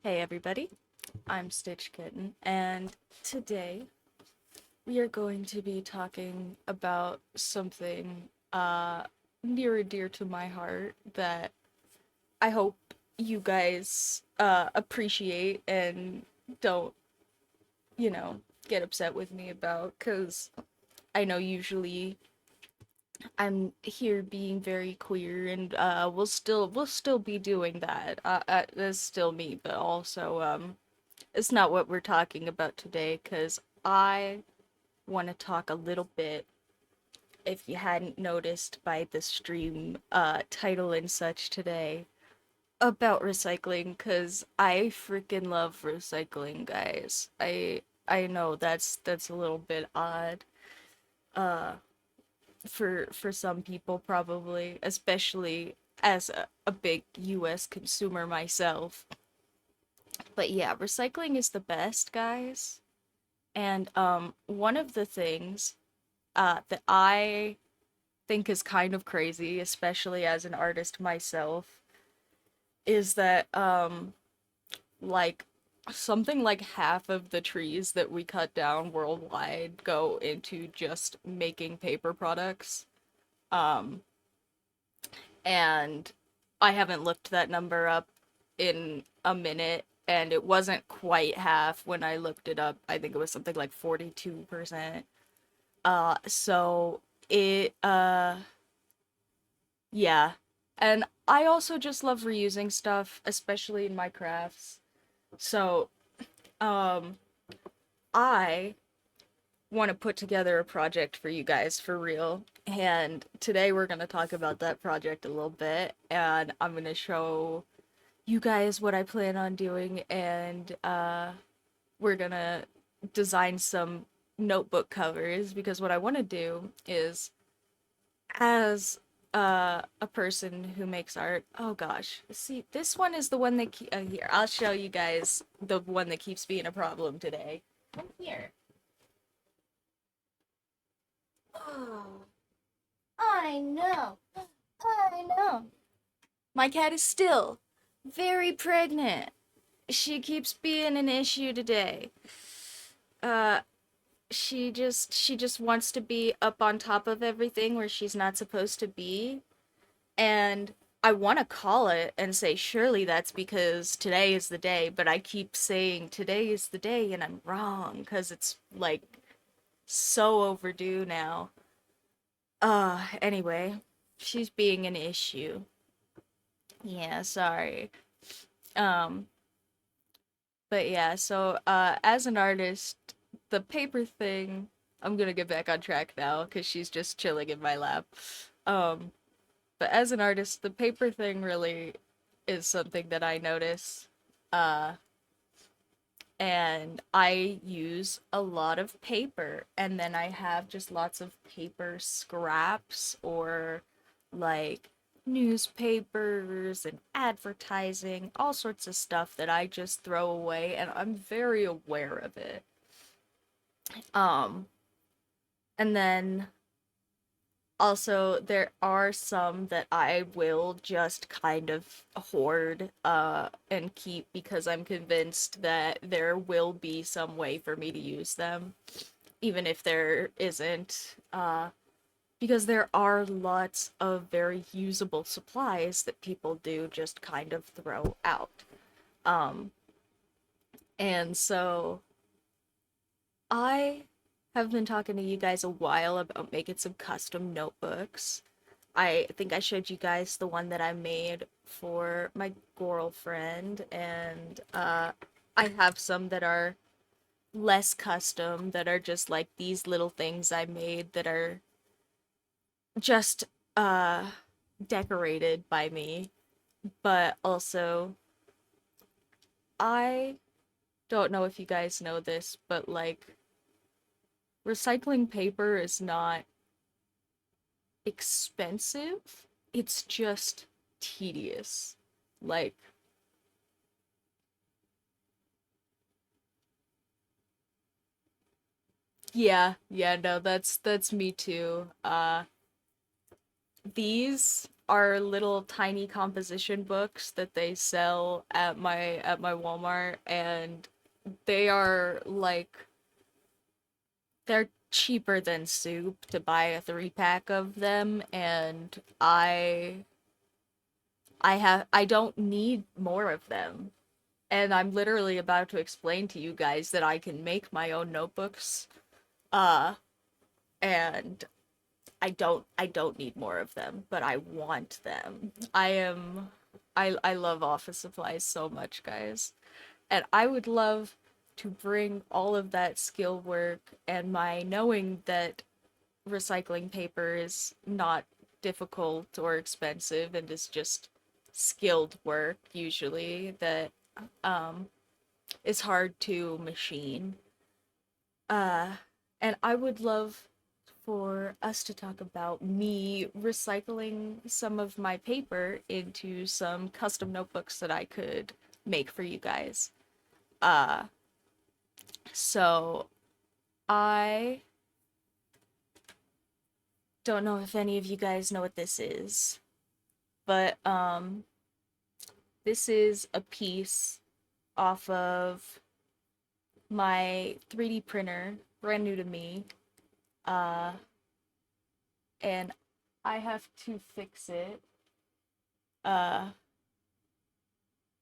Hey everybody, I'm Stitch Kitten, and today we are going to be talking about something near and dear to my heart that I hope you guys appreciate and don't, you know, get upset with me about, because I know usually I'm here being very queer and we'll still be doing that. That's still me, but also it's not what we're talking about today, because I want to talk a little bit, if you hadn't noticed by the stream title and such today, about recycling, because I freaking love recycling, guys. I know that's a little bit odd uh for some people, probably, especially as a big US consumer myself. But yeah, recycling is the best, guys. And one of the things that I think is kind of crazy, especially as an artist myself, is that like something like half of the trees that we cut down worldwide go into just making paper products. Um, and I haven't looked that number up in a minute, and it wasn't quite half when I looked it up. I think it was something like 42%. So it yeah. And I also just love reusing stuff, especially in my crafts. So, um I want to put together a project for you guys for real. And today we're going to talk about that project a little bit, and I'm going to show you guys what I plan on doing, and we're going to design some notebook covers, because what I want to do is, as a person who makes art. Oh gosh, see, this one is the one that here, I'll show you guys the one that keeps being a problem today. Come here. Oh, I know. I know. My cat is still very pregnant. She keeps being an issue today. Uh, she just wants to be up on top of everything where she's not supposed to be. And I want to call it and say, surely that's because today is the day, but I keep saying today is the day, and I'm wrong, because it's like so overdue now. Anyway, she's being an issue. Yeah, sorry. Um, but yeah, so as an artist, the paper thing, I'm gonna get back on track now because she's just chilling in my lap. Um, but as an artist, the paper thing really is something that I notice. Uh, and I use a lot of paper, and then I have just lots of paper scraps, or like newspapers and advertising, all sorts of stuff that I just throw away, and I'm very aware of it. Um, and then also there are some that I will just kind of hoard and keep, because I'm convinced that there will be some way for me to use them, even if there isn't, because there are lots of very usable supplies that people do just kind of throw out. Um, and so I have been talking to you guys a while about making some custom notebooks. I think I showed you guys the one that I made for my girlfriend, and I have some that are less custom, that are just like these little things I made that are just uh decorated by me. But also, I don't know if you guys know this, but like recycling paper is not expensive. It's just tedious. Like, yeah, no, that's me too. These are little tiny composition books that they sell at my Walmart, and they are like they're cheaper than soup to buy a 3-pack of them, and I don't need more of them. And I'm literally about to explain to you guys that I can make my own notebooks. Uh and I don't need more of them, but I want them. I love office supplies so much, guys. And I would love to bring all of that skill work and my knowing that recycling paper is not difficult or expensive and is just skilled work usually that um is hard to machine. Uh and I would love for us to talk about me recycling some of my paper into some custom notebooks that I could make for you guys. Uh, so I don't know if any of you guys know what this is, but this is a piece off of my 3D printer, brand new to me. Uh, and I have to fix it. Uh,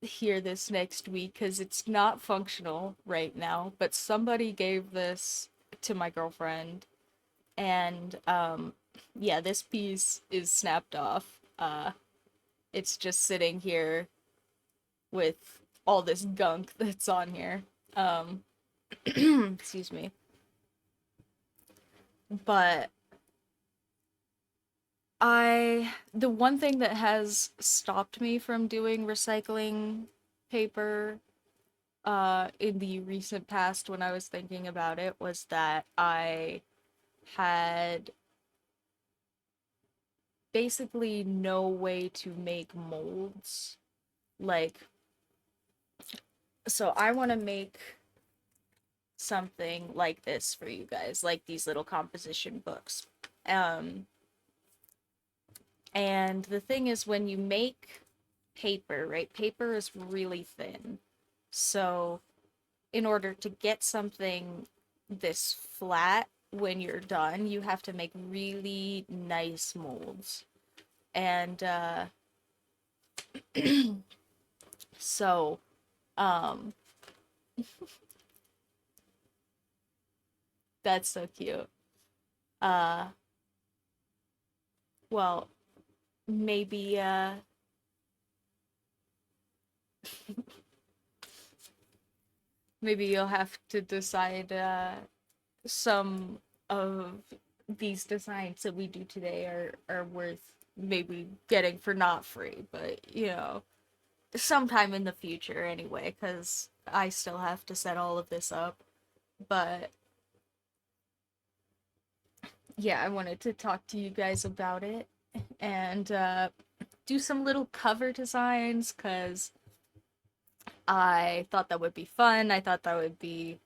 Here this next week because it's not functional right now, but somebody gave this to my girlfriend, and yeah, this piece is snapped off. It's just sitting here with all this gunk that's on here. Um excuse me. But the one thing that has stopped me from doing recycling paper in the recent past when I was thinking about it was that I had basically no way to make molds. Like, so I want to make something like this for you guys, like these little composition books. Um, and the thing is, when you make paper, right, paper is really thin. So, in order to get something this flat when you're done, you have to make really nice molds. And so um that's so cute. Uh well, maybe maybe you'll have to decide some of these designs that we do today are worth maybe getting for not free, but you know, sometime in the future anyway, because I still have to set all of this up. But yeah, I wanted to talk to you guys about it and do some little cover designs because I thought that would be fun. I thought that would be.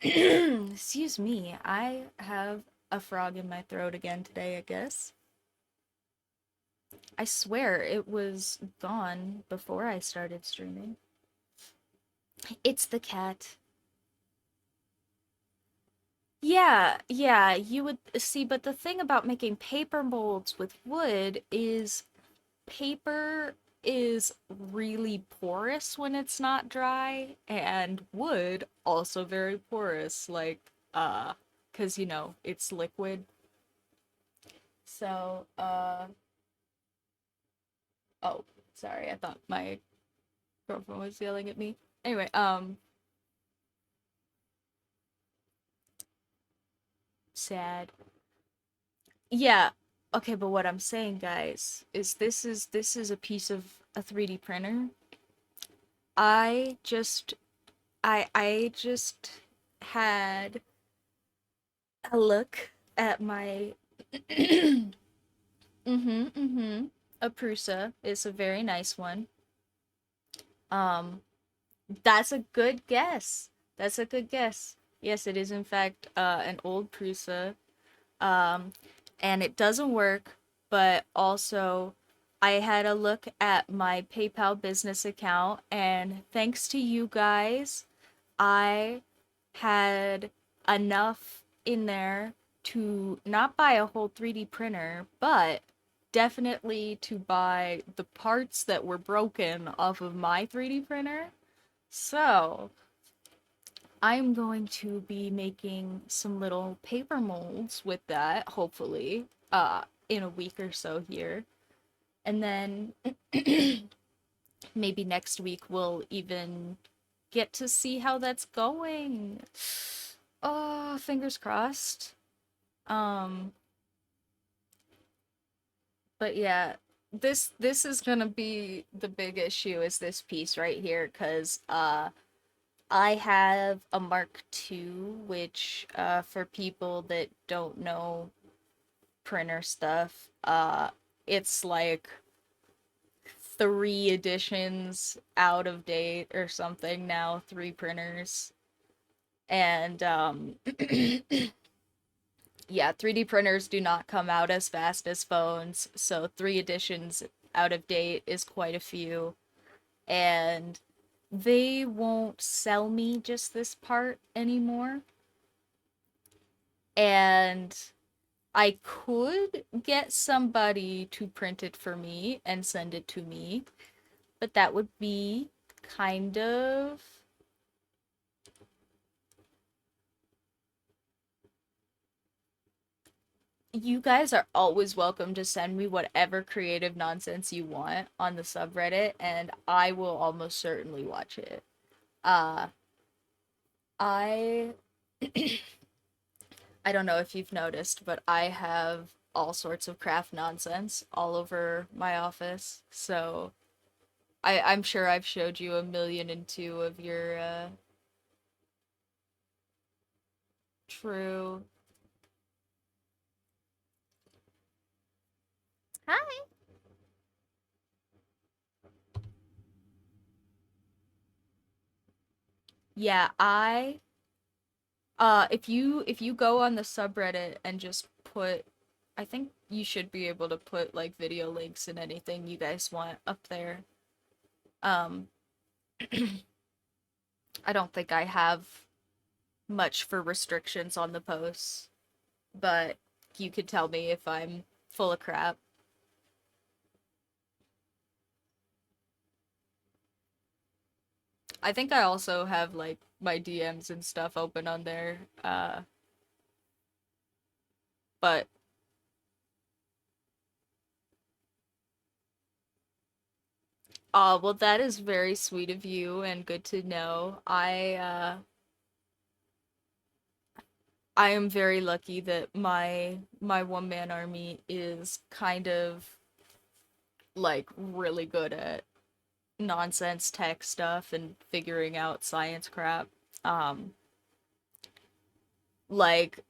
Excuse me, I have a frog in my throat again today, I guess. I swear it was gone before I started streaming. It's the cat. Yeah, yeah, you would see, but the thing about making paper molds with wood is paper is really porous when it's not dry, and wood also very porous, like, because you know, it's liquid. So, oh, sorry, I thought my girlfriend was yelling at me. Anyway, sad. Yeah. Okay, but what I'm saying, guys, is this is a piece of a 3D printer. I just I just had a look at my mm-hmm. A Prusa is a very nice one. Um that's a good guess. That's a good guess. Yes, it is in fact an old Prusa. Um and it doesn't work but also I had a look at my PayPal business account, and thanks to you guys, I had enough in there to not buy a whole 3D printer, but definitely to buy the parts that were broken off of my 3D printer. So, I'm going to be making some little paper molds with that, hopefully, in a week or so here. And then maybe next week we'll even get to see how that's going. Oh, fingers crossed. Um, but yeah, this is gonna be the big issue is this piece right here, 'cause I have a Mark II, which for people that don't know printer stuff, it's like 3 editions out of date or something now, 3 printers. And yeah, 3D printers do not come out as fast as phones, so 3 editions out of date is quite a few. And they won't sell me just this part anymore. And I could get somebody to print it for me and send it to me, but that would be kind of. You guys are always welcome to send me whatever creative nonsense you want on the subreddit, and I will almost certainly watch it. Uh, I I don't know if you've noticed, but I have all sorts of craft nonsense all over my office. So I'm sure I've showed you a million and two of your true. Hi. Yeah, I if you go on the subreddit and just put, I think you should be able to put like video links and anything you guys want up there. Um I don't think I have much for restrictions on the posts, but you could tell me if I'm full of crap. I think I also have like my DMs and stuff open on there. But well, that is very sweet of you and good to know. I am very lucky that my one man army is kind of like really good at nonsense tech stuff and figuring out science crap. Um like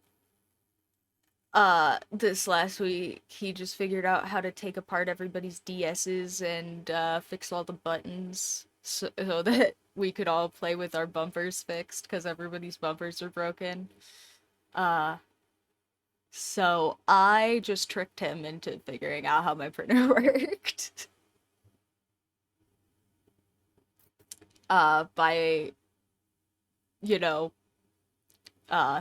this last week he just figured out how to take apart everybody's DS's and fix all the buttons so that we could all play with our bumpers fixed because everybody's bumpers are broken. Uh so I just tricked him into figuring out how my printer worked. By you know,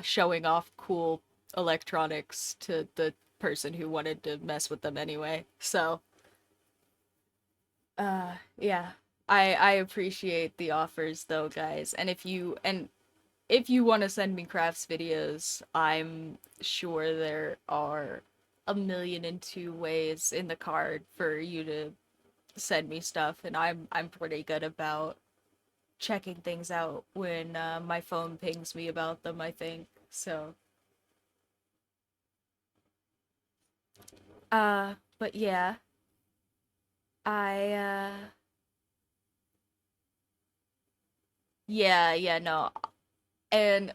showing off cool electronics to the person who wanted to mess with them anyway. So, yeah. I appreciate the offers though, guys. And if you want to send me crafts videos, I'm sure there are a million and two ways in the card for you to send me stuff, and I'm pretty good about checking things out when my phone pings me about them, I think. So, but yeah, I yeah, no. And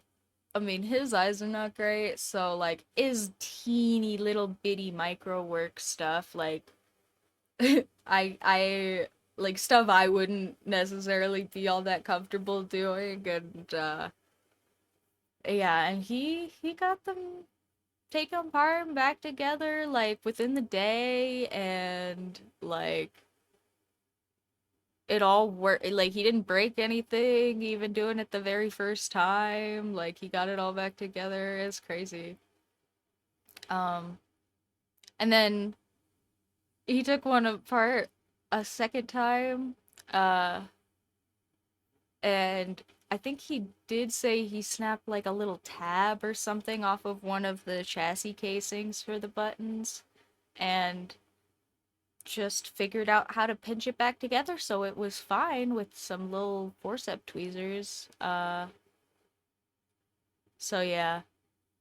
I mean, his eyes are not great, so like is teeny little bitty micro work stuff like I like stuff I wouldn't necessarily be all that comfortable doing, and yeah, and he got them take them apart and back together like within the day, and like it all worked. Like he didn't break anything even doing it the very first time. Like he got it all back together. It's crazy. Um and then he took one apart a second time. Uh and I think he did say he snapped like a little tab or something off of one of the chassis casings for the buttons, and just figured out how to pinch it back together so it was fine with some little forceps tweezers. So yeah.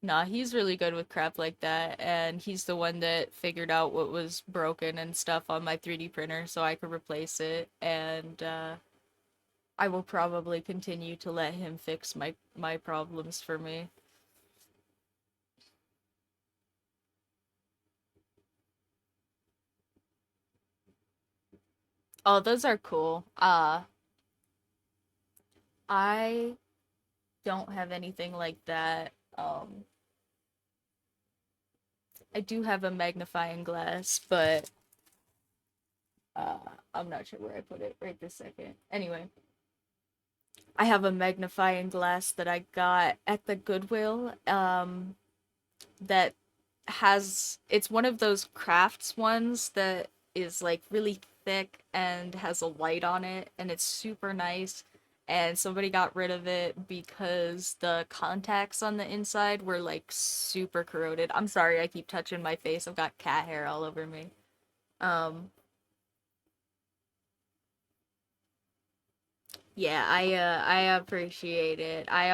Nah, he's really good with crap like that, and he's the one that figured out what was broken and stuff on my 3D printer so I could replace it, and I will probably continue to let him fix my problems for me. Oh, those are cool. I don't have anything like that. I do have a magnifying glass, but uh, I'm not sure where I put it right this second. Anyway, I have a magnifying glass that I got at the Goodwill. That has it's one of those crafts ones that is like really thick and has a light on it, and it's super nice. And somebody got rid of it because the contacts on the inside were like super corroded. I'm sorry, I keep touching my face. I've got cat hair all over me. Um, Yeah, I appreciate it. I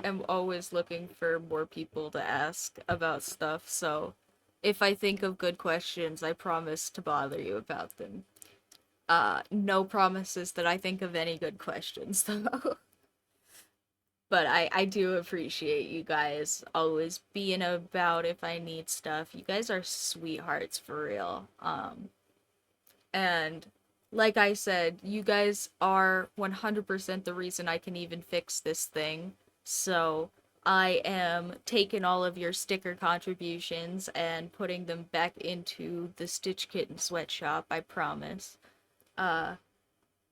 am always looking for more people to ask about stuff, so if I think of good questions, I promise to bother you about them. No promises that I think of any good questions though. But I do appreciate you guys always being about if I need stuff. You guys are sweethearts for real. And like I said, you guys are 100% the reason I can even fix this thing. So I am taking all of your sticker contributions and putting them back into the Stitch Kitten sweatshop, I promise. Uh,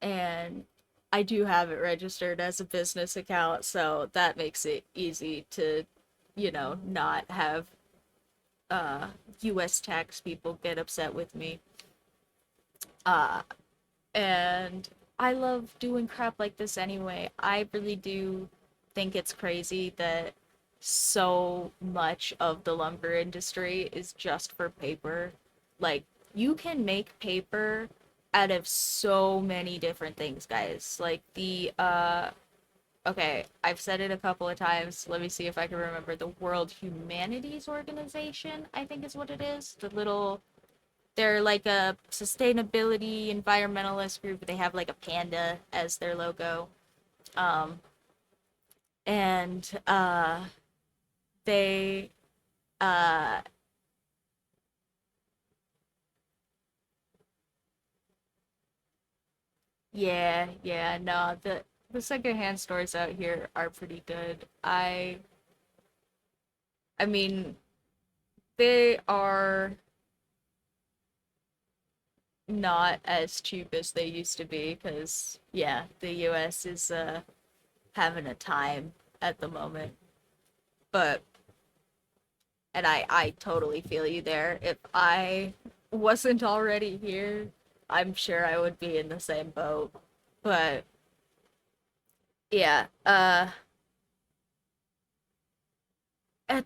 and I do have it registered as a business account, so that makes it easy to, not have uh, US tax people get upset with me. Uh, and I love doing crap like this anyway. I really do think it's crazy that so much of the lumber industry is just for paper. Like, you can make paper out of so many different things, guys. Like okay, I've said it a couple of times. Let me see if I can remember. The World Humanities Organization, I think is what it is. They're like a sustainability environmentalist group. They have like a panda as their logo. Um, and they uh yeah, no, the secondhand stores out here are pretty good. I mean, they are not as cheap as they used to be because yeah, the US is having a time at the moment. But and I totally feel you there. If I wasn't already here, I'm sure I would be in the same boat. But yeah, at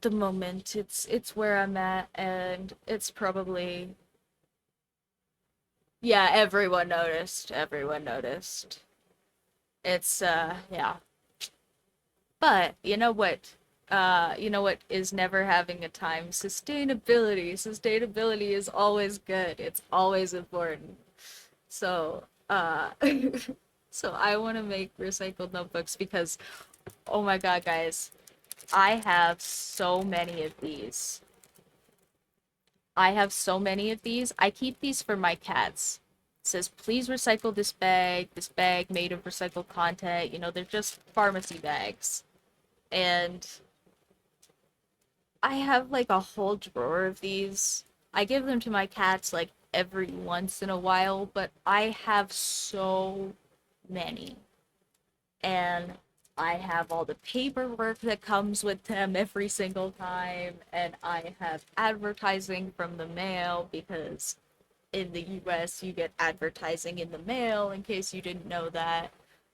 the moment it's where I'm at, and it's probably yeah, everyone noticed. Everyone noticed. It's yeah. But you know what is never having a time? Sustainability. Sustainability is always good. It's always important. So, so I want to make recycled notebooks because, oh my God, guys, I have so many of these. I have so many of these. I keep these for my cats. It says, please recycle this bag made of recycled content. They're just pharmacy bags. And I have like a whole drawer of these. I give them to my cats like every once in a while, but I have so many. And I have all the paperwork that comes with them every single time, and I have advertising from the mail because in the US you get advertising in the mail in case you didn't know that.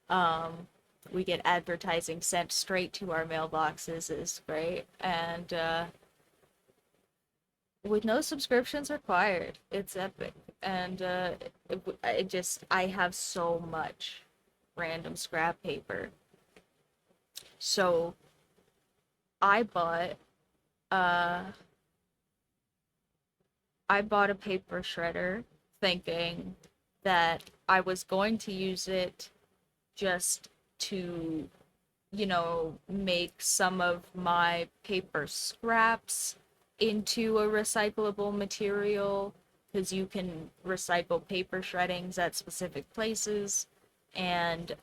Um, we get advertising sent straight to our mailboxes is great. And with no subscriptions required. It's epic. And I have so much random scrap paper. So I bought, uh, I bought a paper shredder thinking that I was going to use it just to, make some of my paper scraps into a recyclable material because you can recycle paper shreddings at specific places. And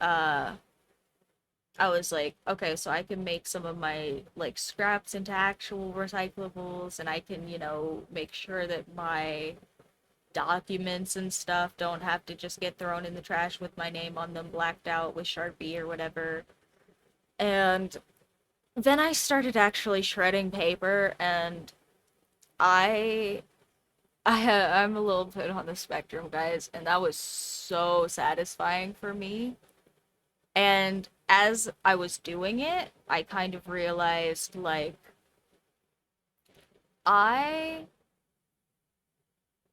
I was like, okay, so I can make some of my like scraps into actual recyclables, and I can, make sure that my documents and stuff don't have to just get thrown in the trash with my name on them blacked out with Sharpie or whatever. And then I started actually shredding paper, and I I'm a little bit on the spectrum, guys, and that was so satisfying for me. And as I was doing it, I kind of realized like I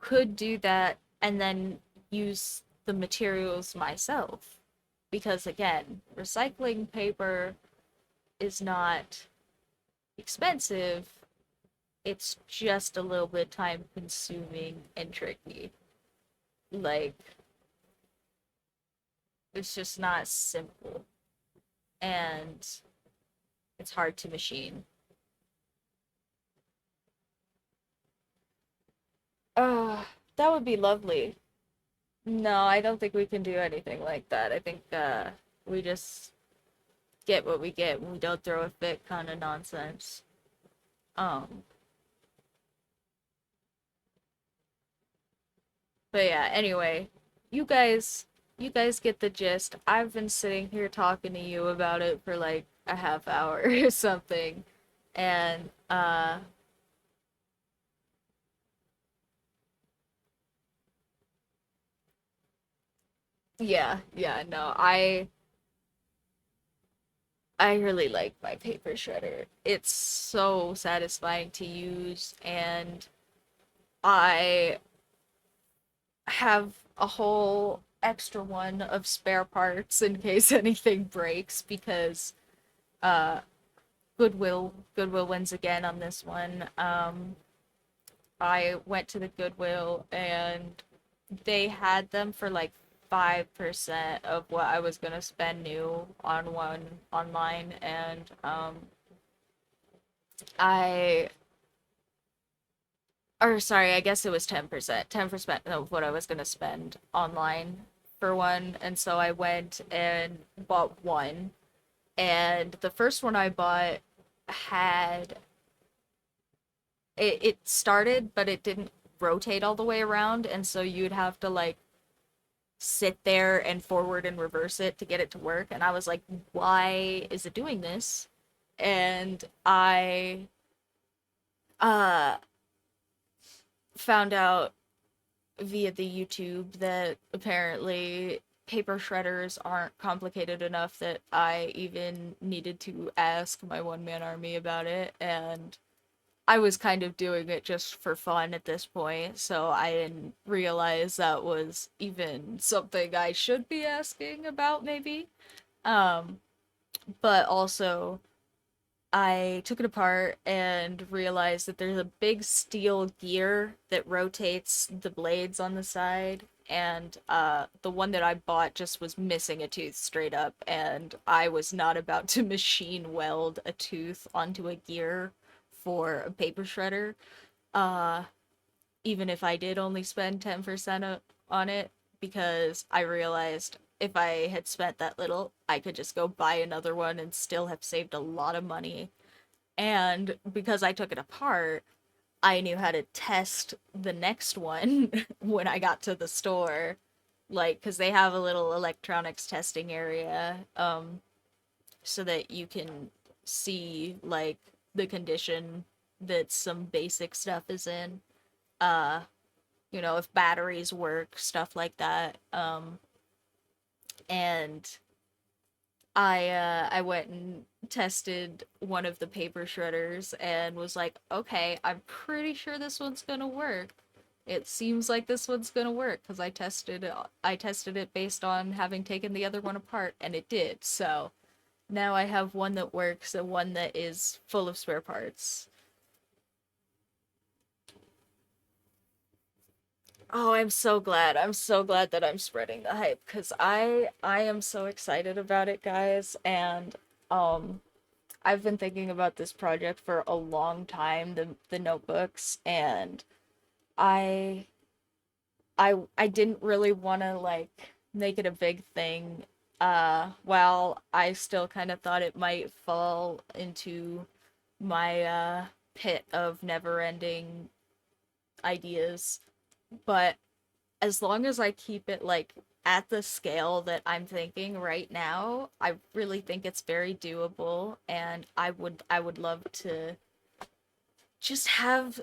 could do that and then use the materials myself. Because again, recycling paper is not expensive, it's just a little bit time consuming and tricky. Like, it's just not simple and it's hard to machine. That would be lovely. No, I don't think we can do anything like that. I think we just get what we get when we don't throw a fit kind of nonsense. Um, but yeah, anyway, you guys you guys get the gist. I've been sitting here talking to you about it for like a half hour or something. And yeah, yeah, no. I really like my paper shredder. It's so satisfying to use, and I have a whole extra one of spare parts in case anything breaks because uh Goodwill wins again on this one. I went to the Goodwill and they had them for like 5% of what I was gonna spend new on one online, and I or sorry, I guess it was 10%. 10% of what I was gonna spend online for one, and so I went and bought one. And the first one I bought had it started, but it didn't rotate all the way around, and so you'd have to like sit there and forward and reverse it to get it to work. And I was like, why is it doing this? And I uh found out via the YouTube that apparently paper shredders aren't complicated enough that I even needed to ask my one man army about it. And I was kind of doing it just for fun at this point, so I didn't realize that was even something I should be asking about, maybe. Um, but also, I took it apart and realized that there's a big steel gear that rotates the blades on the side, and the one that I bought just was missing a tooth straight up, and I was not about to machine weld a tooth onto a gear for a paper shredder. Uh, Even if I did only spend 10% on it, because I realized if I had spent that little, I could just go buy another one and still have saved a lot of money. And because I took it apart, I knew how to test the next one when I got to the store. Like, because they have a little electronics testing area, so that you can see, like, the condition that some basic stuff is in. Uh, if batteries work, stuff like that. And I went and tested one of the paper shredders and was like, okay, I'm pretty sure this one's gonna work. It seems like this one's gonna work because I tested it based on having taken the other one apart, and it did. So now I have one that works and one that is full of spare parts. Oh, I'm so glad. I'm so glad that I'm spreading the hype because I am so excited about it, guys. And um I've been thinking about this project for a long time, the notebooks, and I I didn't really want to like make it a big thing. While I still kind of thought it might fall into my pit of never-ending ideas, but as long as I keep it like at the scale that I'm thinking right now, I really think it's very doable, and I would love to just have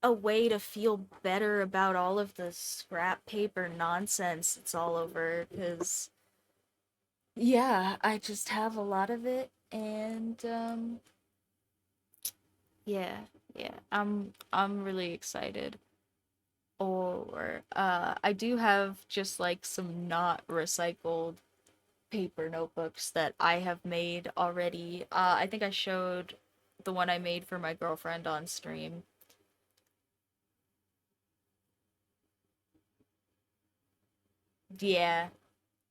a way to feel better about all of the scrap paper nonsense that's all over, cuz yeah, I just have a lot of it, and yeah, yeah. I'm really excited. Or I do have just like some not recycled paper notebooks that I have made already. I think I showed the one I made for my girlfriend on stream. Yeah,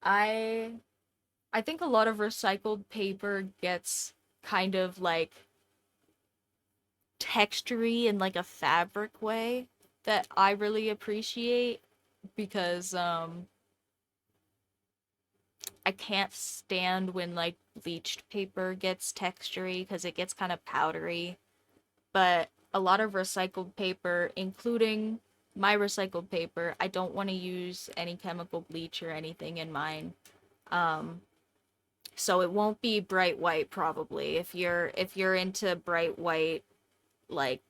I I think a lot of recycled paper gets kind of like textury in like a fabric way that I really appreciate because I can't stand when like bleached paper gets textury because it gets kind of powdery. But a lot of recycled paper, including my recycled paper, I don't want to use any chemical bleach or anything in mine. Um, so it won't be bright white probably. If you're into bright white, like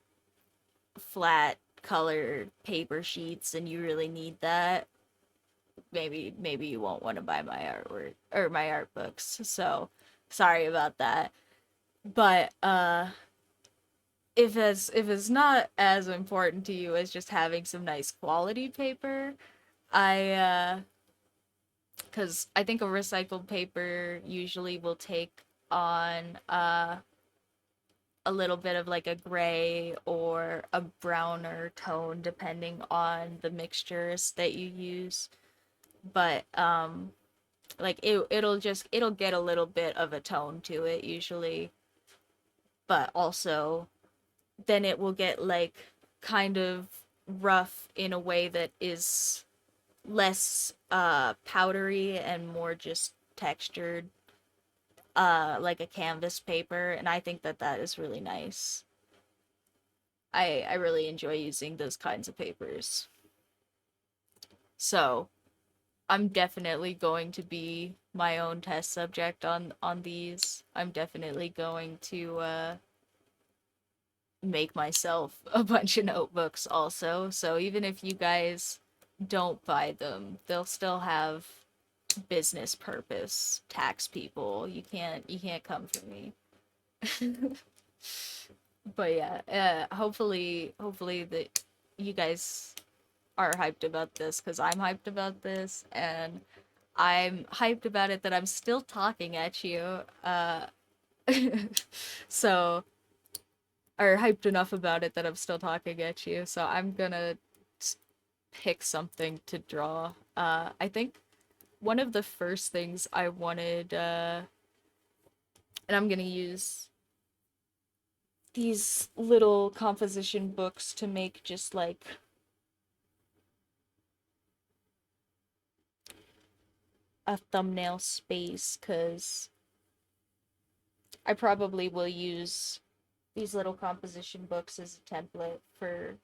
flat color paper sheets and you really need that, maybe you won't want to buy my artwork or my art books. So sorry about that. But if it's not as important to you as just having some nice quality paper, I because I think a recycled paper usually will take on a little bit of like a gray or a browner tone depending on the mixtures that you use. But like it'll get a little bit of a tone to it usually, but also then it will get like kind of rough in a way that is less powdery and more just textured, like a canvas paper, and I think that that is really nice. I really enjoy using those kinds of papers. So I'm definitely going to be my own test subject on these. I'm definitely going to make myself a bunch of notebooks also. So even if you guys don't buy them, they'll still have business purpose. Tax people, you can't come for me. But yeah, hopefully that you guys are hyped about this because I'm hyped about this, and I'm hyped about it that I'm still talking at you. So or hyped enough about it that I'm still talking at you. So I'm gonna pick something to draw. I think one of the first things I wanted, and I'm gonna use these little composition books to make just like a thumbnail space, because I probably will use these little composition books as a template for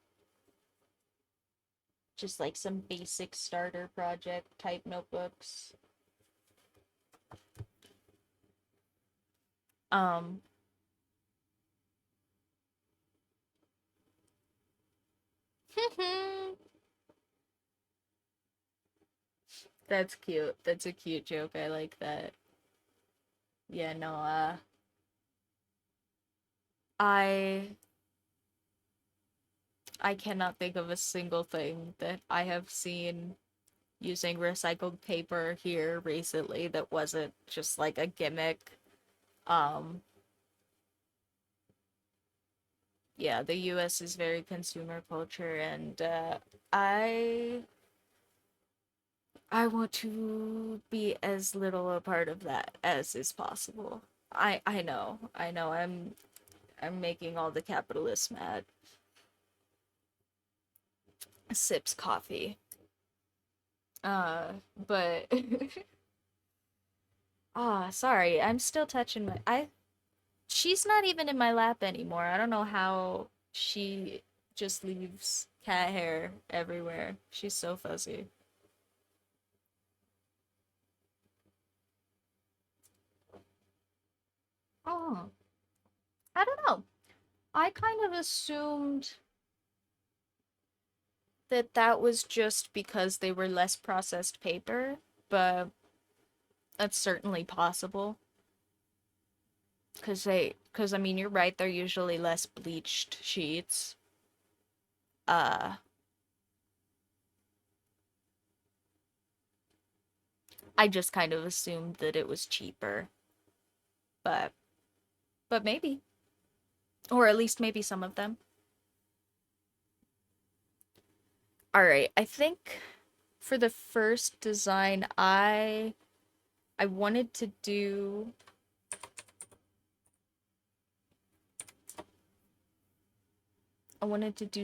just like some basic starter project type notebooks. Um, that's cute. That's a cute joke. I like that. Yeah, no, I I cannot think of a single thing that I have seen using recycled paper here recently that wasn't just like a gimmick. Um, yeah, the US is very consumer culture and I want to be as little a part of that as is possible. I know I'm making all the capitalists mad. Sips coffee. But sorry. I'm still touching my I she's not even in my lap anymore. I don't know how she just leaves cat hair everywhere. She's so fuzzy. Oh, I don't know. I kind of assumed that that was just because they were less processed paper, but that's certainly possible. Cause I mean, you're right, they're usually less bleached sheets. Uh, I just kind of assumed that it was cheaper, but maybe, or at least maybe some of them. All right, I think for the first design, I wanted to do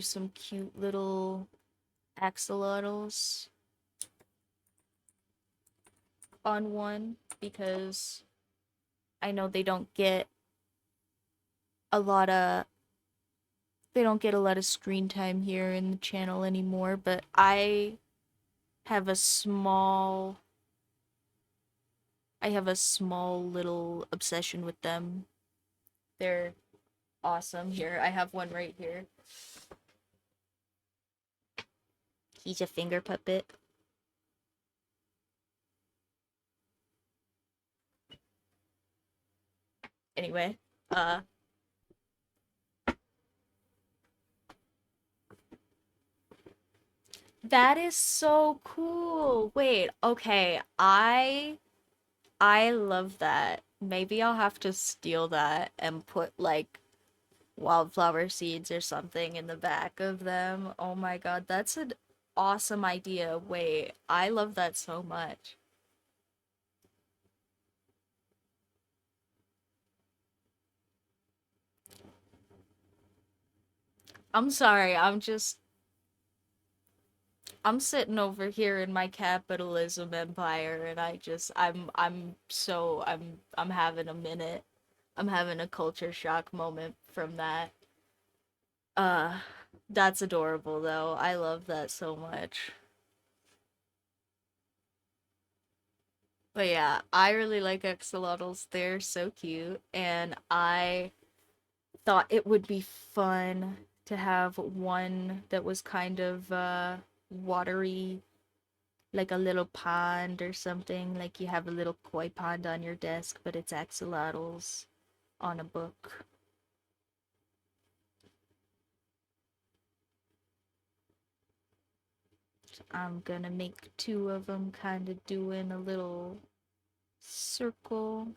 some cute little axolotls on one because I know a lot of they don't get a lot of screen time here in the channel anymore, but have a small I have a small little obsession with them. They're awesome. Here, I have one right here. He's a finger puppet. Anyway, uh that is so cool. Wait, okay. I love that. Maybe I'll have to steal that and put like wildflower seeds or something in the back of them. Oh my god, that's an awesome idea. Wait, I love that so much. I'm sorry, I'm sitting over here in my capitalism empire and I'm having a minute. I'm having a culture shock moment from that. Uh that's adorable though. I love that so much. But yeah, I really like axolotls. They're so cute and I thought it would be fun to have one that was kind of watery, like a little pond or something. Like you have a little koi pond on your desk, but it's axolotls on a book. So I'm gonna make two of them kind of doing a little circle.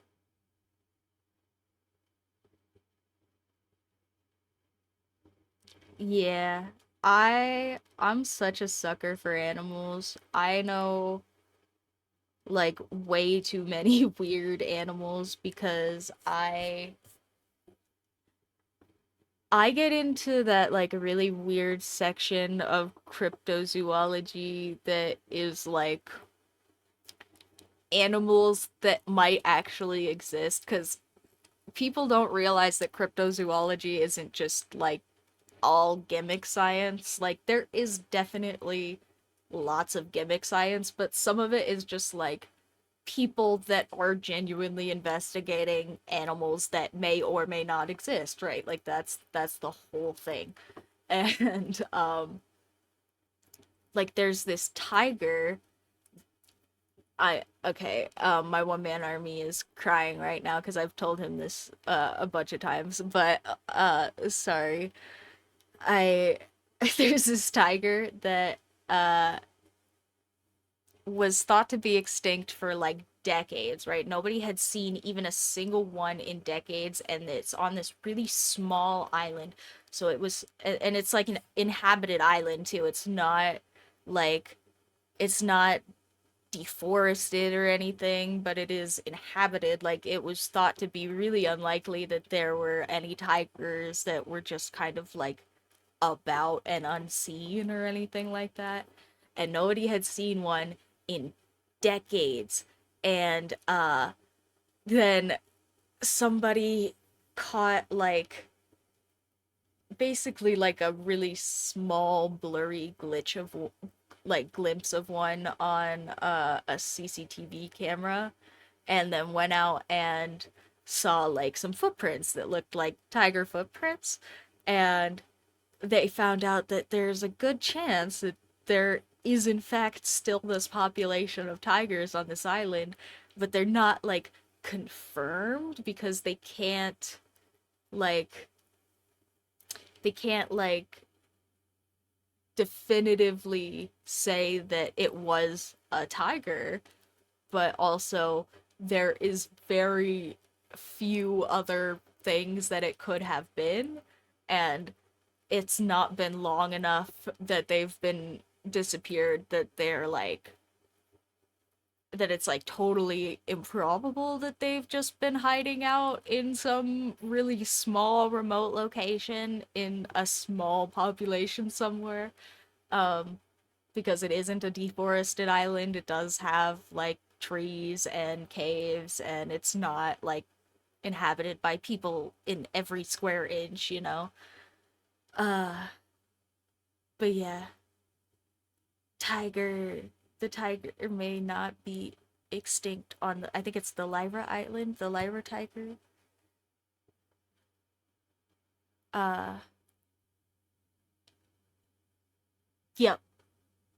Yeah, I'm such a sucker for animals. I know like way too many weird animals because I get into that like really weird section of cryptozoology that is like animals that might actually exist people don't realize that cryptozoology isn't just like all gimmick science. Like there is definitely lots of gimmick science, but some of it is just like people that are genuinely investigating animals that may or may not exist, right? Like that's the whole thing. And like there's this tiger. I okay, my one man army is crying right now because I've told him this a bunch of times, but sorry. I there's this tiger that uh was thought to be extinct for like decades, right? Nobody had seen even a single one in decades, and it's on this really small island. So it was, and it's like an inhabited island too. Like, it's not deforested or anything, but it is inhabited. Like, it was thought to be really unlikely that there were any tigers that were just kind of like about and unseen or anything like that. And nobody had seen one in decades. And then somebody caught like basically like a really small blurry glitch of like glimpse of one on a CCTV camera, and then went out and saw like some footprints that looked like tiger footprints, and they found out that there's a good chance that there is in fact still this population of tigers on this island, but they're not like confirmed because like they can't like definitively say that it was a tiger, but also there is very few other things that it could have been, and it's not been long enough that they've been disappeared that they're like that it's like totally improbable that they've just been hiding out in some really small remote location in a small population somewhere. um because it isn't a deforested island. It does have like trees and caves, and it's not like inhabited by people in every square inch, you know. uh but yeah, tiger the tiger may not be extinct on the, I think it's the Lyra Island, the Lyra tiger. Uh yep,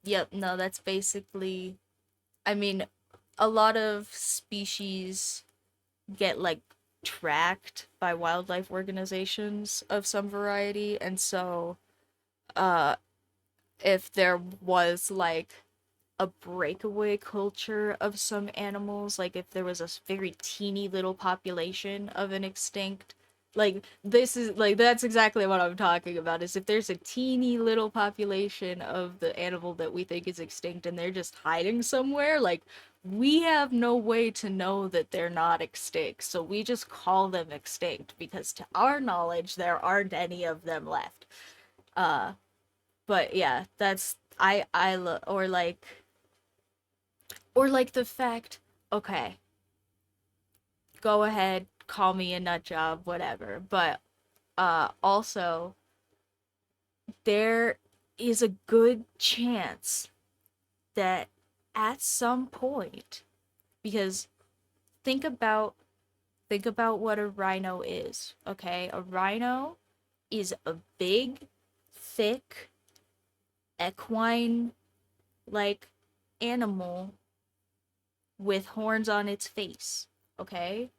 yep, no, that's basically, I mean, a lot of species get like tracked by wildlife organizations of some variety, and so uh if there was like a breakaway culture of some animals, like if there was a very teeny little population of an extinct, like this is like that's exactly what I'm talking about, is if there's a teeny little population of the animal that we think is extinct and they're just hiding somewhere, like we have no way to know that they're not extinct, so we just call them extinct because to our knowledge there aren't any of them left. uh but yeah, that's or like the fact, okay, go ahead, call me a nut job, whatever. But also there is a good chance that at some point, because think about think about what a rhino is, okay? A rhino is a big, thick, equine like animal with horns on its face, okay?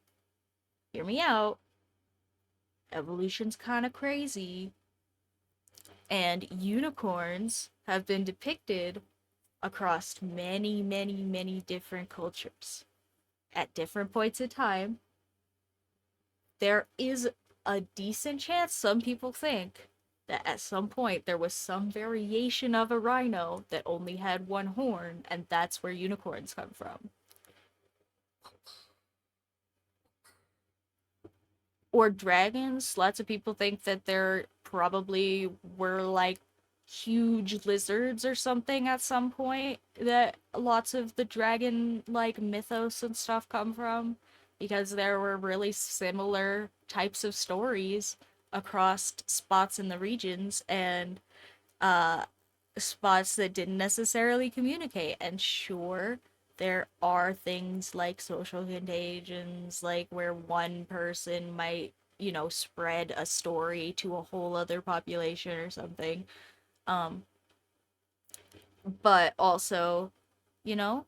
Hear me out. Evolution's kind of crazy, and unicorns have been depicted across many, many, many different cultures. At different points in time, there is a decent chance, some people think, that at some point there was some variation of a rhino that only had one horn, and that's where unicorns come from. Or dragons. Lots of people think that there probably were like huge lizards or something at some point that lots of the dragon like mythos and stuff come from. because there were really similar types of stories across spots in the regions, and uh spots that didn't necessarily communicate. And sure, there are things like social contagions, like where one person might, spread a story to a whole other population or something. Um, but also, you know,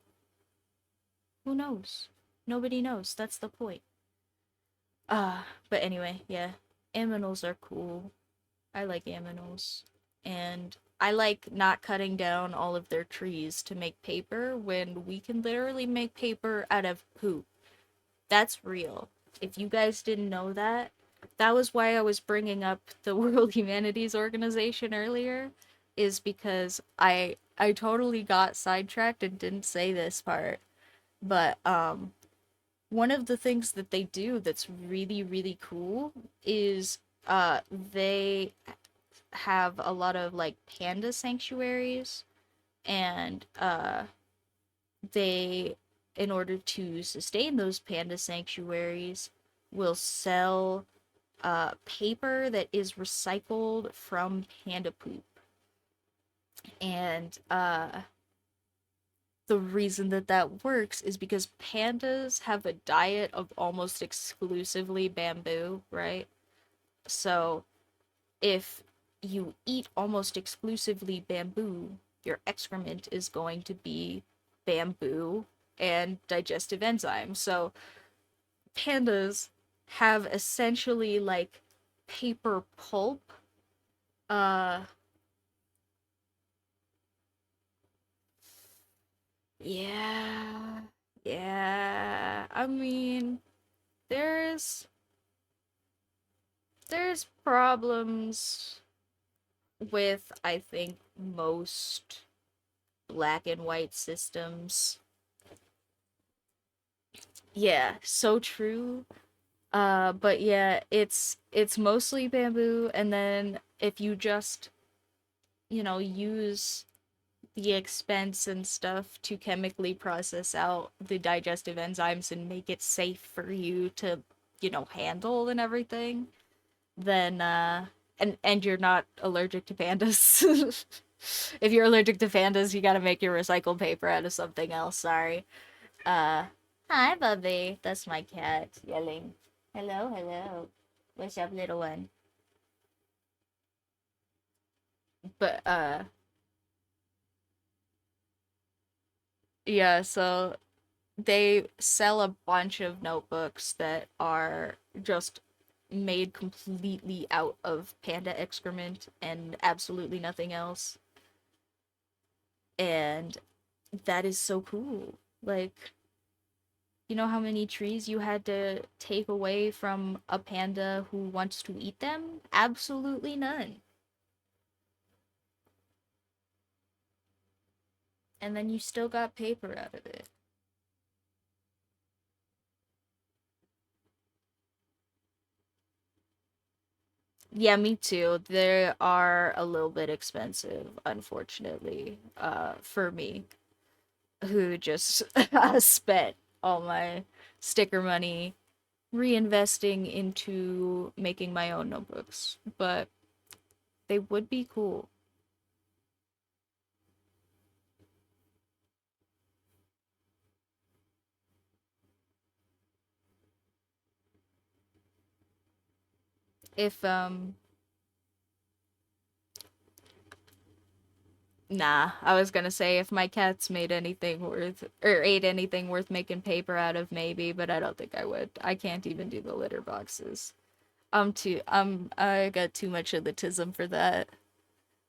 who knows? Nobody knows. That's the point. But anyway, yeah. Aminals are cool. I like aminals. And I like not cutting down all of their trees to make paper when we can literally make paper out of poop. That's real. If you guys didn't know that, that was why I was bringing up the World Humanities Organization earlier, is because I totally got sidetracked and didn't say this part. But one of the things that they do that's really really cool is they have a lot of like panda sanctuaries, and they, in order to sustain those panda sanctuaries, will sell paper that is recycled from panda poop. And the reason that that works is because pandas have a diet of almost exclusively bamboo, right? So if you eat almost exclusively bamboo, your excrement is going to be bamboo and digestive enzymes. So pandas have essentially like paper pulp. Uh yeah. Yeah. I mean, there's there's problems with, I think, most black and white systems. Yeah, so true. But yeah, it's mostly bamboo, and then if you just, use the expense and stuff to chemically process out the digestive enzymes and make it safe for you to, handle and everything, then and you're not allergic to pandas. If you're allergic to pandas, you gotta make your recycled paper out of something else, sorry. Uh, Hi, Bubby. That's my cat yelling. Hello, hello. What's up, little one? But, yeah, so they sell a bunch of notebooks that are just made completely out of panda excrement and absolutely nothing else. And that is so cool. Like, you know how many trees you had to take away from a panda who wants to eat them? Absolutely none. And then you still got paper out of it. Yeah, me too. They are a little bit expensive, unfortunately, for me, who just spent all my sticker money reinvesting into making my own notebooks. But they would be cool if nah, I was gonna say if my cats made anything worth or ate anything worth making paper out of, maybe, but I don't think I would. I can't even do the litter boxes. I got too much of the tism for that.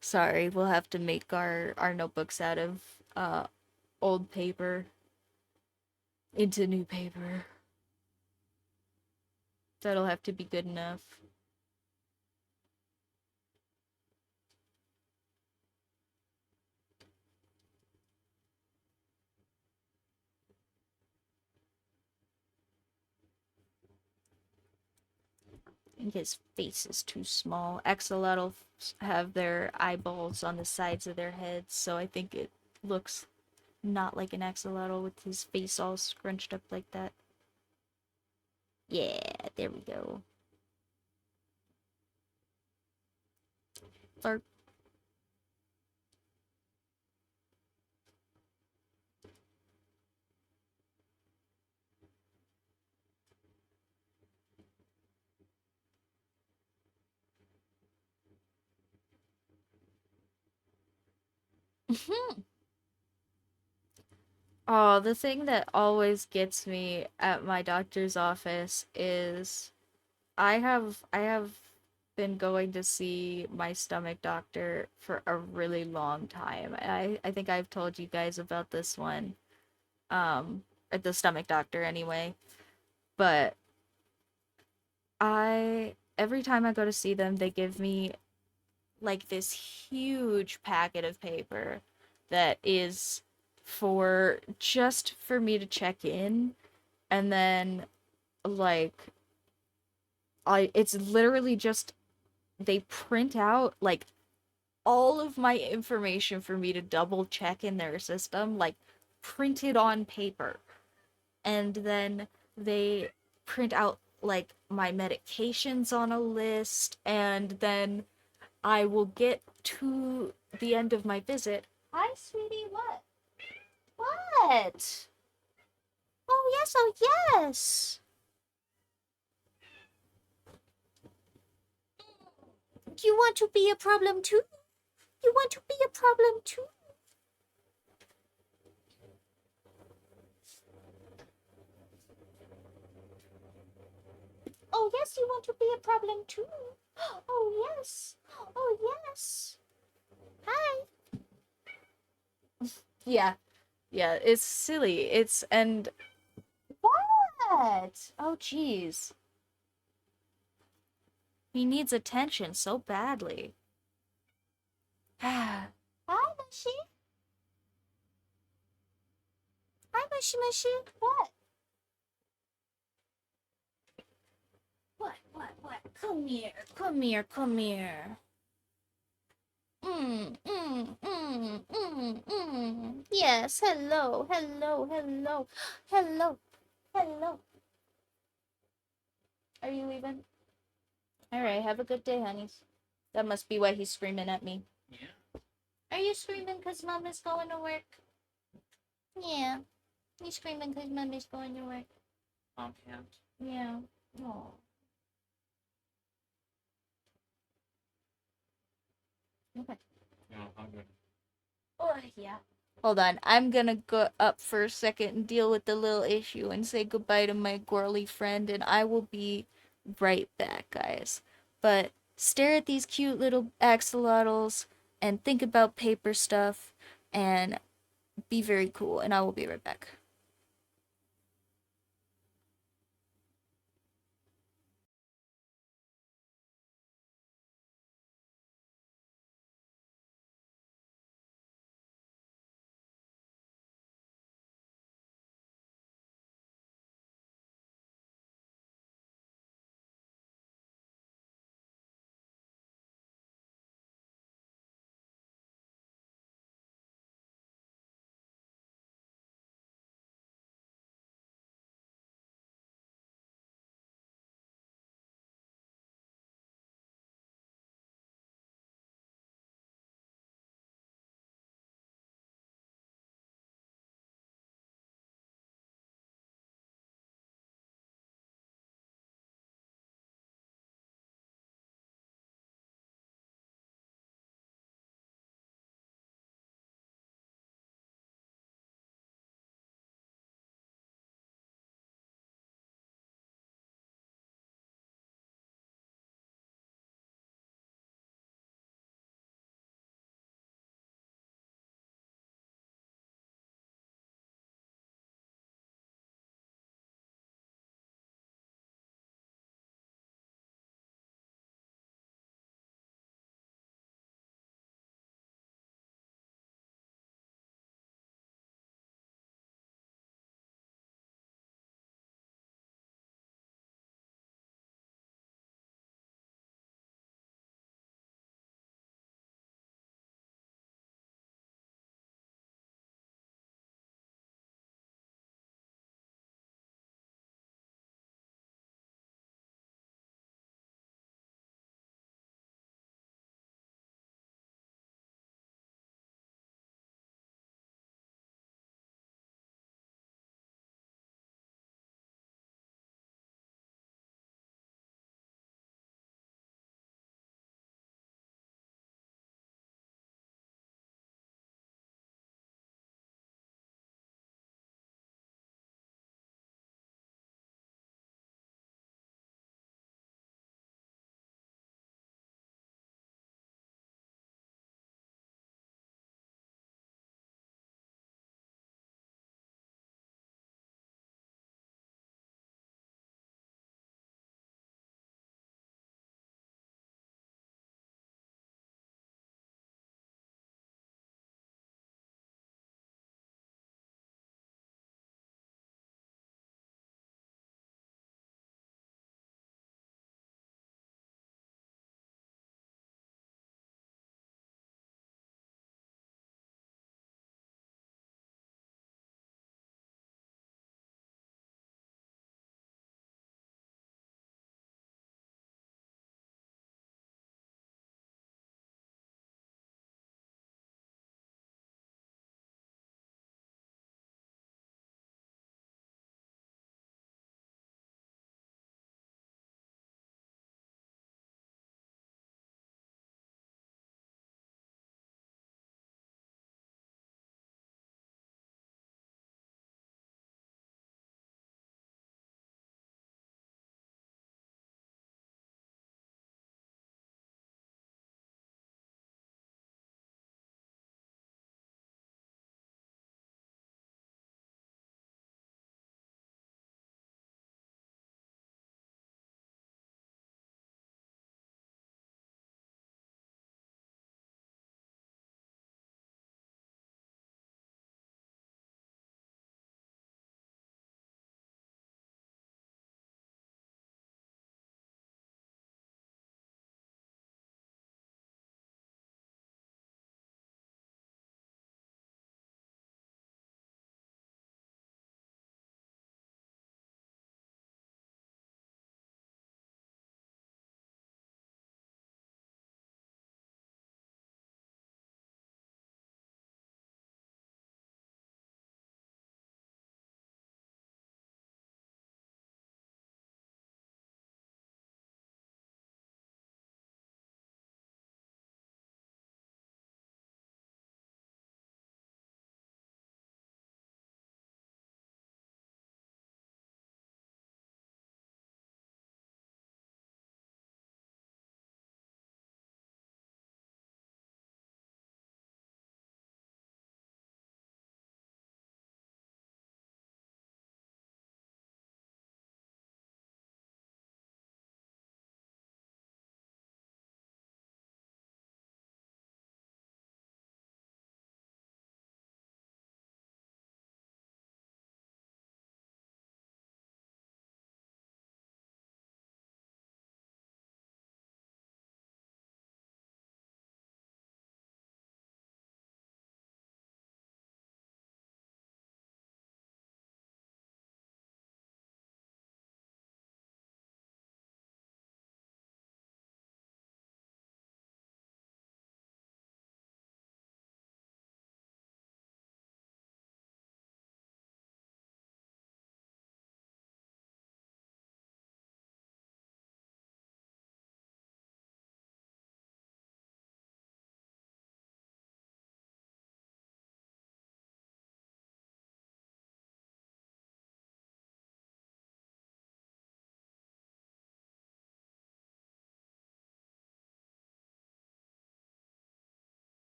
Sorry, we'll have to make our notebooks out of old paper into new paper. That'll have to be good enough. I think his face is too small. Axolotls have their eyeballs on the sides of their heads, so I think it looks not like an axolotl with his face all scrunched up like that. Yeah, there we go. Flirt. Oh, the thing that always gets me at my doctor's office is I have been going to see my stomach doctor for a really long time. I think I've told you guys about this one. At the stomach doctor anyway. But I every time I go to see them, they give me like this huge packet of paper that is for just for me to check in, and then like I it's literally just they print out like all of my information for me to double check in their system, like printed on paper. And then they print out like my medications on a list, and then I will get to the end of my visit. Hi, sweetie, what? What? Oh, yes, oh, yes. You want to be a problem too? You want to be a problem too? Oh, yes, you want to be a problem too? Oh, yes. Oh, yes. Hi. Yeah, yeah, it's silly. And what? Oh, jeez. He needs attention so badly. Hi, Mushy. Hi, Mushy Mushy. What? What? Come here. Come here. Come here. Yes, hello. Hello. Hello. Are you leaving? All right, have a good day, honeys. That must be why he's screaming at me. Are you screaming because mom is going to work? Yeah. He's screaming because mom is going to work. Mom can't. Yeah. Oh. Okay. No, I'm good. Oh, yeah. Hold on. I'm gonna go up for a second and deal with the little issue and say goodbye to my girly friend, and I will be right back, guys. But stare at these cute little axolotls and think about paper stuff and be very cool, and I will be right back.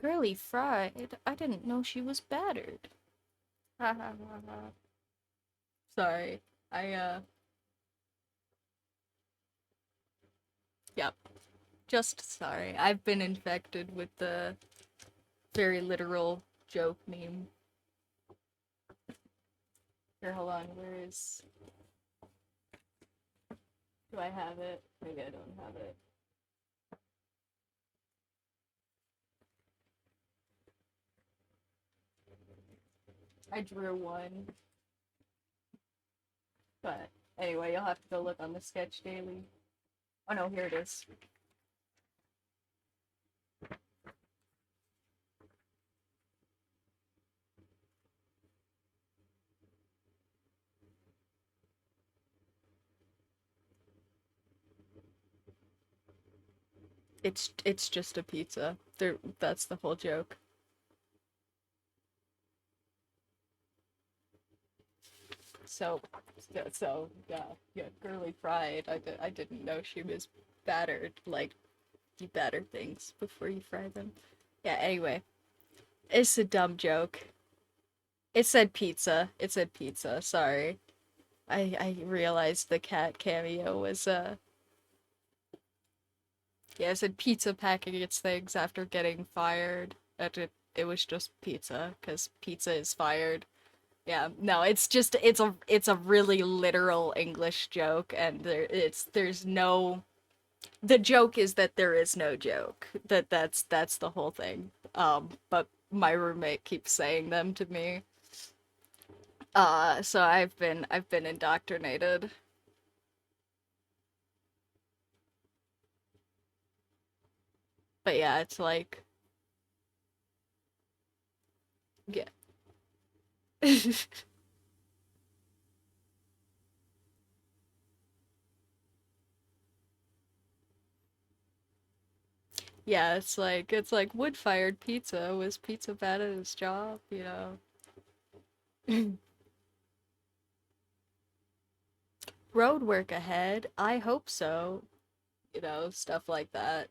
Girly fried? I didn't know she was battered. Ha ha ha ha. Sorry. I. Yep. Just sorry. I've been infected with the very literal joke meme. Here, hold on. Where is. Do I have it? Maybe I don't have it. I drew one. But anyway, you'll have to go look on the Sketch Daily. Oh no, here it is. It's just a pizza. That's the whole joke. So yeah, girly fried. I didn't know she was battered. Like you batter things before you fry them. Yeah. Anyway, it's a dumb joke. It said pizza. It said pizza. Sorry. I realized the cat cameo was yeah, it said pizza packing its things after getting fired. It was just pizza because pizza is fired. Yeah, no, it's a really literal English joke, and there's no the joke is that there is no joke. That's the whole thing. But my roommate keeps saying them to me. So I've been indoctrinated. But yeah, it's like yeah. Yeah, it's like wood-fired pizza. Was pizza bad at its job, you know? Road work ahead. I hope so. You know, stuff like that.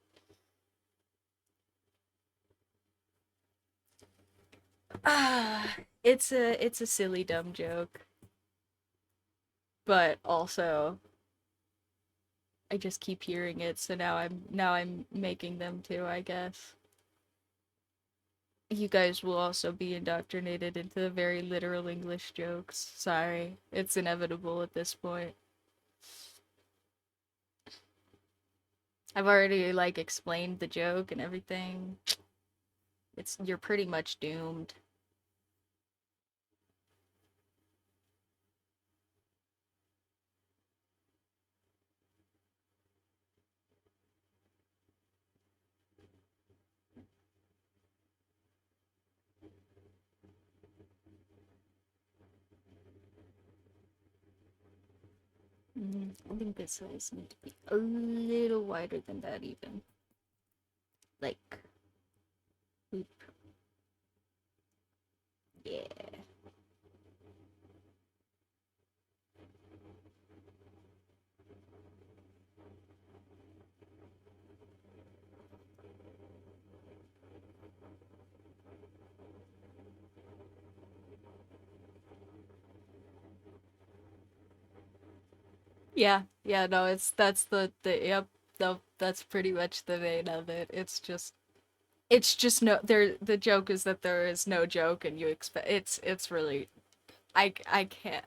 Ah, it's a silly dumb joke, but also I just keep hearing it, so now I'm making them too, I guess. You guys will also be indoctrinated into the very literal English jokes. Sorry, it's inevitable at this point. I've already like explained the joke and everything. It's you're pretty much doomed. I think this size need to be a little wider than that even. Like, oop, yeah. Yeah, no, that's the yep, no, that's pretty much the vein of it. It's just no the joke is that there is no joke and you expect it's really I can't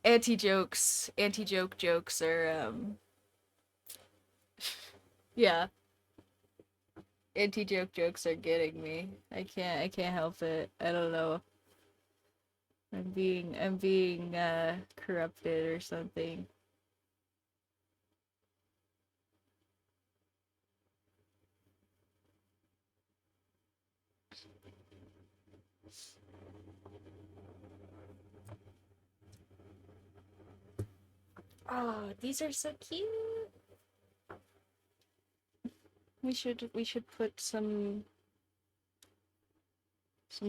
anti-joke jokes are yeah, anti-joke jokes are getting me. I can't help it. I don't know. I'm being corrupted or something. Oh, these are so cute. We should put some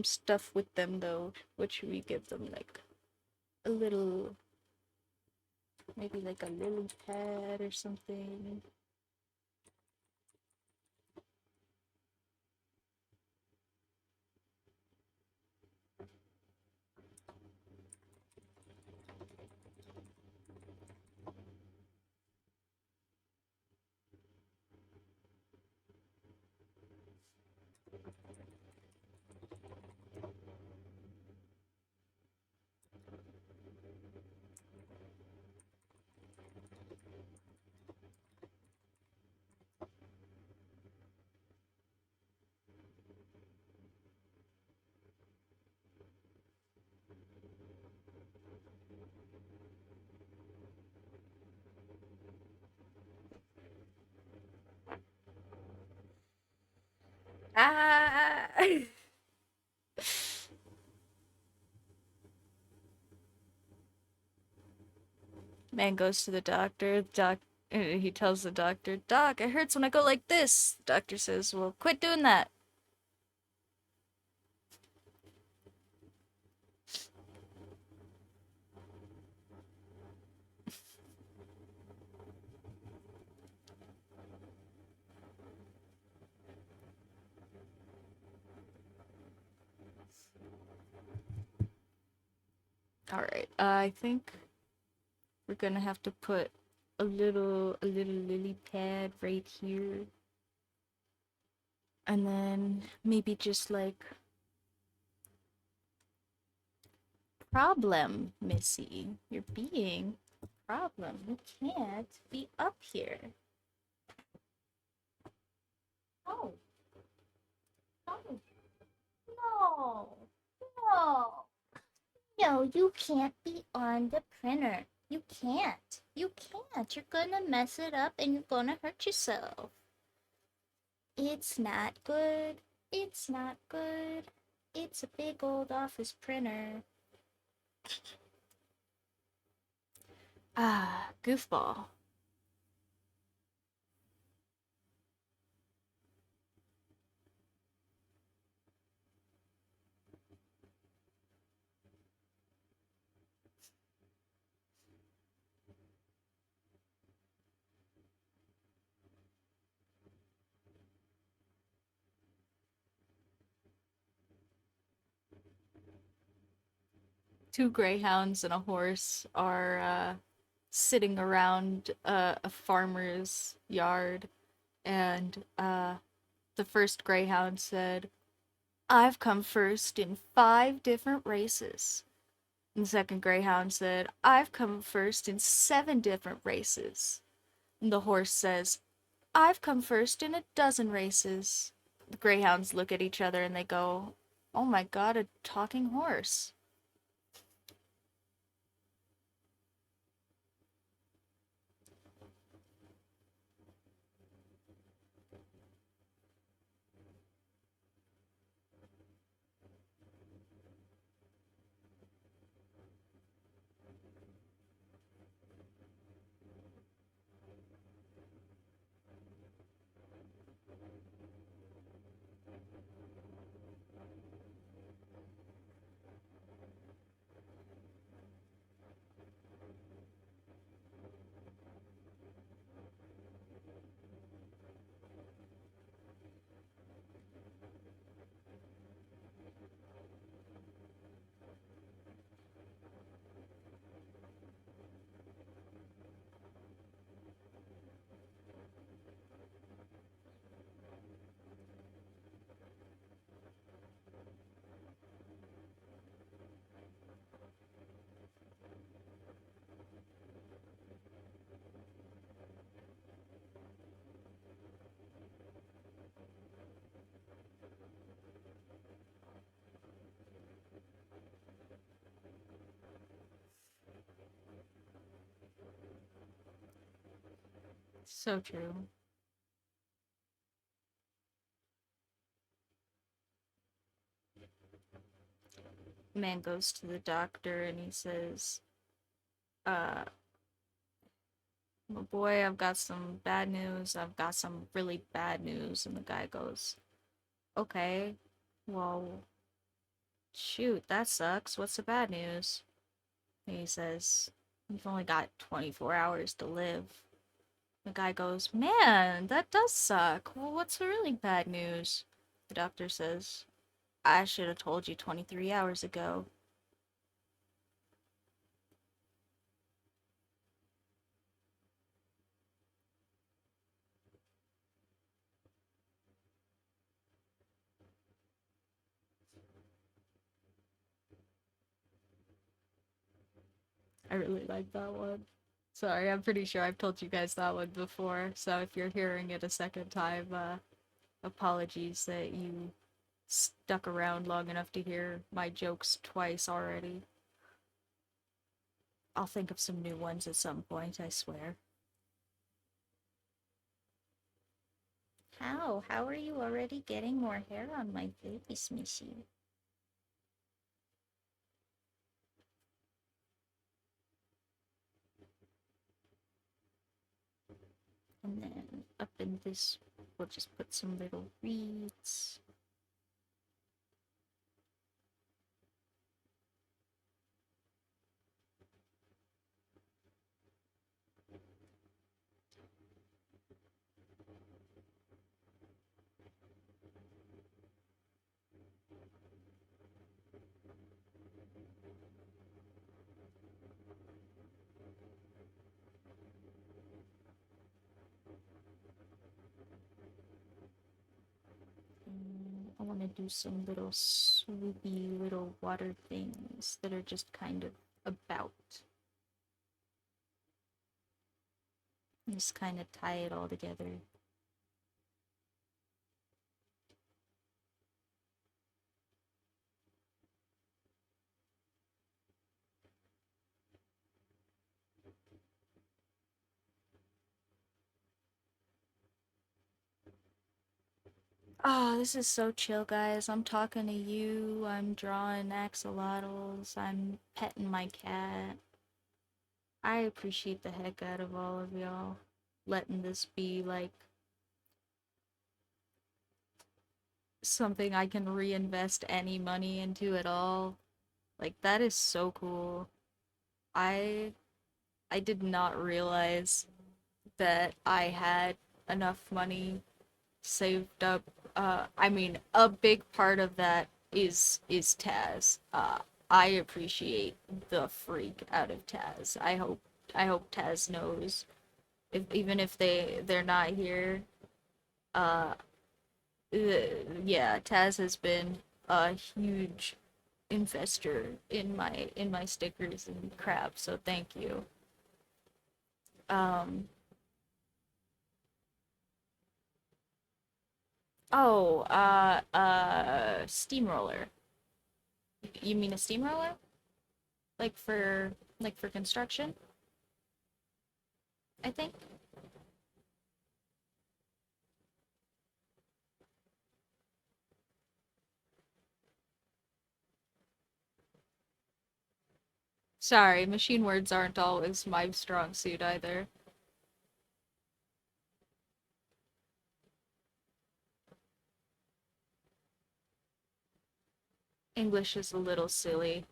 stuff with them though. What should we give them? Like a little, maybe like a lily pad or something. Ah! Man goes to the doctor. He tells the doctor, "Doc, it hurts when I go like this." The doctor says, "Well, quit doing that." All right. I think we're gonna have to put a little lily pad right here, and then maybe just like problem, Missy. You're being a problem. You can't be up here. Oh, no, no, no. No, you can't be on the printer. You can't. You can't. You're gonna mess it up and you're gonna hurt yourself. It's not good. It's not good. It's a big old office printer. Ah, goofball. Two greyhounds and a horse are sitting around a farmer's yard, and the first greyhound said, "I've come first in 5 different races." And the second greyhound said, "I've come first in 7 different races." And the horse says, "I've come first in 12 races." The greyhounds look at each other and they go, "Oh my god, a talking horse." So true. Man goes to the doctor and he says, uh, "Oh boy, I've got some bad news. I've got some really bad news." And the guy goes, "Okay, well, shoot, that sucks. What's the bad news?" And he says, "You've only got 24 hours to live." The guy goes, "Man, that does suck. Well, what's the really bad news?" The doctor says, "I should have told you 23 hours ago." I really like that one. Sorry, I'm pretty sure I've told you guys that one before, so if you're hearing it a second time, apologies that you stuck around long enough to hear my jokes twice already. I'll think of some new ones at some point, I swear. How? How are you already getting more hair on my face, Missy? And then up in this, we'll just put some little reeds. And I want to do some little swoopy little water things that are just kind of about. Just kind of tie it all together. Oh, this is so chill, guys. I'm talking to you, I'm drawing axolotls, I'm petting my cat. I appreciate the heck out of all of y'all letting this be like something I can reinvest any money into at all. Like that is so cool. I I did not realize that I had enough money saved up. I mean, a big part of that is Taz. I appreciate the freak out of Taz. I hope Taz knows if even if they're not here. Uh, yeah, Taz has been a huge investor in my stickers and crap. So thank you. Um. Oh. Steamroller. You mean a steamroller? Like for construction, I think. Sorry, machine words aren't always my strong suit either. English is a little silly.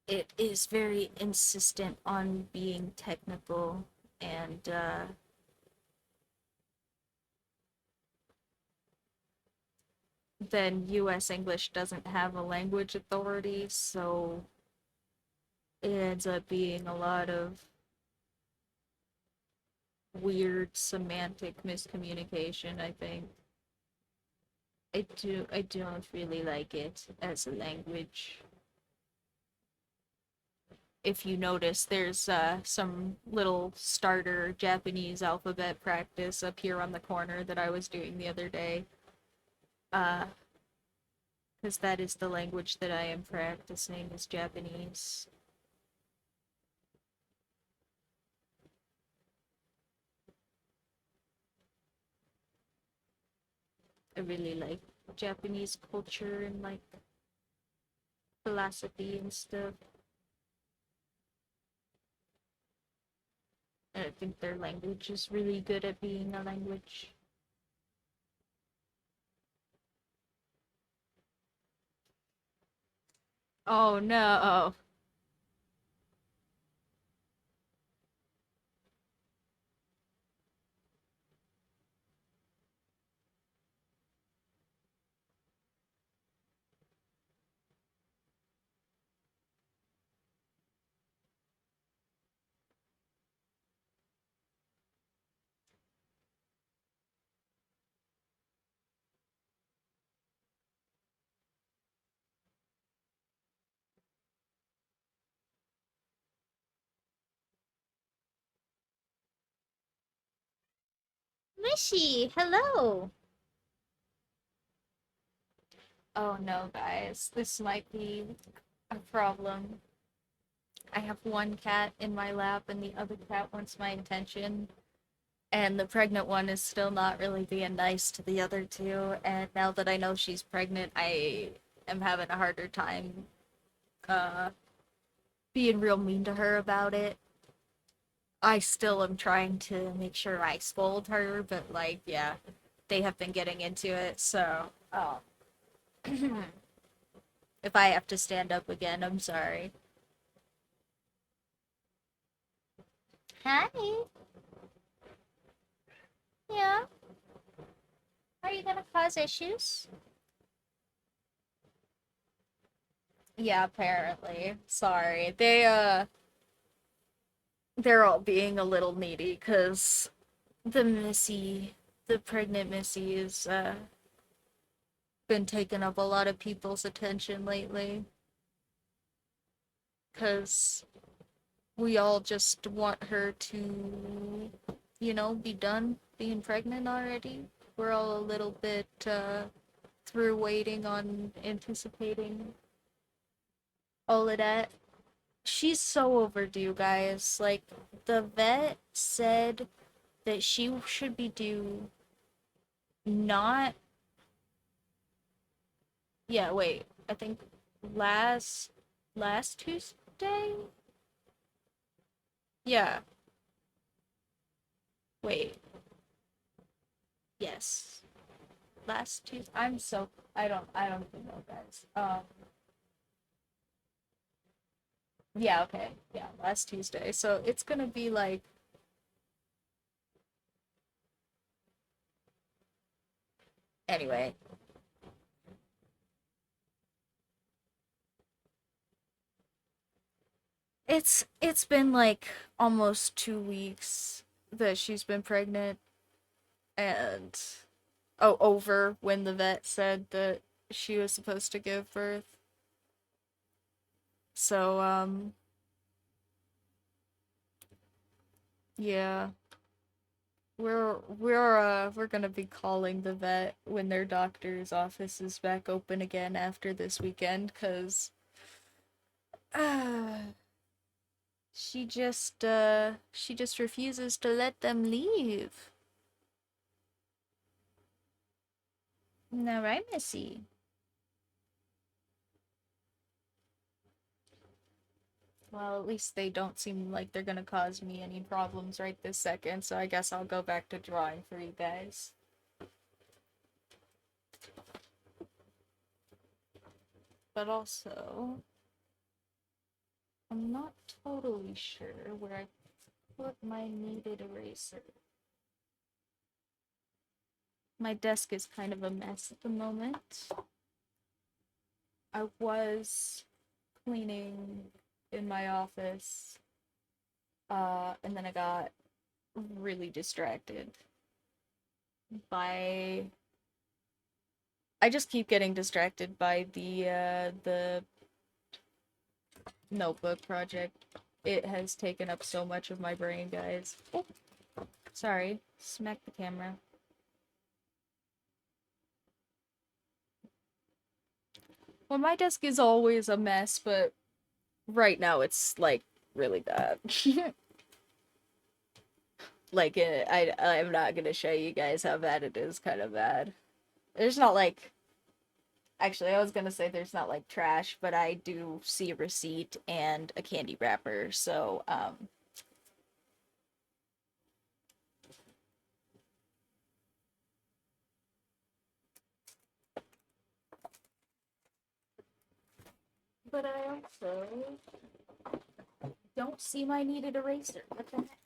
It is very insistent on being technical, and then US English doesn't have a language authority, so it ends up being a lot of weird semantic miscommunication, I think. I don't really like it as a language. If you notice, there's some little starter Japanese alphabet practice up here on the corner that I was doing the other day. Uh, because that is the language that I am practicing is Japanese. I really like Japanese culture and like philosophy and stuff. And I think their language is really good at being a language. Oh no. Missy, hello. Oh no, guys. This might be a problem. I have one cat in my lap and the other cat wants my attention. And the pregnant one is still not really being nice to the other two. And now that I know she's pregnant, I am having a harder time uh, being real mean to her about it. I still am trying to make sure I scold her, but like, yeah, they have been getting into it. So, if I have to stand up again, I'm sorry. Hi. Yeah. Are you gonna cause issues? Yeah, apparently. Sorry. They're all being a little needy because the Missy, the pregnant Missy, is been taking up a lot of people's attention lately. Because we all just want her to, be done being pregnant already. We're all a little bit through waiting on anticipating all of that. She's so overdue, guys. Like, the vet said that she should be due not. Yeah, wait. I think last last Tuesday? Yeah. Wait. Yes. Last Tuesday. I don't even know, guys. Yeah, okay. Yeah, last Tuesday. So it's gonna be like, anyway. It's been like almost 2 weeks that she's been pregnant, and over when the vet said that she was supposed to give birth. So yeah. We're gonna be calling the vet when their doctor's office is back open again after this weekend, cause uh, she just refuses to let them leave. Now, right, Missy? Well, at least they don't seem like they're gonna cause me any problems right this second, so I guess I'll go back to drawing for you guys. But also, I'm not totally sure where I put my kneaded eraser. My desk is kind of a mess at the moment. I was cleaning in my office, and then I got really distracted by. I just keep getting distracted by the notebook project. It has taken up so much of my brain, guys. Oh, sorry, smack the camera. Well, my desk is always a mess, but right now it's like really bad. Like I'm not gonna show you guys how bad it is. Kind of bad. There's not like Actually, I was gonna say there's not like trash, but I do see a receipt and a candy wrapper. So but I also don't see my needed eraser. What the heck?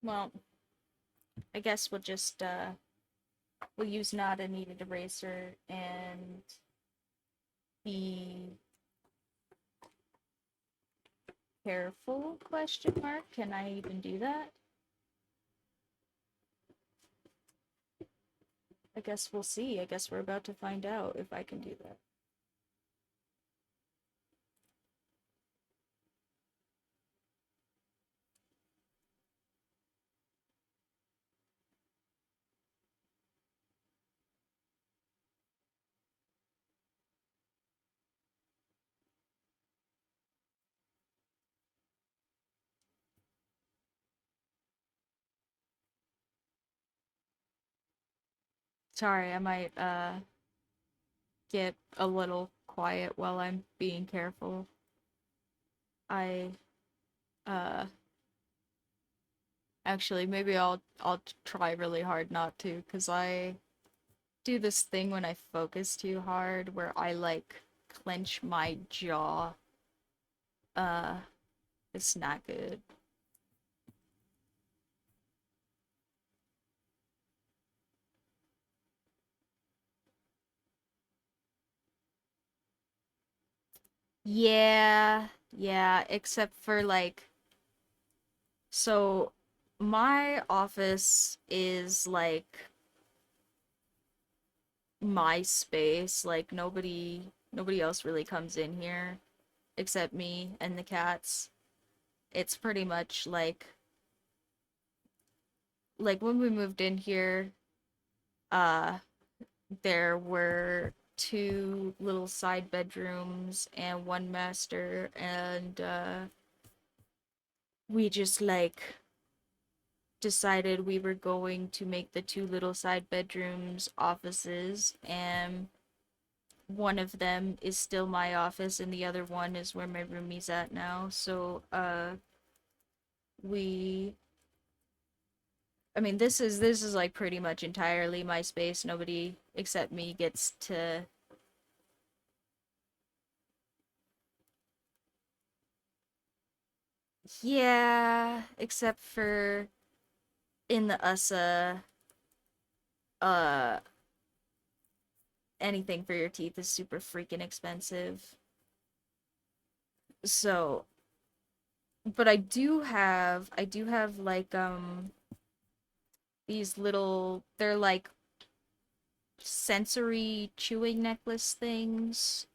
Well, I guess we'll use not a needed eraser and be careful, question mark. Can I even do that? I guess we'll see. I guess we're about to find out if I can do that. Sorry, I might get a little quiet while I'm being careful. I uh actually maybe I'll try really hard not to, 'cause I do this thing when I focus too hard where I like clench my jaw. Uh it's not good. Yeah, except for like, so my office is like my space. Like nobody else really comes in here except me and the cats. It's pretty much like when we moved in here, uh there were two little side bedrooms and one master, and we just like decided we were going to make the two little side bedrooms offices, and one of them is still my office and the other one is where my roomie's at now. So we I mean, this is like pretty much entirely my space. Nobody except me gets to. Yeah, except for in the USA, uh anything for your teeth is super freaking expensive. So, but I do have like these little, they're like sensory chewing necklace things.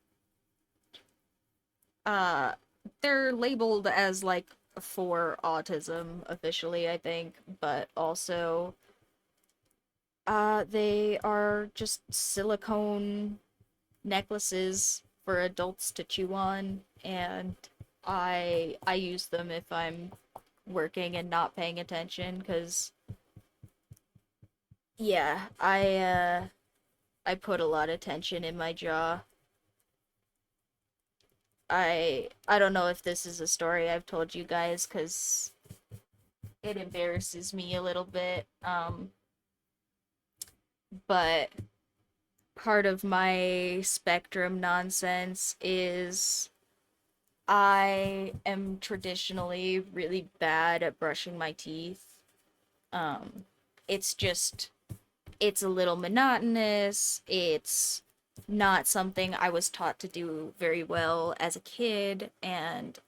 Uh they're labeled as like for autism officially, I think, but also they are just silicone necklaces for adults to chew on, and I use them if I'm working and not paying attention, cuz yeah, I put a lot of tension in my jaw. I don't know if this is a story I've told you guys, cuz it embarrasses me a little bit. But part of my spectrum nonsense is I am traditionally really bad at brushing my teeth. Um, it's just, it's a little monotonous. It's not something I was taught to do very well as a kid, and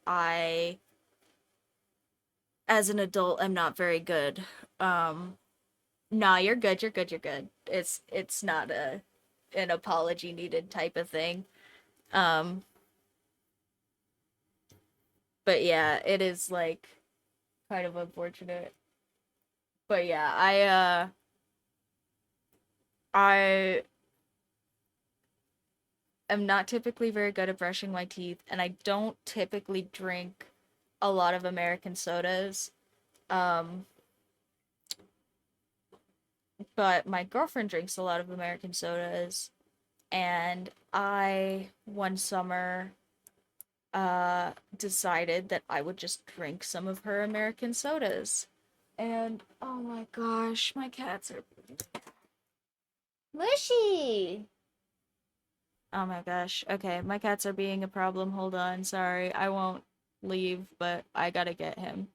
as an adult, I'm not very good. Um, nah, you're good, you're good, you're good. It's not an apology needed type of thing. Um, but yeah, it is like kind of unfortunate. But yeah, I am not typically very good at brushing my teeth, and I don't typically drink a lot of American sodas. Um, but my girlfriend drinks a lot of American sodas, and I one summer decided that I would just drink some of her American sodas. And oh my gosh, my cats are mushy. Oh my gosh. Okay, my cats are being a problem. Hold on. Sorry. I won't leave, but I gotta get him.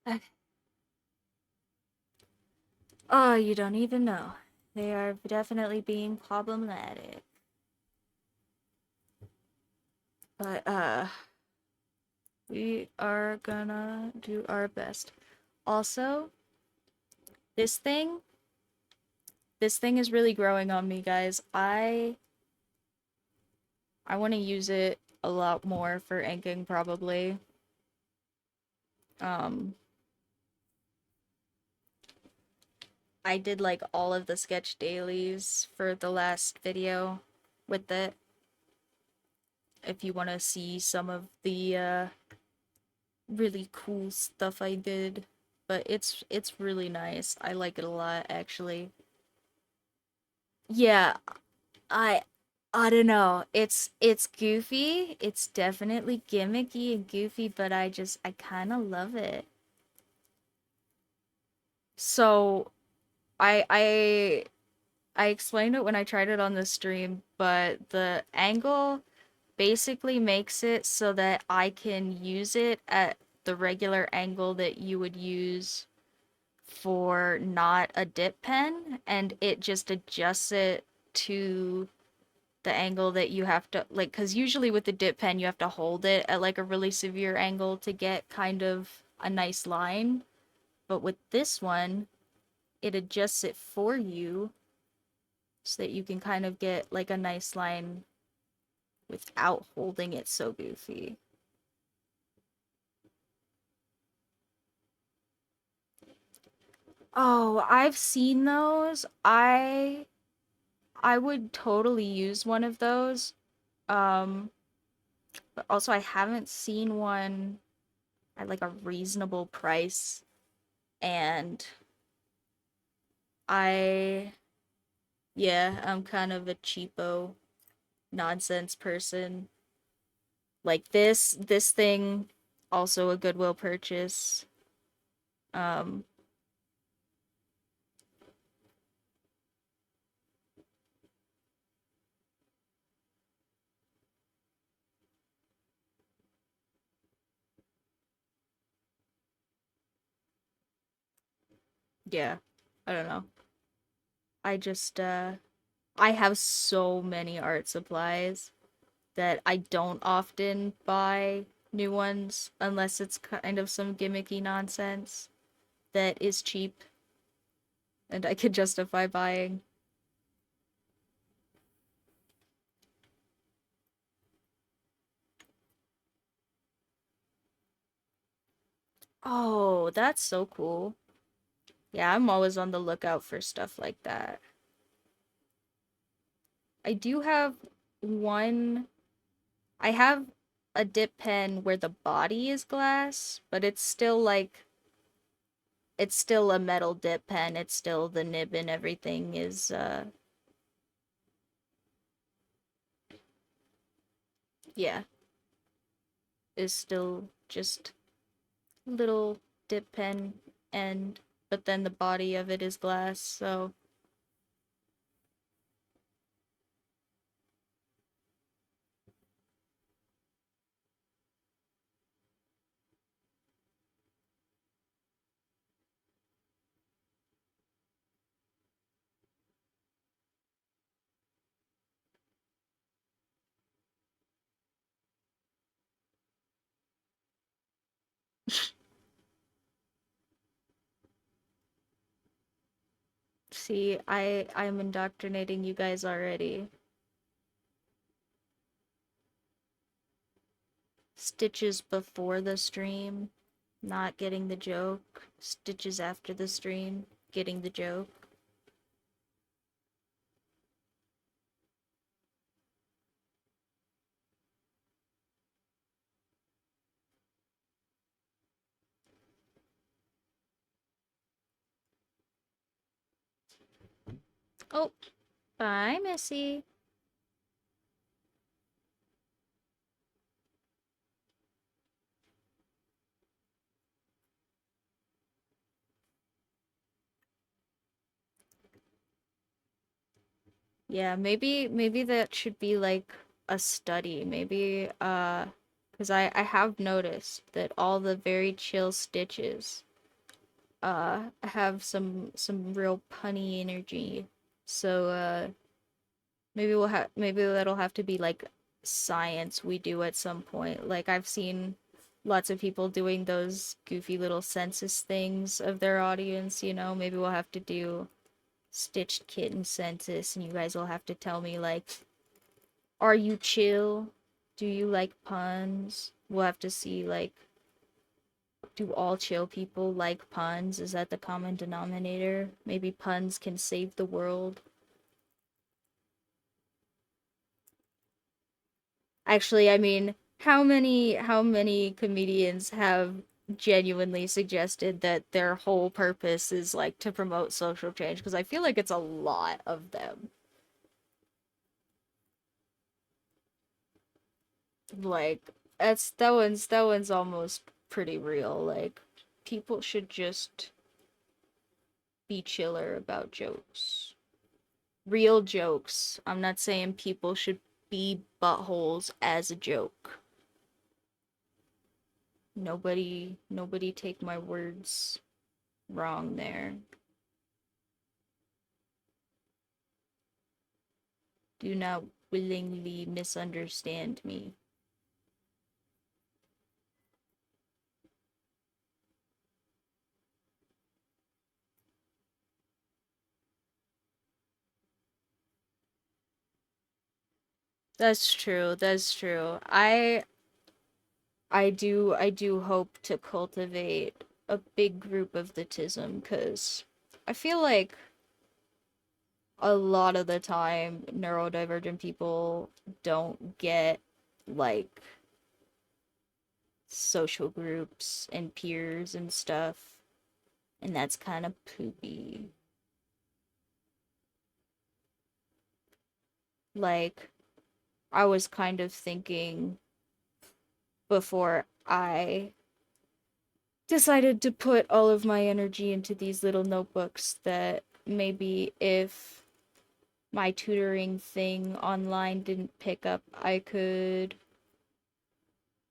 Okay. Oh, you don't even know. They are definitely being problematic. But, we are gonna do our best. Also, this thing, this thing is really growing on me, guys. I want to use it a lot more for inking, probably. Um, I did like all of the sketch dailies for the last video with it. If you want to see some of the really cool stuff I did, but it's really nice. I like it a lot, actually. Yeah, I I don't know. It's goofy. It's definitely gimmicky and goofy, but I kind of love it. So I explained it when I tried it on the stream, but the angle basically makes it so that I can use it at the regular angle that you would use for not a dip pen, and it just adjusts it to the angle that you have to like, because usually with the dip pen you have to hold it at like a really severe angle to get kind of a nice line, but with this one it adjusts it for you so that you can kind of get like a nice line without holding it so goofy. Oh, I've seen those. I would totally use one of those. Um, but also I haven't seen one at like a reasonable price, and I yeah, I'm kind of a cheapo nonsense person. Like this thing also a Goodwill purchase. Um yeah. I don't know. I just I have so many art supplies that I don't often buy new ones unless it's kind of some gimmicky nonsense that is cheap and I could justify buying. Oh, that's so cool. Yeah, I'm always on the lookout for stuff like that. I do have one. I have a dip pen where the body is glass, but it's still like it's still a metal dip pen. It's still the nib and everything is yeah, is still just little dip pen, and but then the body of it is glass, so see, I'm indoctrinating you guys already. Stitches before the stream, not getting the joke. Stitches after the stream, getting the joke. Oh, bye, Missy. Yeah, maybe that should be like a study. Maybe because I have noticed that all the very chill stitches have some real punny energy. So maybe that'll have to be like science we do at some point. Like I've seen lots of people doing those goofy little census things of their audience, you know. Maybe we'll have to do Stitched Kitten census and you guys will have to tell me like, are you chill? Do you like puns? We'll have to see like, do all chill people like puns? Is that the common denominator? Maybe puns can save the world. Actually, I mean, how many comedians have genuinely suggested that their whole purpose is like to promote social change? Because I feel like it's a lot of them. Like that one's almost pretty real. Like people should just be chiller about jokes. Real jokes. I'm not saying people should be buttholes as a joke. Nobody take my words wrong there. Do not willingly misunderstand me. That's true. That's true. I do hope to cultivate a big group of the tism cuz I feel like a lot of the time neurodivergent people don't get like social groups and peers and stuff, and that's kind of poopy. Like I was kind of thinking before I decided to put all of my energy into these little notebooks that maybe if my tutoring thing online didn't pick up, I could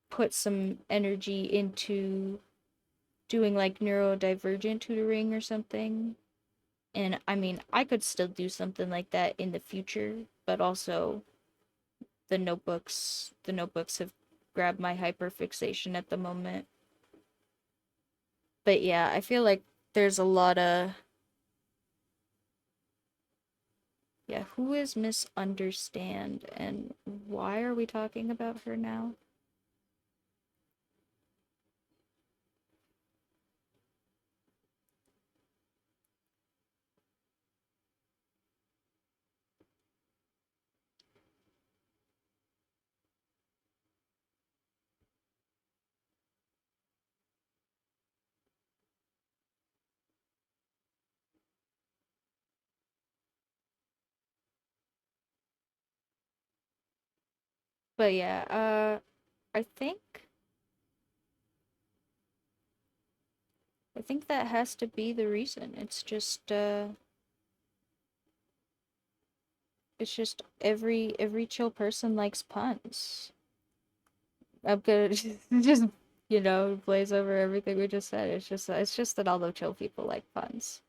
put some energy into doing like neurodivergent tutoring or something. And I mean, I could still do something like that in the future, but also the notebooks have grabbed my hyperfixation at the moment. But yeah, I feel like there's a lot of yeah, who is misunderstand and why are we talking about her now? But yeah, I think I think that has to be the reason. It's just every chill person likes puns. I'm gonna just blaze over everything we just said. It's just that all the chill people like puns.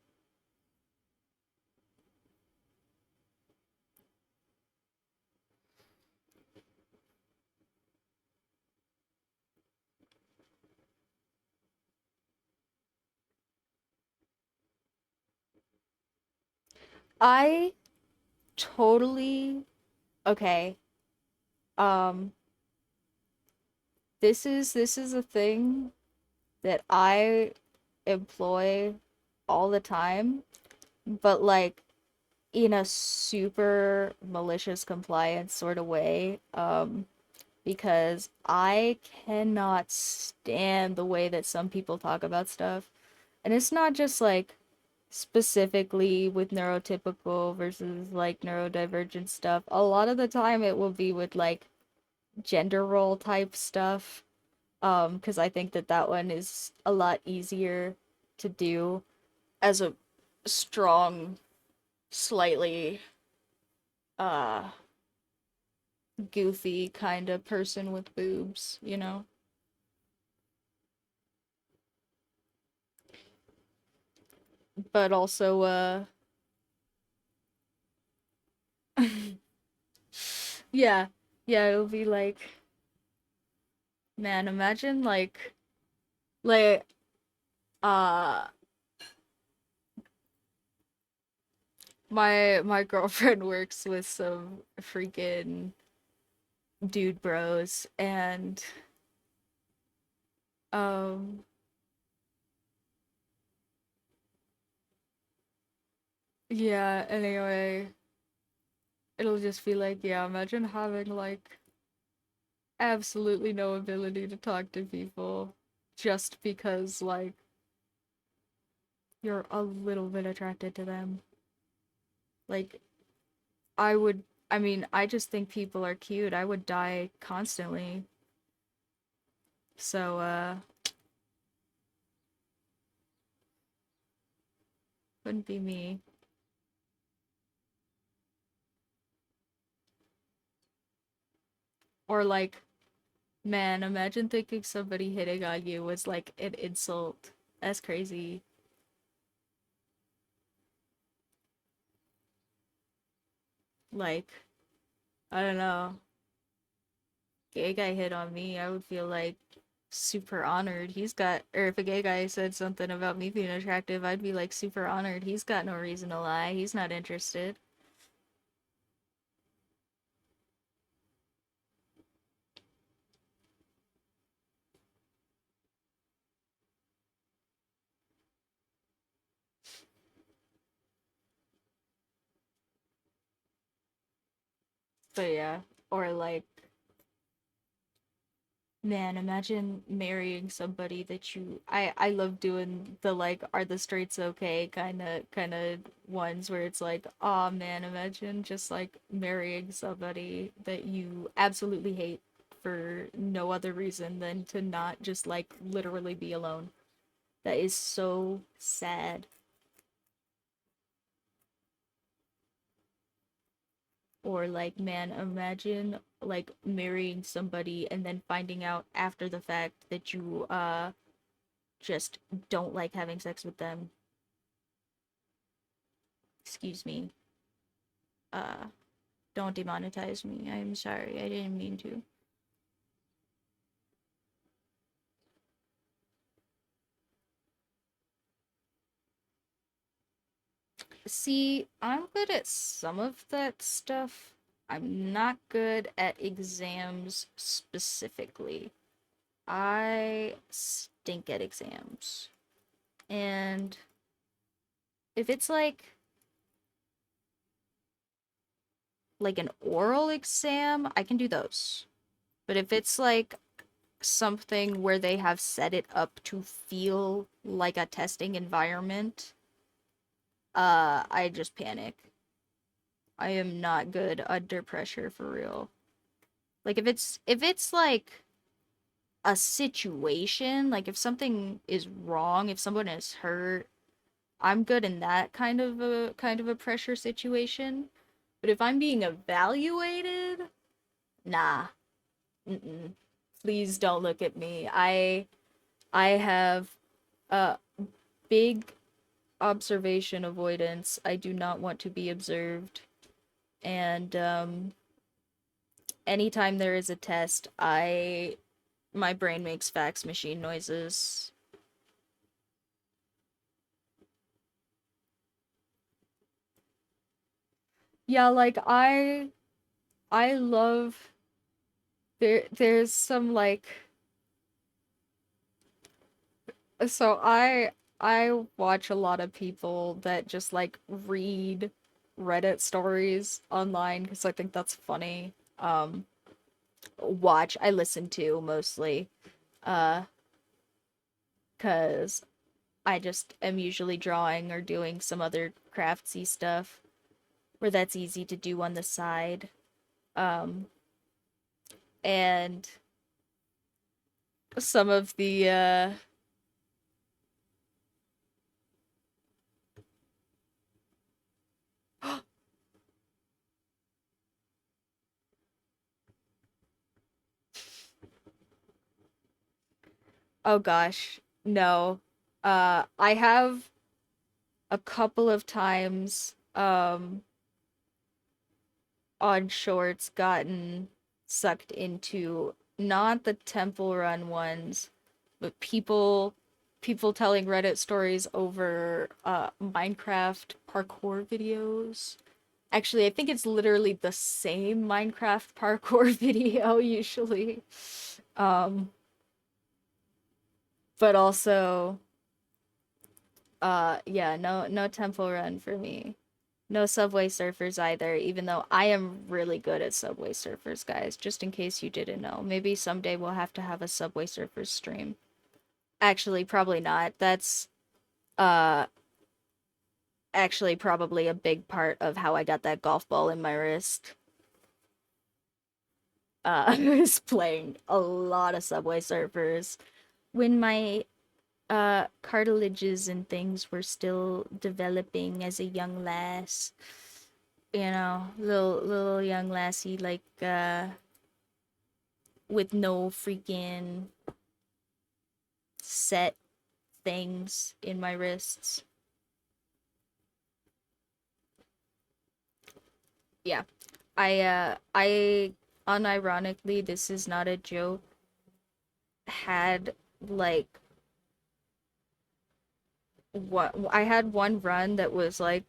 I totally okay. Um, this is a thing that I employ all the time, but like in a super malicious compliance sort of way. Because I cannot stand the way that some people talk about stuff. And it's not just like specifically with neurotypical versus like neurodivergent stuff. A lot of the time it will be with like gender role type stuff. Because I think that that one is a lot easier to do as a strong, slightly uh goofy kind of person with boobs, you know? but also yeah, yeah, it'll be like, man, imagine like uh my girlfriend works with some freaking dude bros, and um yeah, anyway, it'll just be like, yeah, imagine having like absolutely no ability to talk to people just because like you're a little bit attracted to them. Like I would I mean, I just think people are cute. I would die constantly. So wouldn't be me. Or like, man, imagine thinking somebody hitting on you was like an insult. That's crazy. Like, I don't know. Gay guy hit on me, I would feel like super honored. Or if a gay guy said something about me being attractive, I'd be like super honored. He's got no reason to lie. He's not interested. But yeah, or like, man, imagine marrying somebody that I love doing the like, are the straights okay kind of ones where it's like, oh man, imagine just like marrying somebody that you absolutely hate for no other reason than to not just like literally be alone. That is so sad. Or like, man, imagine like marrying somebody and then finding out after the fact that you just don't like having sex with them. Excuse me. Uh, don't demonetize me. I'm sorry. I didn't mean to. See, I'm good at some of that stuff. I'm not good at exams specifically. I stink at exams. And if it's like an oral exam, I can do those. But if it's like something where they have set it up to feel like a testing environment, I just panic. I am not good under pressure for real. Like if it's like a situation, like if something is wrong, if someone is hurt, I'm good in that kind of a pressure situation. But if I'm being evaluated, nah. Mm-mm. Please don't look at me. I have a big observation avoidance. I do not want to be observed. And anytime there is a test, I my brain makes fax machine noises. Yeah, like I love there's some like so I watch a lot of people that just like read Reddit stories online because I think that's funny. I listen to mostly uh cuz I just am usually drawing or doing some other craftsy stuff where that's easy to do on the side. Um and some of the oh gosh, no. I have a couple of times on shorts gotten sucked into not the temple run ones, but people telling Reddit stories over Minecraft parkour videos. Actually, I think it's literally the same Minecraft parkour video usually. Um, but also yeah, no temple run for me. No Subway Surfers either, even though I am really good at Subway Surfers, guys, just in case you didn't know. Maybe someday we'll have to have a Subway Surfers stream. Actually, probably not. That's uh actually probably a big part of how I got that golf ball in my wrist. I was playing a lot of Subway Surfers when my cartilages and things were still developing as a young lass. You know, little young lassie like with no freaking set things in my wrists. Yeah. I unironically, this is not a joke, had like what I had one run that was like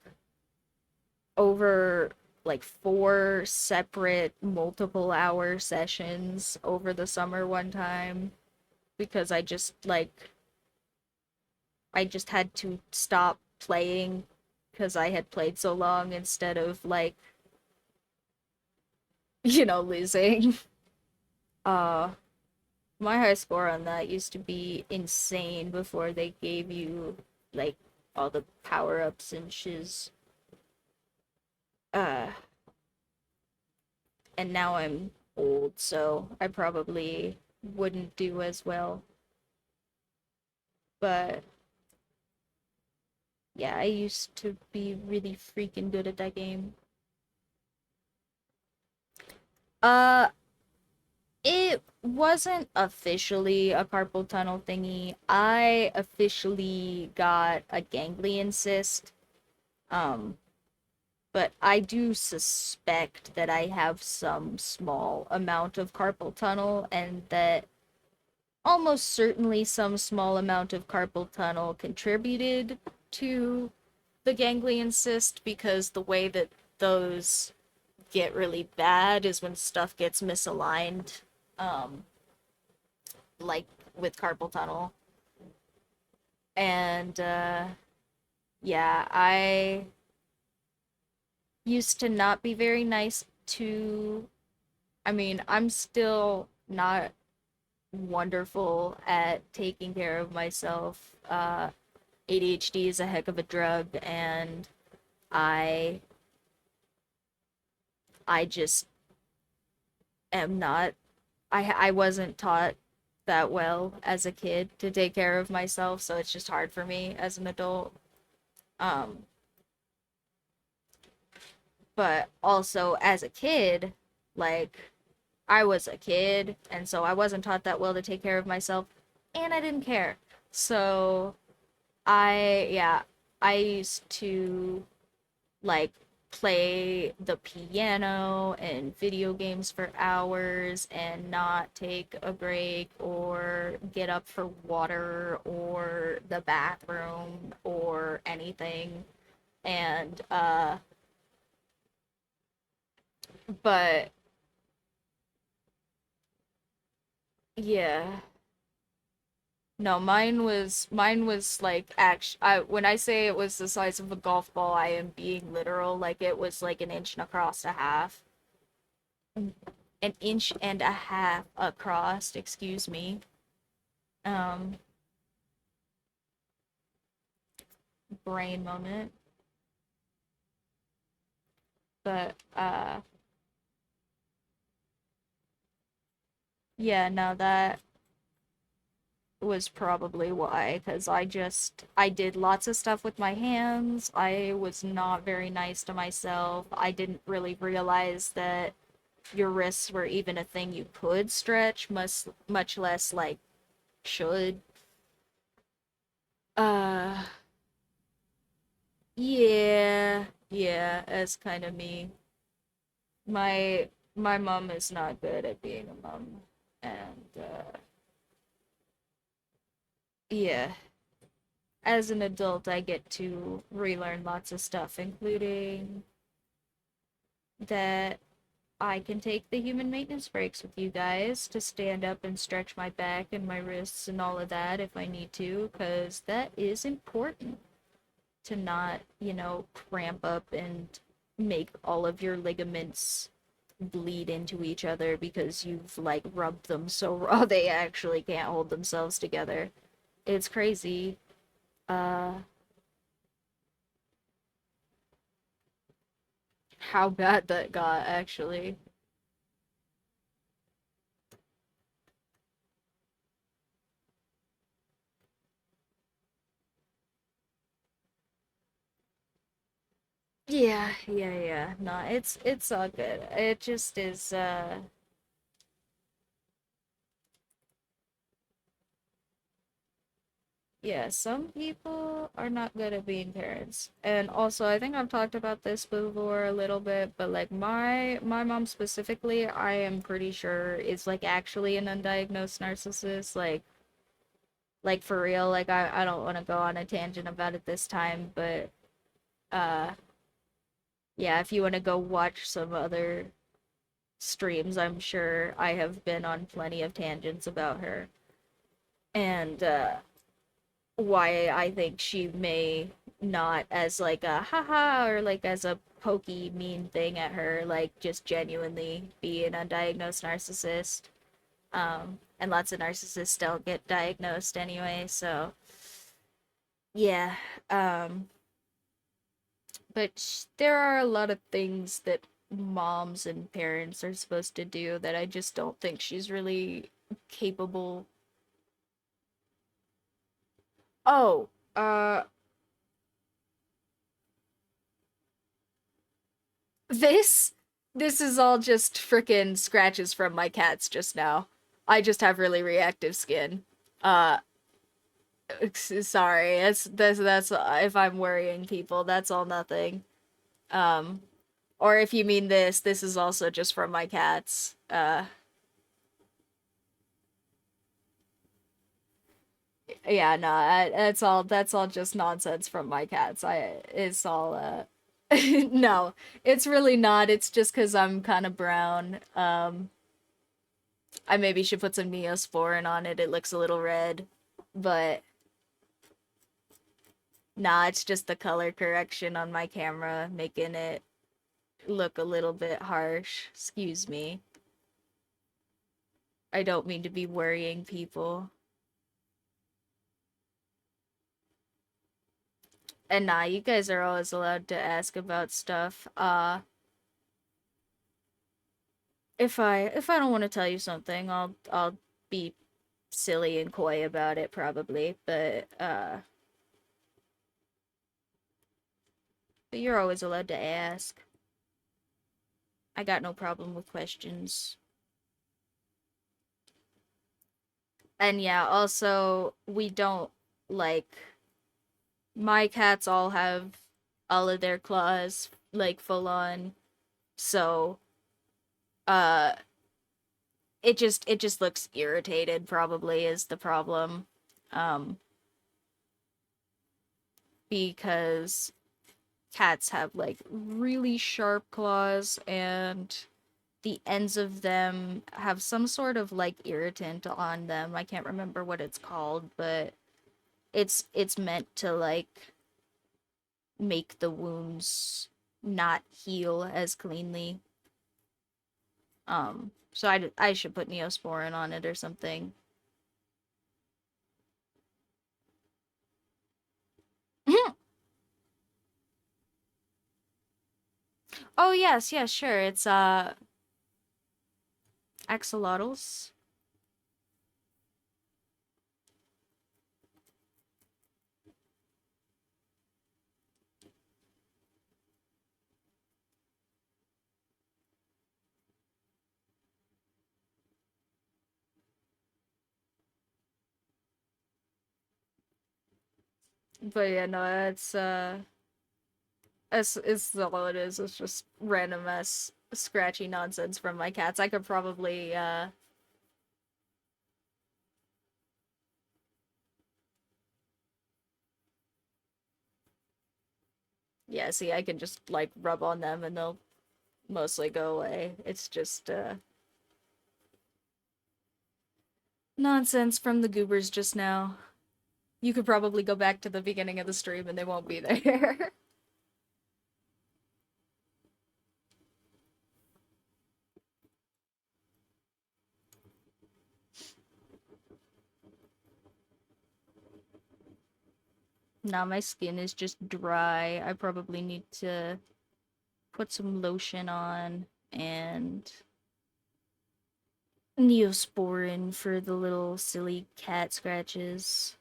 over like four separate multiple hour sessions over the summer one time because I just had to stop playing because I had played so long instead of like, losing. Uh my high score on that used to be insane before they gave you like all the power-ups and shiz. Uh and now I'm old, so I probably wouldn't do as well. But yeah, I used to be really freaking good at that game. Uh It wasn't officially a carpal tunnel thingy. I officially got a ganglion cyst. Um, but I do suspect that I have some small amount of carpal tunnel and that almost certainly some small amount of carpal tunnel contributed to the ganglion cyst because the way that those get really bad is when stuff gets misaligned. Um, like with carpal tunnel. And yeah, I used to not be very nice to. I mean, I'm still not wonderful at taking care of myself. ADHD is a heck of a drug, and I I just am not. I wasn't taught that well as a kid to take care of myself, so it's just hard for me as an adult. Um, but also as a kid, like I was a kid, and so I wasn't taught that well to take care of myself, and I didn't care. So yeah, I used to like play the piano and video games for hours and not take a break or get up for water or the bathroom or anything. And but yeah. No, mine was like when I say it was the size of a golf ball, I am being literal. Like it was like an inch and across a half. An inch and a half across, excuse me. Um, brain moment. But yeah, no, that was probably why, because I did lots of stuff with my hands. I was not very nice to myself. I didn't really realize that your wrists were even a thing you could stretch, much less like should. Uh Yeah, yeah, that's kind of me. My mom is not good at being a mom, and yeah, as an adult, I get to relearn lots of stuff, including that I can take the human maintenance breaks with you guys to stand up and stretch my back and my wrists and all of that if I need to, because that is important to not, cramp up and make all of your ligaments bleed into each other because you've like rubbed them so raw they actually can't hold themselves together. It's crazy. Uh, how bad that got actually. Yeah, yeah, yeah. No, it's all good. It just is yeah, some people are not good at being parents. And also, I think I've talked about this before a little bit, but like my mom specifically, I am pretty sure is like actually an undiagnosed narcissist. Like for real. Like I don't want to go on a tangent about it this time, but uh yeah, if you want to go watch some other streams, I'm sure I have been on plenty of tangents about her. And why I think she may not as like a haha or like as a pokey mean thing at her, like just genuinely be an undiagnosed narcissist. And lots of narcissists don't get diagnosed anyway, so yeah. Um, but there are a lot of things that moms and parents are supposed to do that I just don't think she's really capable. Oh, This this is all just frickin' scratches from my cats just now. I just have really reactive skin. Uh sorry. That's if I'm worrying people, that's all nothing. Um or if you mean this is also just from my cats. Yeah, no, that's all just nonsense from my cats. It's all no, it's really not. It's just 'cause I'm kind of brown. I maybe should put some Neosporin on it. It looks a little red. But nah, it's just the color correction on my camera making it look a little bit harsh. Excuse me. I don't mean to be worrying people. And nah, you guys are always allowed to ask about stuff. If I don't want to tell you something, I'll be silly and coy about it probably, but you're always allowed to ask. I got no problem with questions. And yeah, also we don't like my cats all have all of their claws like full on. So uh it just looks irritated probably is the problem. Um because cats have like really sharp claws and the ends of them have some sort of like irritant on them. I can't remember what it's called, but it's meant to like make the wounds not heal as cleanly. So I should put Neosporin on it or something. Oh yes, yes, sure. It's axolotls. But yeah, no, it's It's all it is. It's just random ass scratchy nonsense from my cats. I could probably yeah, see, I can just like rub on them and they'll mostly go away. It's just nonsense from the goobers just now. You could probably go back to the beginning of the stream and they won't be there. Now my skin is just dry. I probably need to put some lotion on and Neosporin for the little silly cat scratches.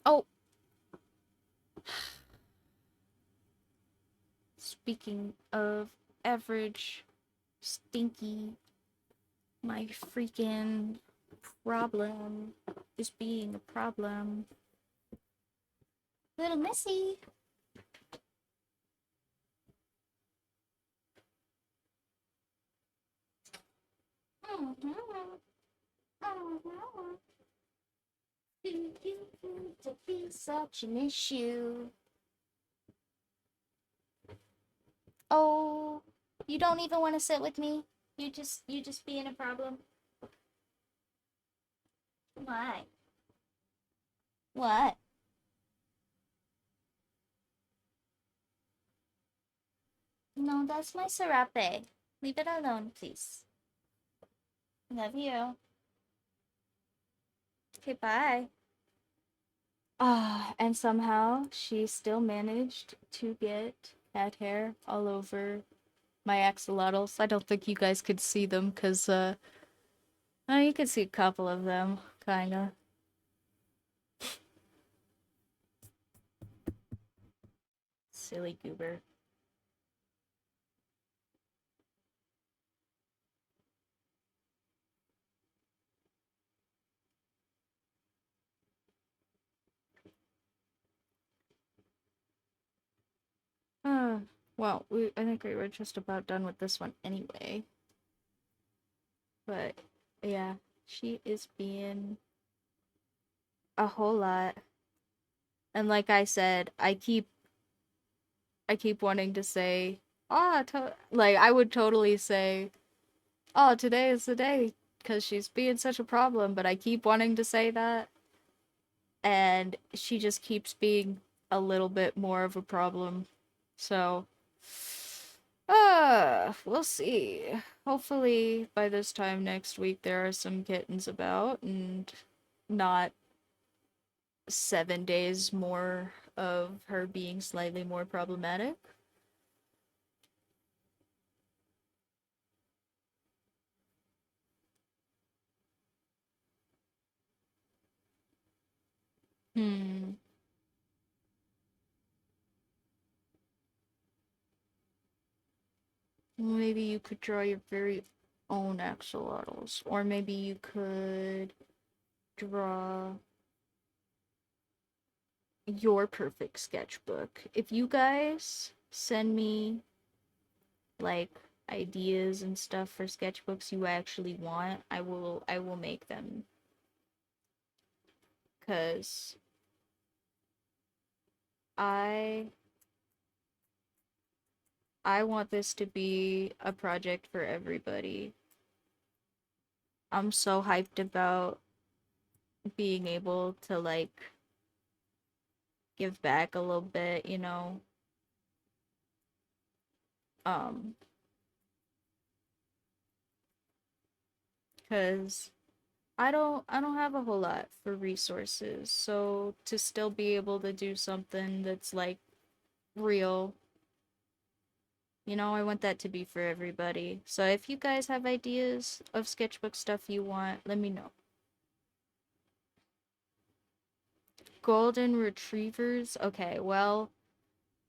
Oh, speaking of average, stinky, my freaking problem is being a problem. Little Missy. To be such an issue. Oh, you don't even want to sit with me? You just being a problem? Why? What? No, that's my serape. Leave it alone, please. Love you. Okay, bye. Ah, and somehow she still managed to get cat hair all over my axolotls. I don't think you guys could see them because, oh, you could see a couple of them, kinda. Silly goober. Uh, well, I think we were just about done with this one anyway. But, yeah, she is being a whole lot. And like I said, I keep wanting to say, like I would totally say, "Oh, today is the day," because she's being such a problem. But I keep wanting to say that, and she just keeps being a little bit more of a problem. So, we'll see. Hopefully, by this time next week, there are some kittens about, and not 7 days more of her being slightly more problematic. Hmm. Maybe you could draw your very own axolotls. Or maybe you could draw your perfect sketchbook. If you guys send me like ideas and stuff for sketchbooks you actually want, I will make them. 'Cause I I want this to be a project for everybody. I'm so hyped about being able to like give back a little bit, you know. Um, cuz I don't have a whole lot for resources. So to still be able to do something that's like real, you know, I want that to be for everybody. So if you guys have ideas of sketchbook stuff you want, let me know. Golden retrievers. Okay, well,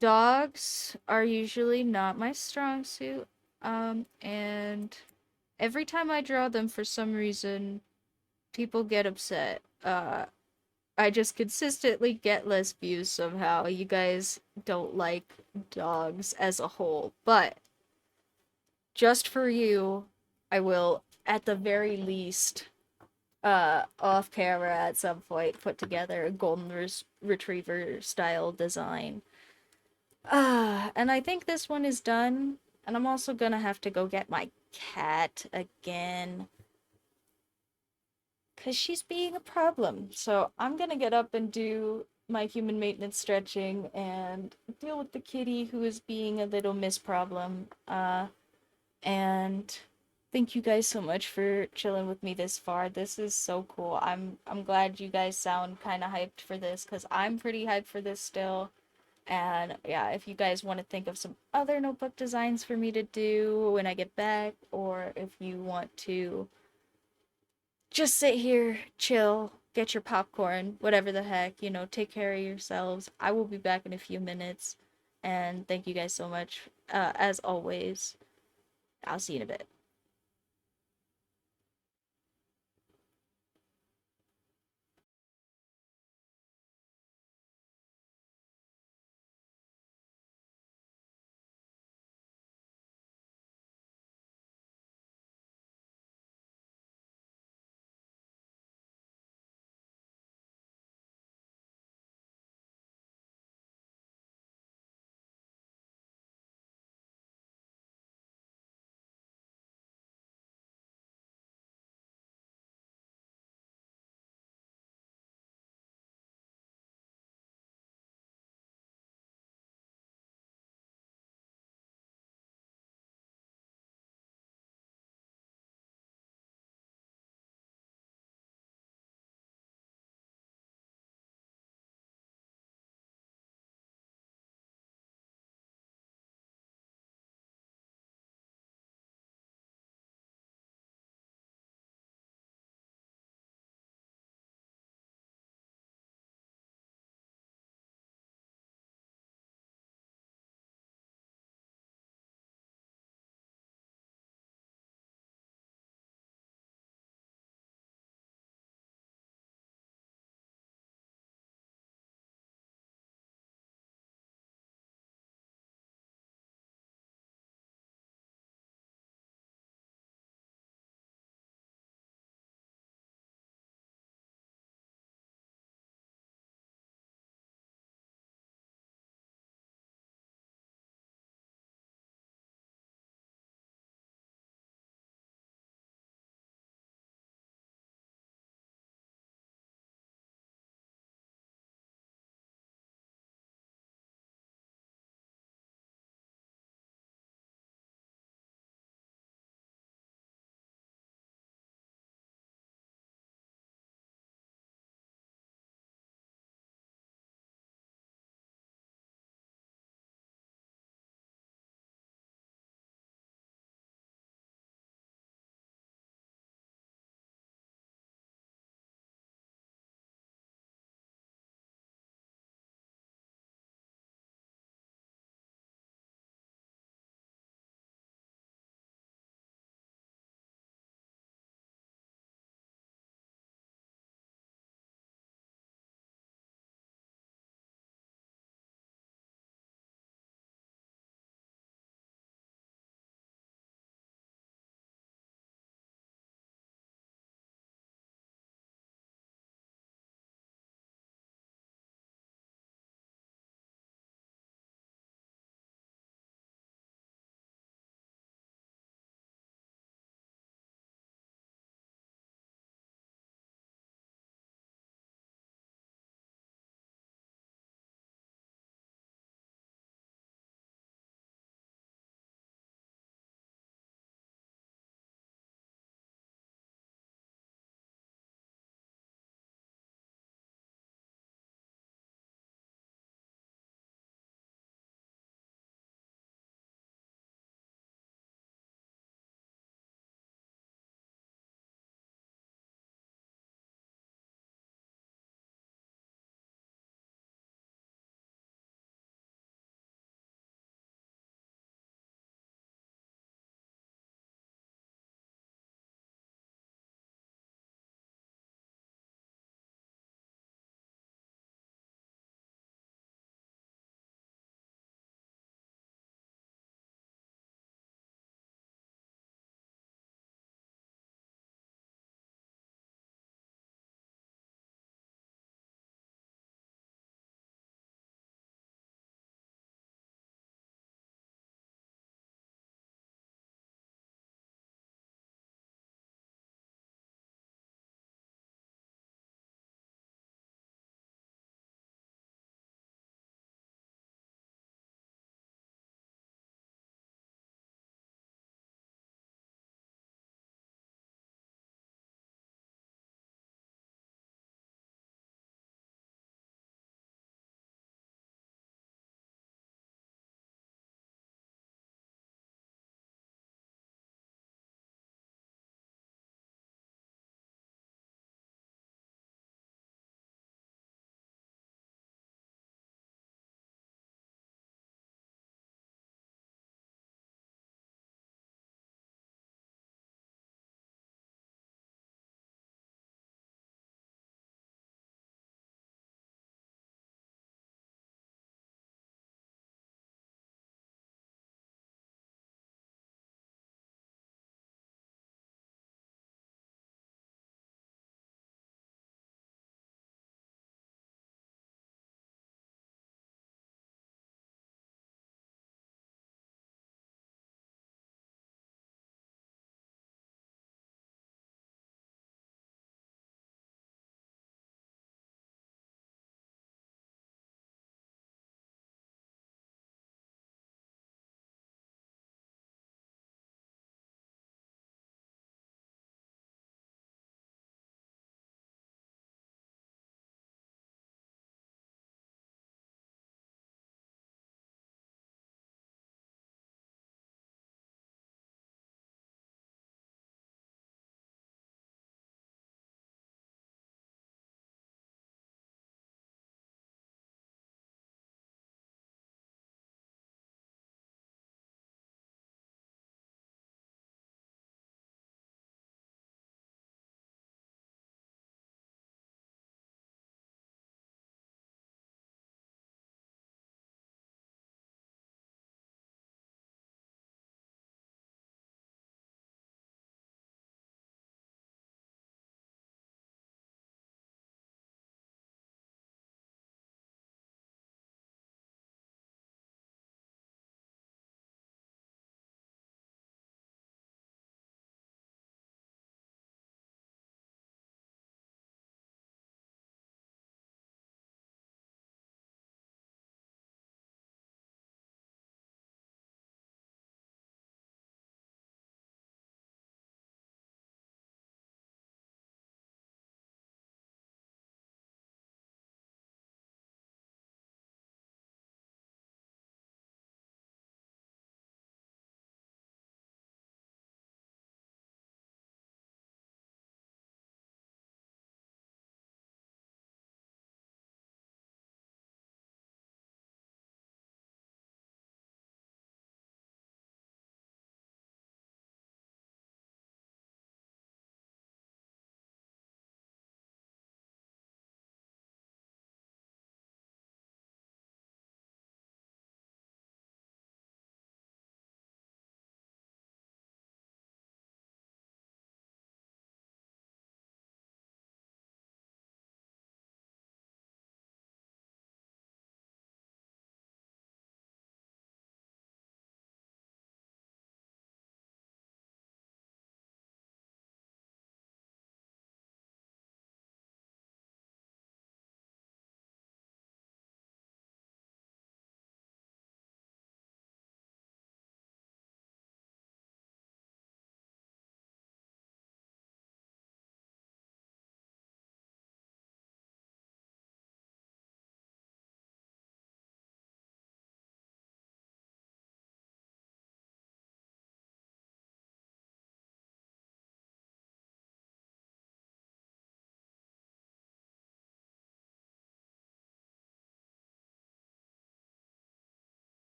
Dogs are usually not my strong suit. And every time I draw them for some reason, people get upset. I just consistently get less views somehow. You guys don't like dogs as a whole, but just for you, I will at the very least off camera at some point put together a retriever style design. And I think this one is done. And I'm also gonna have to go get my cat again. Because she's being a problem. So I'm gonna get up and do my human maintenance stretching and deal with the kitty who is being a little miss problem. And thank you guys so much for chilling with me this far. This is so cool. I'm glad you guys sound kind of hyped for this because I'm pretty hyped for this still. And yeah, if you guys want to think of some other notebook designs for me to do when I get back, or if you want to just sit here, chill, get your popcorn, whatever the heck, take care of yourselves. I will be back in a few minutes. And thank you guys so much. As always, I'll see you in a bit.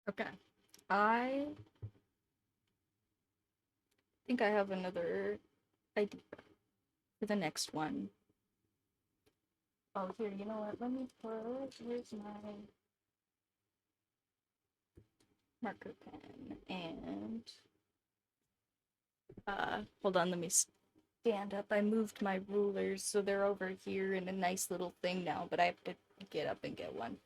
Okay. I think I have another idea for the next one. Oh, here, you know what? Let me put, here's my marker pen. And, hold on, let me stand up. I moved my rulers, so they're over here in a nice little thing now, but I have to get up and get one.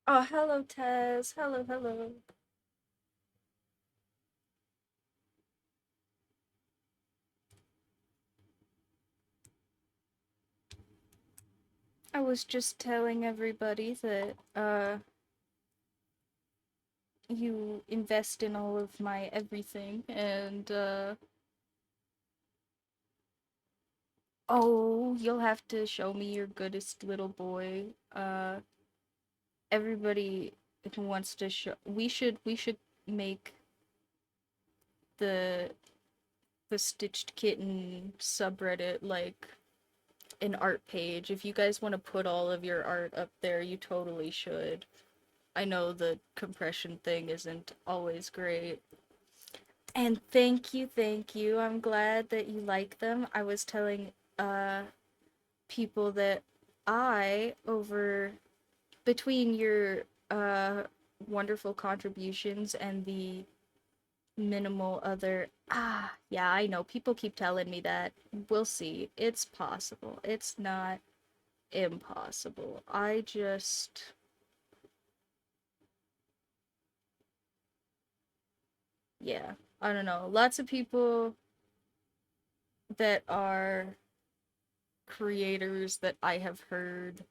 Oh, hello, Tess. Hello, hello. I was just telling everybody that, you invest in all of my everything, and, oh, you'll have to show me your goodest little boy. Everybody who wants to show, we should make the the Stitched Kitten subreddit like an art page. If you guys want to put all of your art up there, you totally should. I know the compression thing isn't always great. And thank you, thank you. I'm glad that you like them. I was telling people that I over between your wonderful contributions and the minimal other, yeah, I know people keep telling me that. We'll see. It's possible. It's not impossible. I just, yeah, I don't know. Lots of people that are creators that I have heard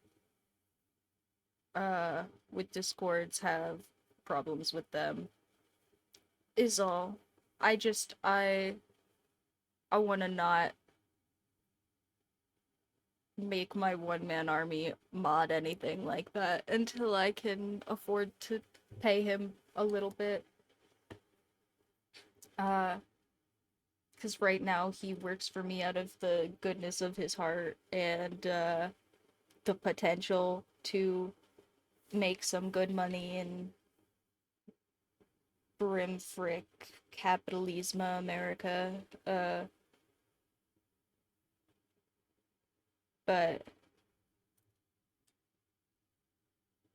with discords have problems with them is all. I want to not make my one man army mod anything like that until I can afford to pay him a little bit. Uh, because right now he works for me out of the goodness of his heart and the potential to make some good money in brimfrick capitalism America. Uh, but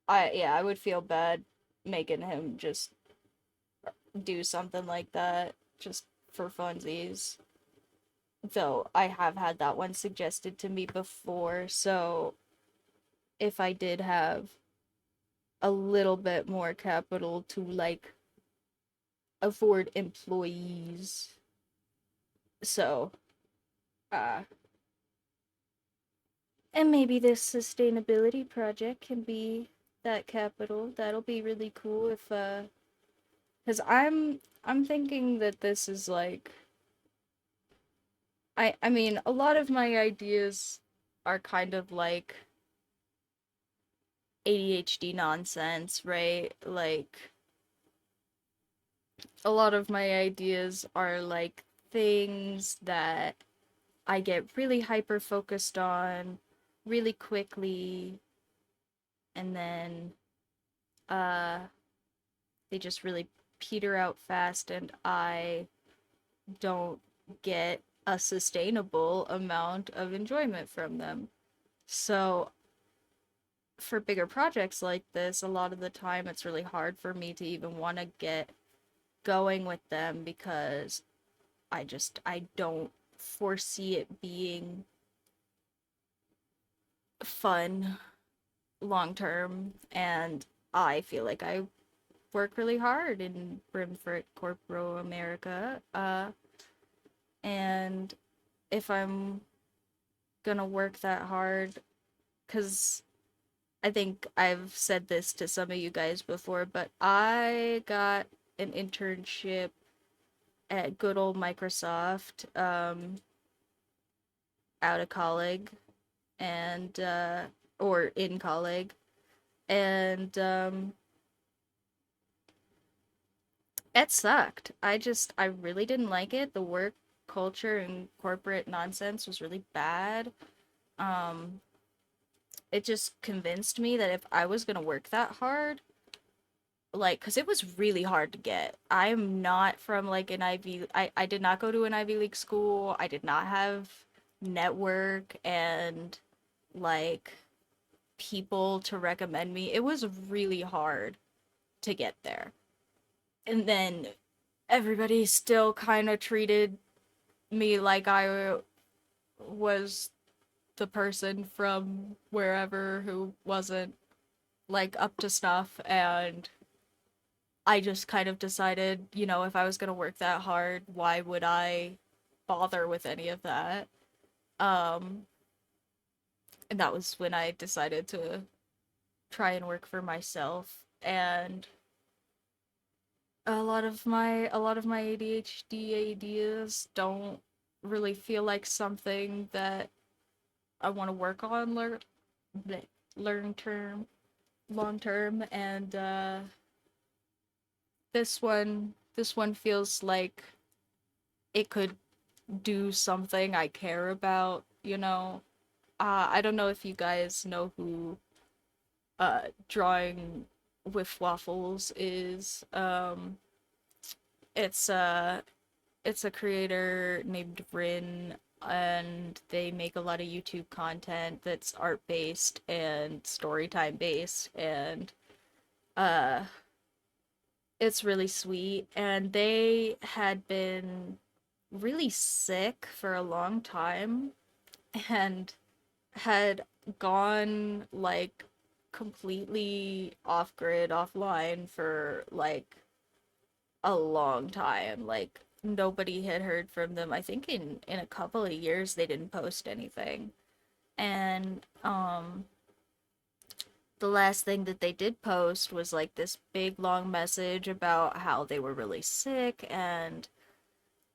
I would feel bad making him just do something like that just for funsies. Though I have had that one suggested to me before, so if I did have a little bit more capital to like afford employees. So, uh and maybe this sustainability project can be that capital. That'll be really cool if cuz I'm thinking that this is like I mean, a lot of my ideas are kind of like ADHD nonsense, right? Like a lot of my ideas are like things that I get really hyper focused on really quickly and then uh they just really peter out fast and I don't get a sustainable amount of enjoyment from them. So for bigger projects like this, a lot of the time it's really hard for me to even want to get going with them because I don't foresee it being fun long term, and I feel like I work really hard in Brimford Corporo America. And if I'm gonna work that hard, because I think I've said this to some of you guys before, but I got an internship at good old Microsoft out of college and or in college and It sucked. I really didn't like it. The work culture and corporate nonsense was really bad. Um, it just convinced me that if I was gonna work that hard, like, because it was really hard to get. I'm not from like an I did not go to an Ivy League school. I did not have network and like people to recommend me. It was really hard to get there. And then everybody still kind of treated me like I was the person from wherever who wasn't like up to stuff, and I just kind of decided, if I was going to work that hard, why would I bother with any of that? Um and that was when I decided to try and work for myself. And a lot of my ADHD ideas don't really feel like something that I want to work on learn term long term. And this one feels like it could do something I care about. I don't know if you guys know who drawing with waffles is. It's it's a creator named Rin, and they make a lot of YouTube content that's art based and story time based, and uh it's really sweet. And they had been really sick for a long time and had gone like completely off grid, offline for like a long time. Like nobody had heard from them. I think in a couple of years they didn't post anything. And the last thing that they did post was like this big long message about how they were really sick and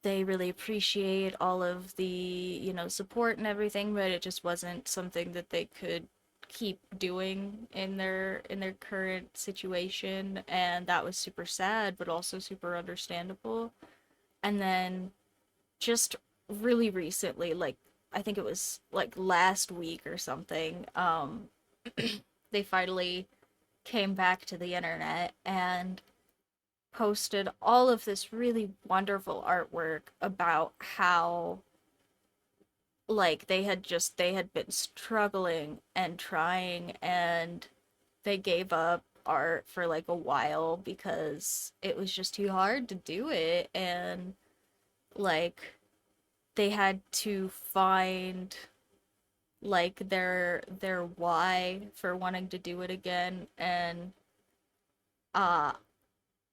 they really appreciate all of the, support and everything, but it just wasn't something that they could keep doing in their current situation. And that was super sad but also super understandable. And then just really recently, like I think it was like last week or something, they finally came back to the internet and posted all of this really wonderful artwork about how like they had been struggling and trying, and they gave up art for like a while because it was just too hard to do it. And like they had to find like their why for wanting to do it again. And uh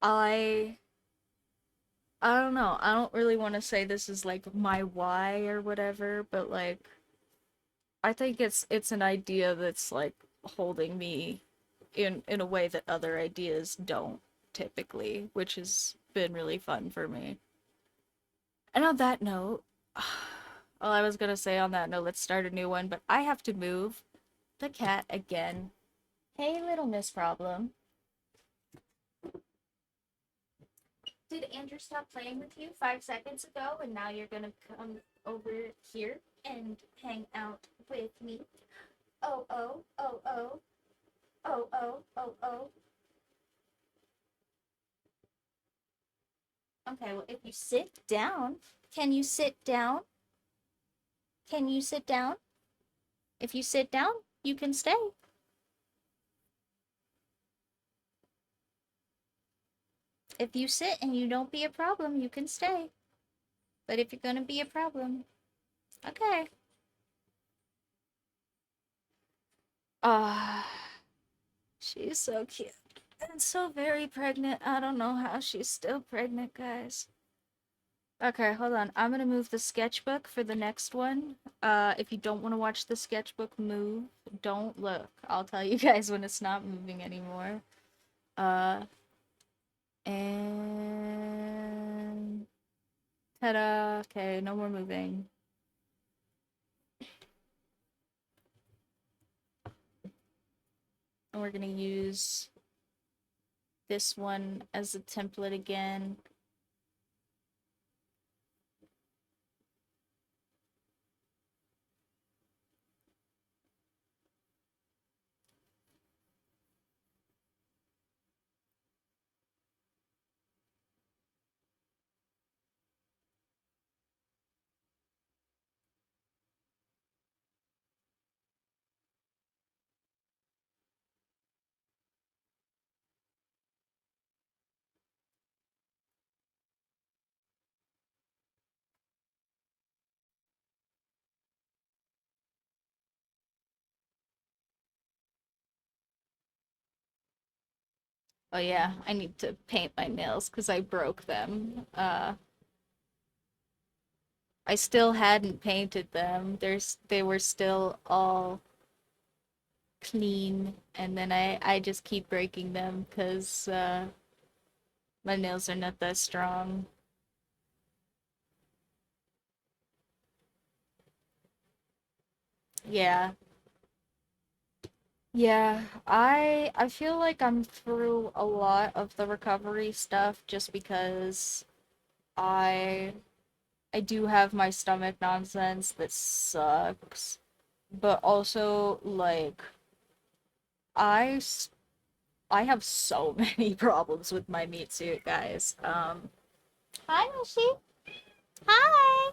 I I don't know. I don't really want to say this is like my why or whatever, but like I think it's an idea that's like holding me in a way that other ideas don't typically, which has been really fun for me. And on that note, well, I was gonna say on that note, let's start a new one, but I have to move the cat again. Hey, little Miss Problem. Did Andrew stop playing with you 5 seconds ago and now you're gonna come over here and hang out with me? Oh, oh, oh, oh, oh, oh, oh, oh. Okay, well, if you sit down, can you sit down? Can you sit down? If you sit down, you can stay. If you sit and you don't be a problem, you can stay. But if you're gonna be a problem, okay. Ah, she's so cute. And so very pregnant. I don't know how she's still pregnant, guys. Okay, hold on. I'm gonna move the sketchbook for the next one. If you don't want to watch the sketchbook move, don't look. I'll tell you guys when it's not moving anymore. Uh, and ta-da. Okay, no more moving. And we're gonna use this one as a template again. Oh yeah, I need to paint my nails because I broke them. I still hadn't painted them. They were still all clean, and then I just keep breaking them because my nails are not that strong. Yeah. Yeah, I feel like I'm through a lot of the recovery stuff just because I I do have my stomach nonsense that sucks. But also like I s- I have so many problems with my meat suit, guys. Hi, Mishi. Hi.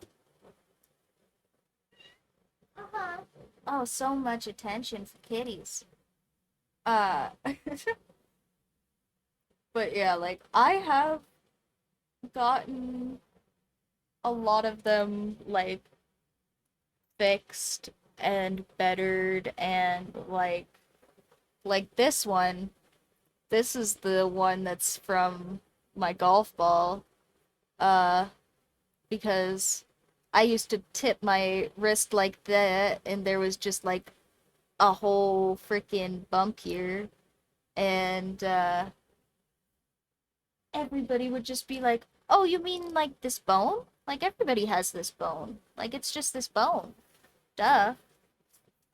Uh-huh. Oh, so much attention for kitties. Uh, but yeah, like I have gotten a lot of them like fixed and bettered and like this one. This is the one that's from my golf ball. Uh, because I used to tip my wrist like that, and there was just like a whole freaking bump here, and everybody would just be like, "Oh, you mean like this bone? Like everybody has this bone. Like it's just this bone. Duh."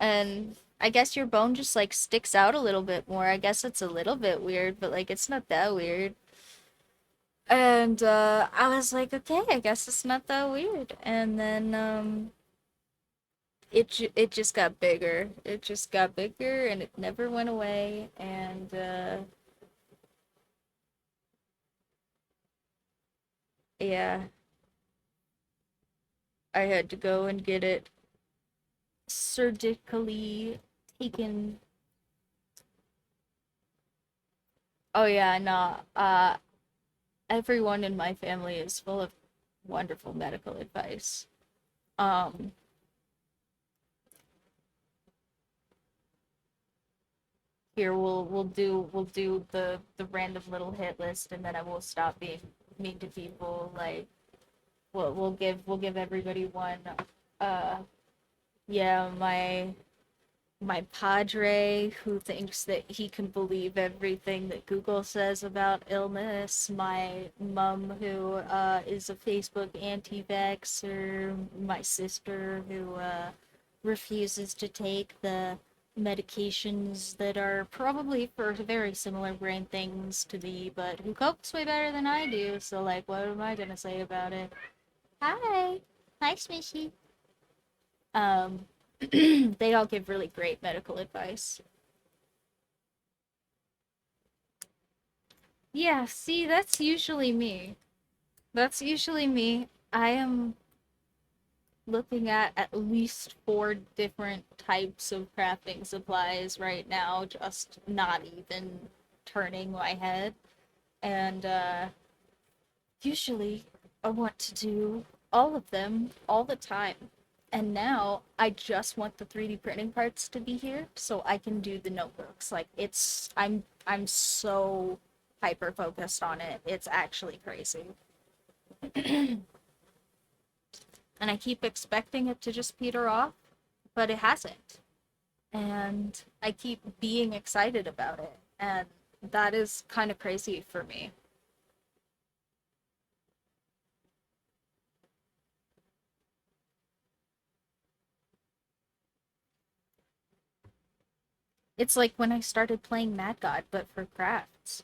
And I guess your bone just like sticks out a little bit more. I guess it's a little bit weird, but like it's not that weird. And I was like, okay, I guess it's not that weird. And then it just got bigger. It just got bigger and it never went away. And yeah, I had to go and get it surgically taken. Oh yeah, no. Everyone in my family is full of wonderful medical advice. Um, Here we'll do the random little hit list, and then I will stop being mean to people. Like we'll give everybody one. Uh, yeah, my padre who thinks that he can believe everything that Google says about illness, my mom who is a Facebook anti-vaxxer, my sister who refuses to take the medications that are probably for very similar brain things to me, but who copes way better than I do, so like what am I gonna say about it? Hi. Hi, Smishy. Um, they all give really great medical advice. Yeah, see, that's usually me. That's usually me. I am looking at least four different types of crafting supplies right now, just not even turning my head. And usually I want to do all of them all the time. And now I just want the 3D printing parts to be here so I can do the notebooks. Like I'm so hyper focused on it. It's actually crazy. And I keep expecting it to just peter off, but it hasn't. And I keep being excited about it. And that is kind of crazy for me. It's like when I started playing Mad God, but for crafts.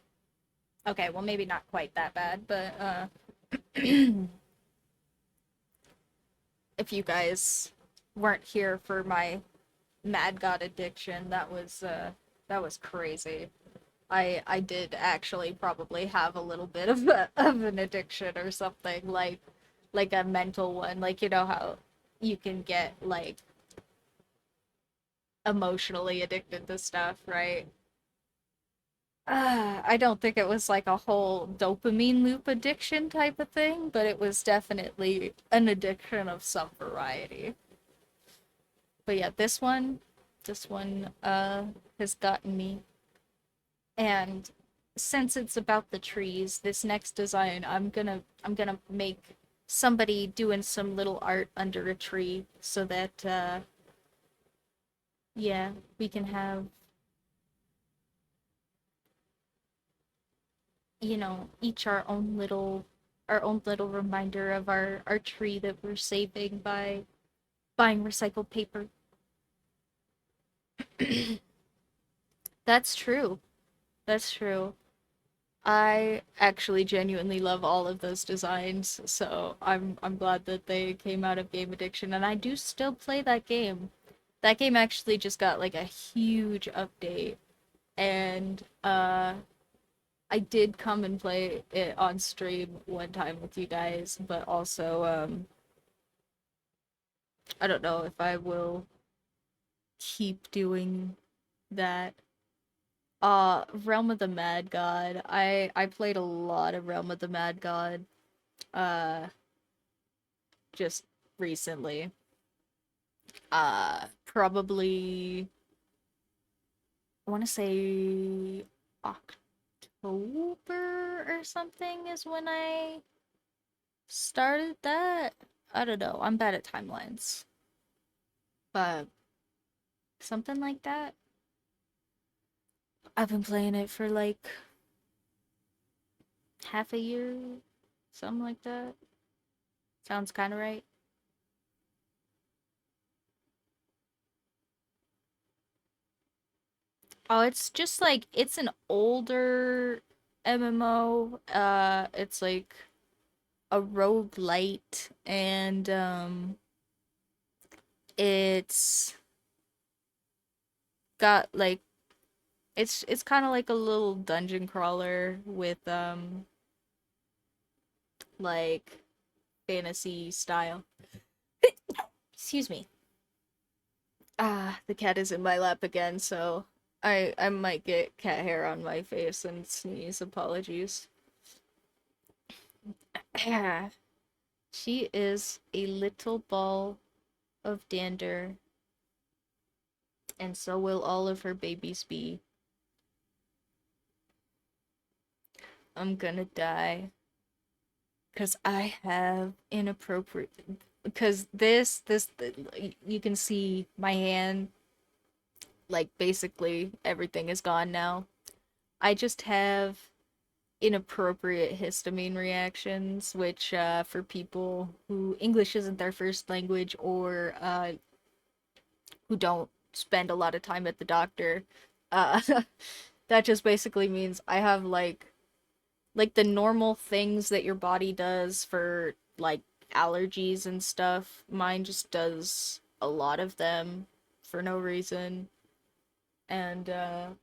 Okay, well maybe not quite that bad, but if you guys weren't here for my Mad God addiction, that was crazy. I did actually probably have a little bit of of an addiction or something, like a mental one. Like you know how you can get like emotionally addicted to stuff, right? I don't think it was like a whole dopamine loop addiction type of thing, but it was definitely an addiction of some variety. But yeah, this one has gotten me. And since it's about the trees, this next design I'm gonna make somebody doing some little art under a tree so that yeah, we can have, you know, each our own little reminder of our tree that we're saving by buying recycled paper. That's true. That's true. I actually genuinely love all of those designs, so I'm glad that they came out of Game Addiction, and I do still play that game. That game actually just got like a huge update, and I did come and play it on stream one time with you guys, but also I don't know if I will keep doing that. Realm of the Mad God. I played a lot of Realm of the Mad God uh just recently. Probably I want to say October or something is when I started that. I don't know. I'm bad at timelines. But something like that. I've been playing it for like half a year, something like that. Sounds kind of right. Oh, it's just like it's an older MMO. It's like a roguelite and it's got like it's kind of like a little dungeon crawler with like fantasy style. Excuse me. Ah, the cat is in my lap again, so I might get cat hair on my face and sneeze. Apologies. She is a little ball of dander, and so will all of her babies be. I'm gonna die. Because I have inappropriate. Because you can see my hand, like basically everything is gone now. I just have inappropriate histamine reactions, which for people who English isn't their first language or who don't spend a lot of time at the doctor, uh, that just basically means I have like the normal things that your body does for like allergies and stuff. Mine just does a lot of them for no reason. And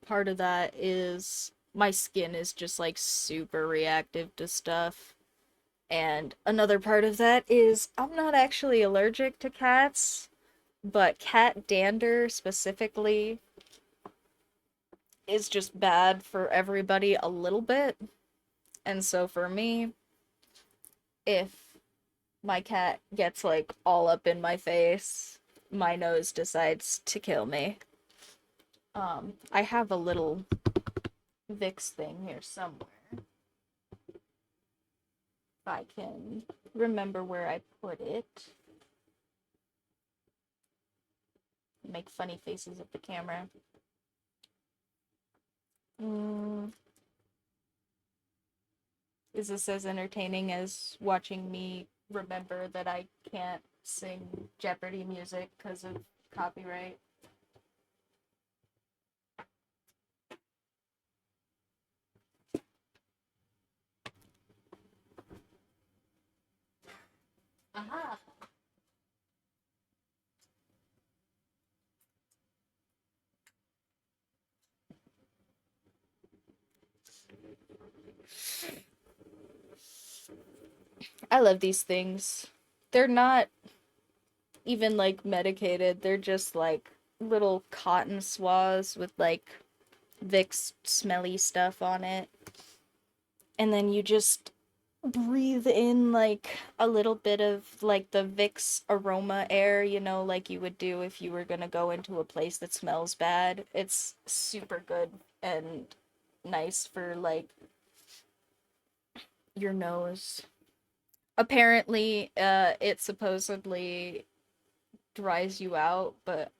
part of that is my skin is just like super reactive to stuff. And another part of that is I'm not actually allergic to cats, but cat dander specifically is just bad for everybody a little bit. And so for me, if my cat gets like all up in my face, my nose decides to kill me. I have a little Vicks thing here somewhere. If I can remember where I put it. Make funny faces at the camera. Mm, is this as entertaining as watching me remember that I can't sing Jeopardy music because of copyright? Aha. I love these things. They're not even like medicated, they're just like little cotton swabs with like Vicks smelly stuff on it. And then you just breathe in like a little bit of like the Vicks aroma air, like you would do if you were gonna go into a place that smells bad. It's super good and nice for like your nose. Apparently, it supposedly dries you out, but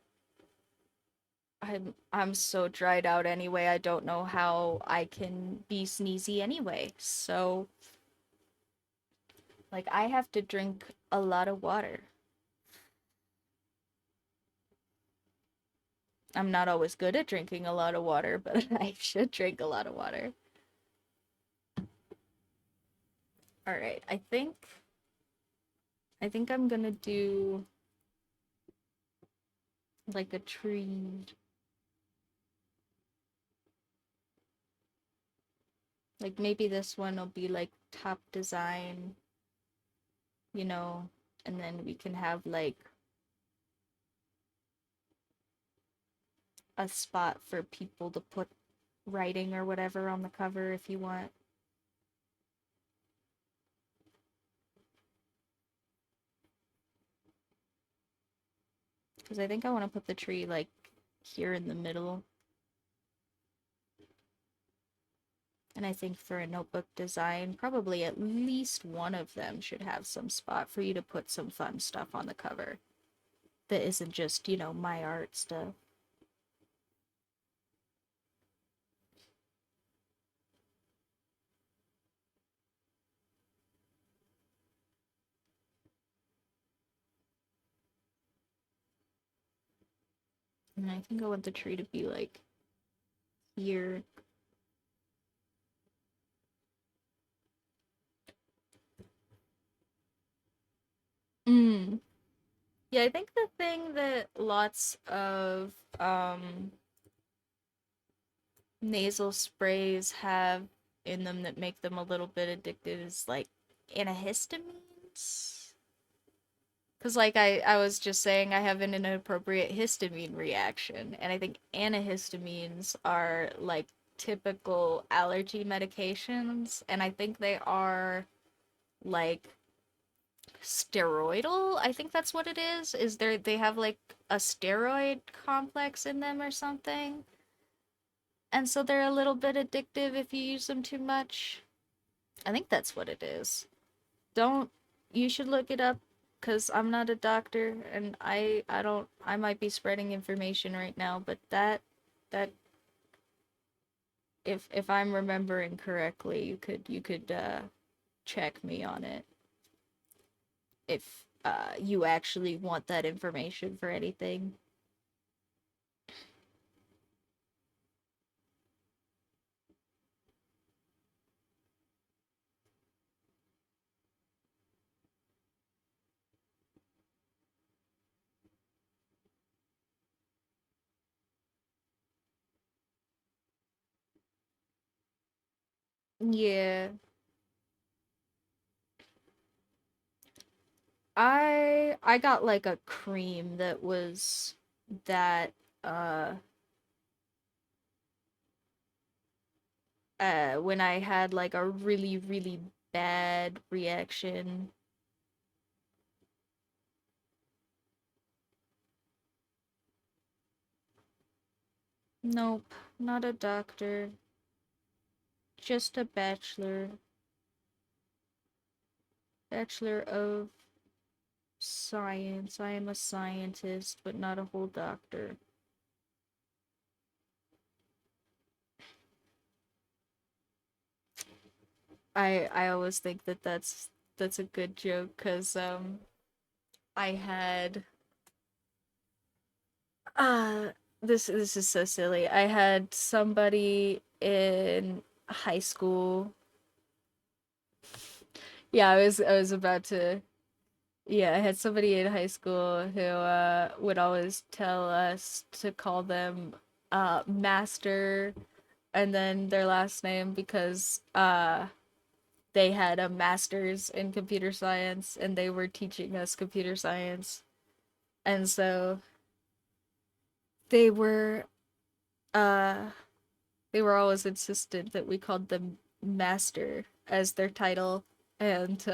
I'm so dried out anyway. I don't know how I can be sneezy anyway. So, like, I have to drink a lot of water. I'm not always good at drinking a lot of water, but I should drink a lot of water. All right, I think I'm gonna do like a tree. Like maybe this one will be like top design, you know, and then we can have like a spot for people to put writing or whatever on the cover if you want. Because I think I want to put the tree like here in the middle. And I think for a notebook design, probably at least one of them should have some spot for you to put some fun stuff on the cover that isn't just, my art stuff. And I think I want the tree to be like here. Mm. Yeah, I think the thing that lots of nasal sprays have in them that make them a little bit addictive is like antihistamines. Because, like I was just saying, I have an inappropriate histamine reaction, and I think antihistamines are like typical allergy medications, and I think they are like steroidal. I think that's what it is. They have like a steroid complex in them or something, and so they're a little bit addictive if you use them too much. I think that's what it is. Don't You should look it up because I'm not a doctor and I don't I might be spreading information right now, but that if I'm remembering correctly, you could check me on it if you actually want that information for anything. Yeah. I got like a cream that was that uh when I had like a really really bad reaction. Nope, not a doctor. Just a bachelor. Bachelor of science. I am a scientist, but not a whole doctor. I always think that that's a good joke because I had uh this is so silly. I had somebody in high school. Yeah, I was about to. Yeah, I had somebody in high school who would always tell us to call them master and then their last name because they had a master's in computer science and they were teaching us computer science. And so they were uh they were always insistent that we called them master as their title, and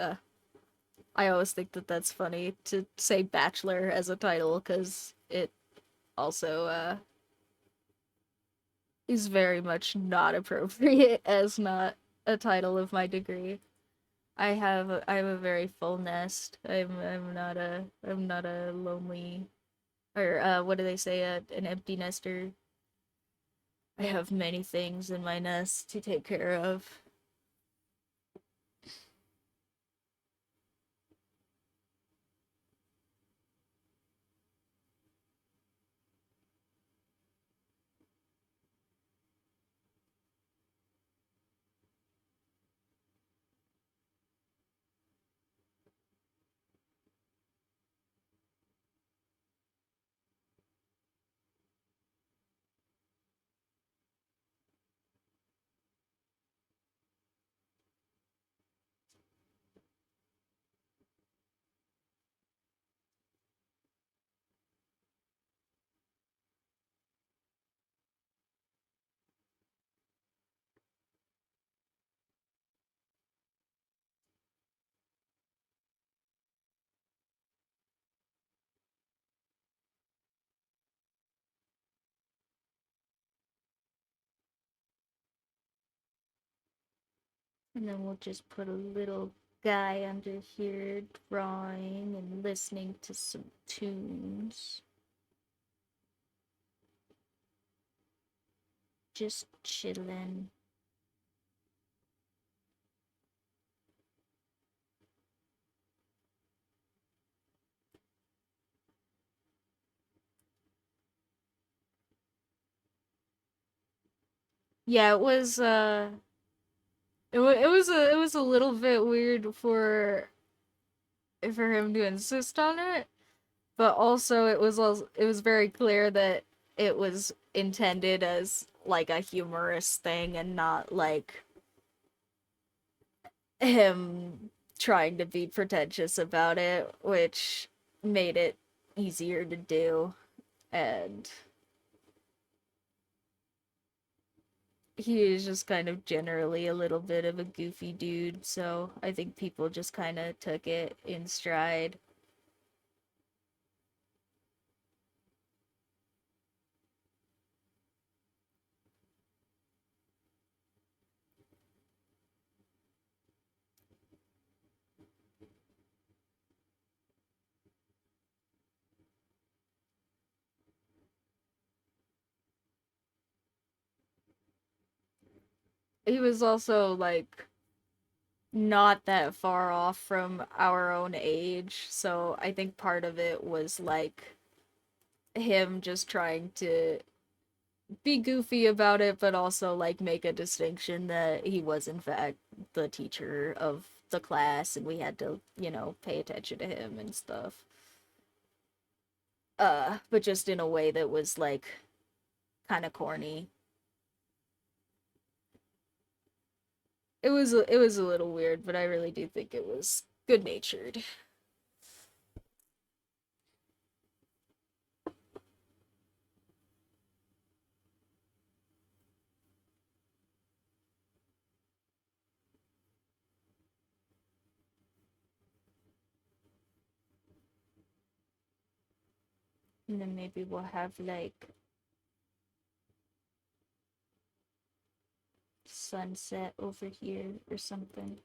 I always think that that's funny to say bachelor as a title because it also is very much not appropriate as not a title of my degree. I have a very full nest. I'm not a lonely, or what do they say, an empty nester. I have many things in my nest to take care of. And then we'll just put a little guy under here drawing and listening to some tunes. Just chilling. Yeah, it was a little bit weird for him to insist on it, but also it was very clear that it was intended as like a humorous thing and not like him trying to be pretentious about it, which made it easier to do. And he is just kind of generally a little bit of a goofy dude, so I think people just kind of took it in stride. He was also like not that far off from our own age, so I think part of it was like him just trying to be goofy about it, but also like make a distinction that he was in fact the teacher of the class and we had to, you know, pay attention to him and stuff. But just in a way that was like kind of corny. It was a little weird, but I really do think it was good natured. And then maybe we'll have like sunset over here or something.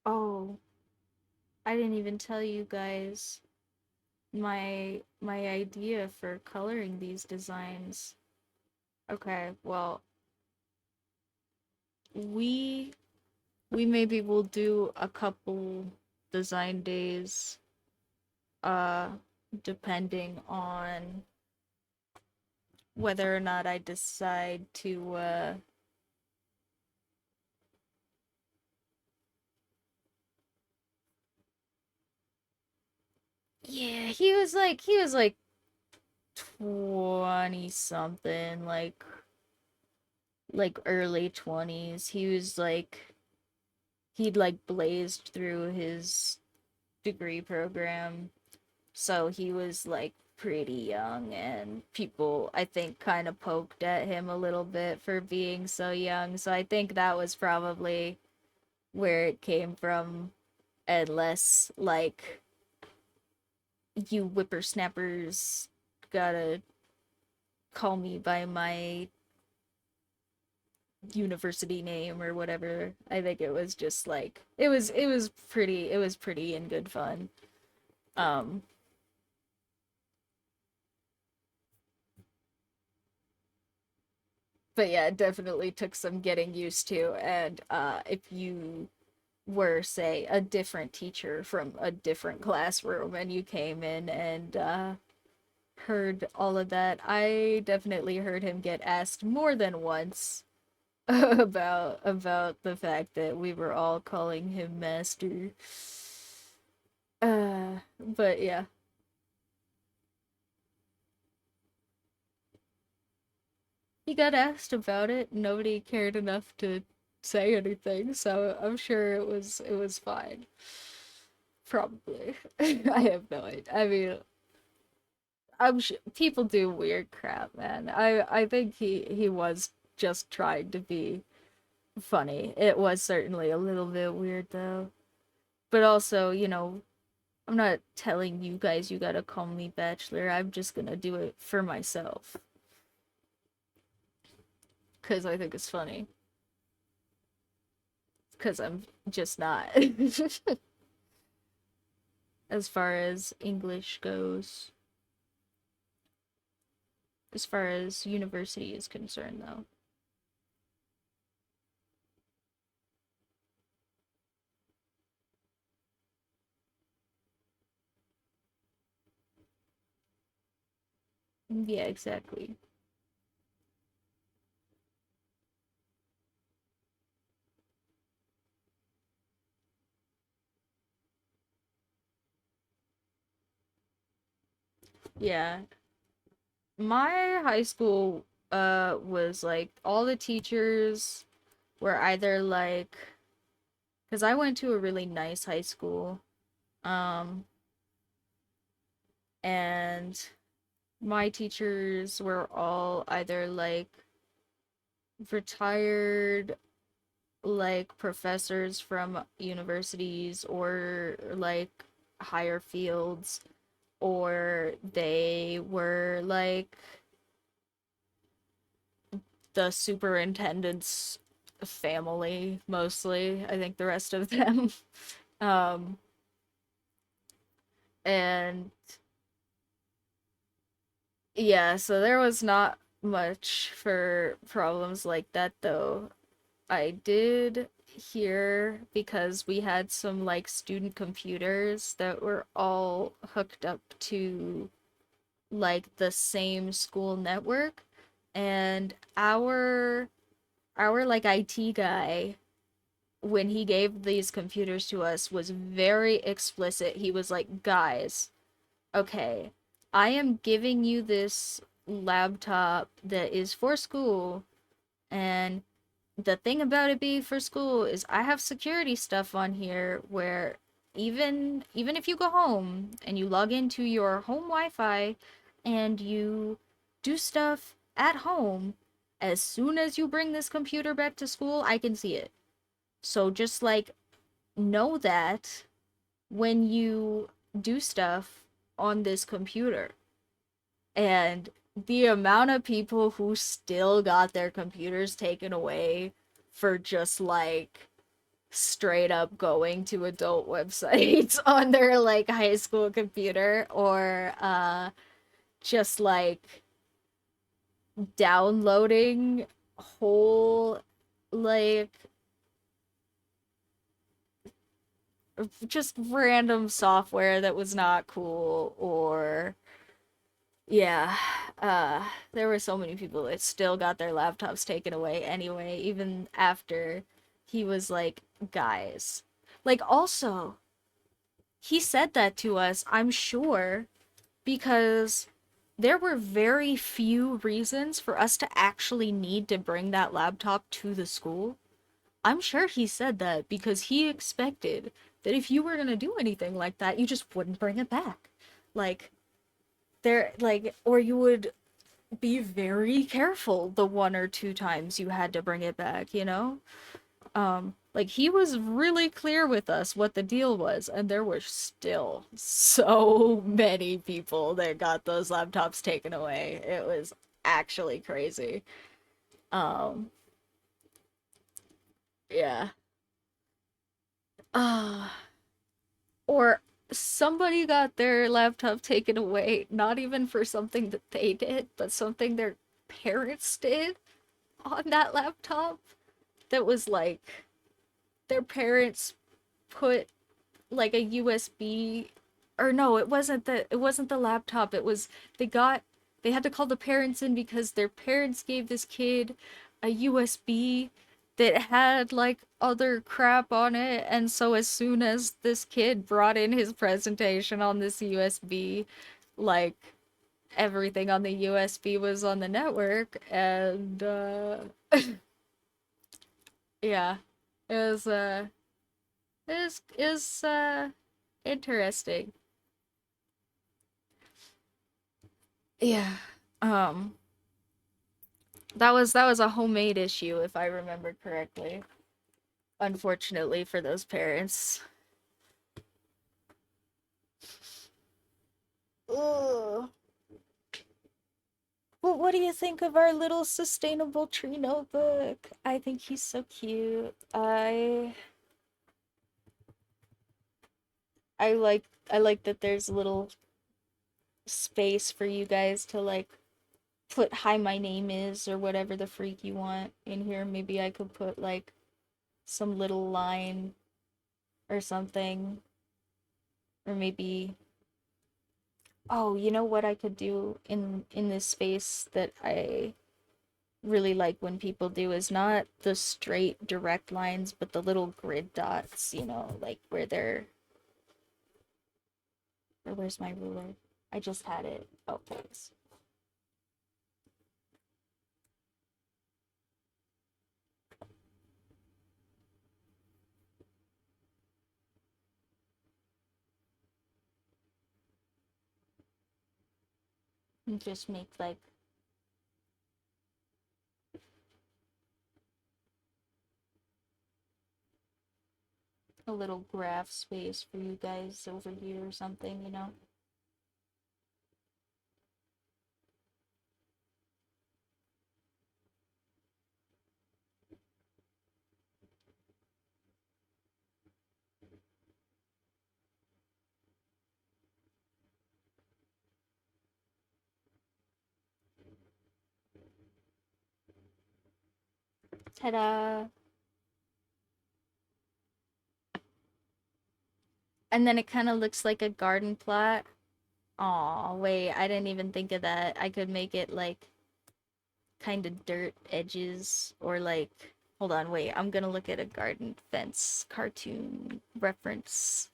Oh, I didn't even tell you guys my idea for coloring these designs. Okay, well, we we maybe will do a couple design days uh depending on whether or not I decide to yeah, he was like 20 something, like early 20s. He was like he'd like blazed through his degree program. So he was like pretty young, and people, I think, kind of poked at him a little bit for being so young. So I think that was probably where it came from, and less like, you whippersnappers gotta call me by my university name or whatever. I think it was just like it was pretty and good fun. Um but yeah, it definitely took some getting used to. And if you were, say, a different teacher from a different classroom and you came in and heard all of that, I definitely heard him get asked more than once about the fact that we were all calling him master. But yeah. He got asked about it. Nobody cared enough to say anything, so I'm sure it was fine. Probably. I have no idea. I mean, people do weird crap, man. I think he was just trying to be funny. It was certainly a little bit weird though. But also, I'm not telling you guys you gotta call me bachelor. I'm just gonna do it for myself. Cause I think it's funny. Cause I'm just not. As far as English goes. As far as university is concerned, though. Yeah, exactly. Yeah. My high school was like all the teachers were either like, because I went to a really nice high school, um and my teachers were all either like retired, like professors from universities, or like higher fields, or they were like the superintendent's family mostly. I think the rest of them. um and yeah, so there was not much for problems like that though. I did hear, because we had some like student computers that were all hooked up to like the same school network, and our like IT guy, when he gave these computers to us, was very explicit. He was like, "Guys, okay, I am giving you this laptop that is for school, and the thing about it being for school is I have security stuff on here where even if you go home and you log into your home Wi-Fi and you do stuff at home, as soon as you bring this computer back to school, I can see it. So just like know that when you do stuff on this computer." And the amount of people who still got their computers taken away for just like straight up going to adult websites on their like high school computer, or just like downloading whole like just random software that was not cool. Or yeah, there were so many people that still got their laptops taken away anyway, even after he was like, guys, like, also he said that to us, I'm sure, because there were very few reasons for us to actually need to bring that laptop to the school. I'm sure he said that because he expected that if you were gonna do anything like that, you just wouldn't bring it back. Like, there, like, or you would be very careful the one or two times you had to bring it back, you know? Like, he was really clear with us what the deal was, and there were still so many people that got those laptops taken away. It was actually crazy. Um, yeah. Uh, or somebody got their laptop taken away, not even for something that they did, but something their parents did on that laptop that was like their parents put like a USB, or no, it wasn't the laptop. It was they had to call the parents in because their parents gave this kid a USB that had like other crap on it, and so as soon as this kid brought in his presentation on this USB, like everything on the USB was on the network. And yeah, it was interesting. Yeah. Um that was a homemade issue, if I remember correctly. Unfortunately for those parents. Ugh. Well, what do you think of our little sustainable tree notebook? I think he's so cute. I like that there's a little space for you guys to like put "Hi, my name is" or whatever the freak you want in here. Maybe I could put like some little line or something. Or maybe, oh, you know what I could do in this space that I really like when people do is not the straight direct lines, but the little grid dots, like where they're, or where's my ruler? I just had it. Oh, thanks. And just make like a little graph space for you guys over here or something. Ta-da! And then it kind of looks like a garden plot. Aw, wait, I didn't even think of that. I could make it like kind of dirt edges, or like, hold on, wait, I'm gonna look at a garden fence cartoon reference.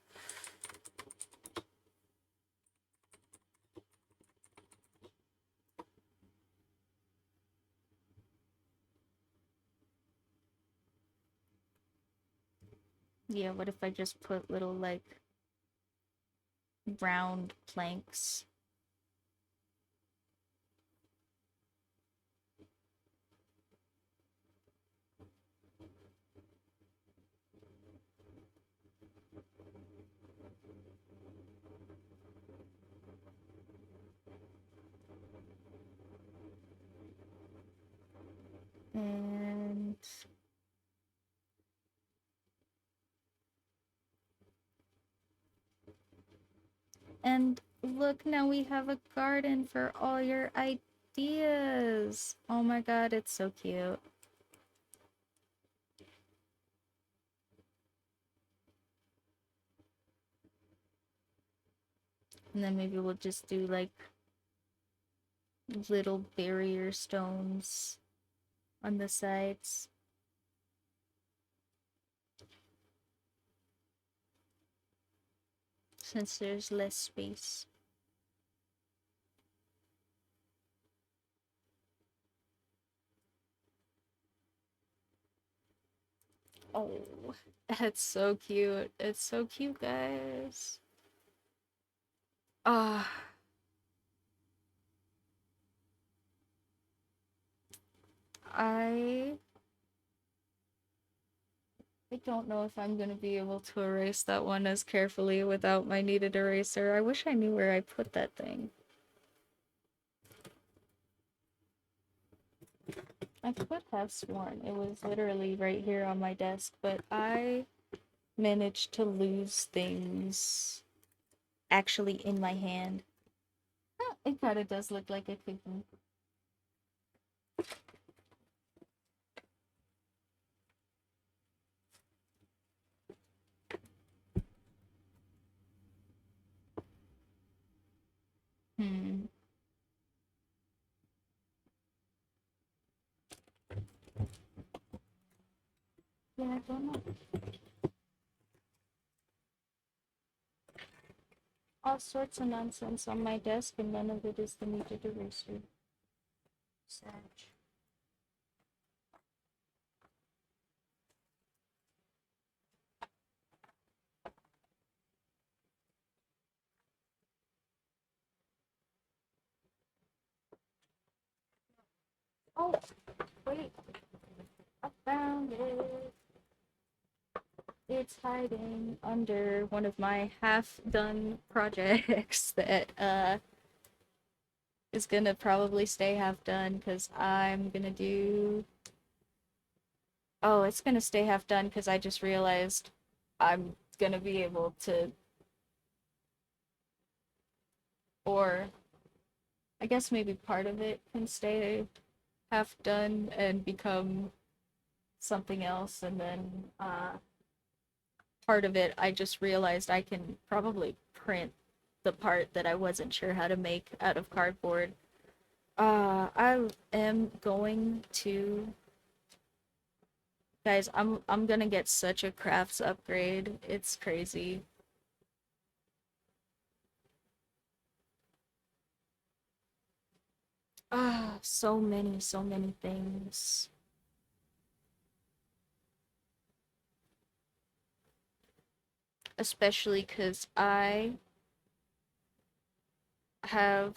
Yeah, what if I just put little like round planks? And And look, now we have a garden for all your ideas. Oh my god, it's so cute. And then maybe we'll just do like little barrier stones on the sides. Since there's less space. Oh, that's so cute. It's so cute, guys. Ah, I I don't know if I'm gonna be able to erase that one as carefully without my needed eraser. I wish I knew where I put that thing. I could have sworn it was literally right here on my desk, but I managed to lose things actually in my hand. Huh, it kind of does look like a cookie. Hmm. Yeah, I don't know. All sorts of nonsense on my desk, and none of it is the needed eraser. Sad. Oh, wait, I found it. It's hiding under one of my half-done projects that is gonna probably stay half done because I'm gonna do. Oh, it's gonna stay half done because I just realized I'm gonna be able to, or I guess maybe part of it can stay half done and become something else, and then part of it I just realized I can probably print the part that I wasn't sure how to make out of cardboard. I am going to guys, I'm gonna get such a crafts upgrade. It's crazy. So many things. Especially because I have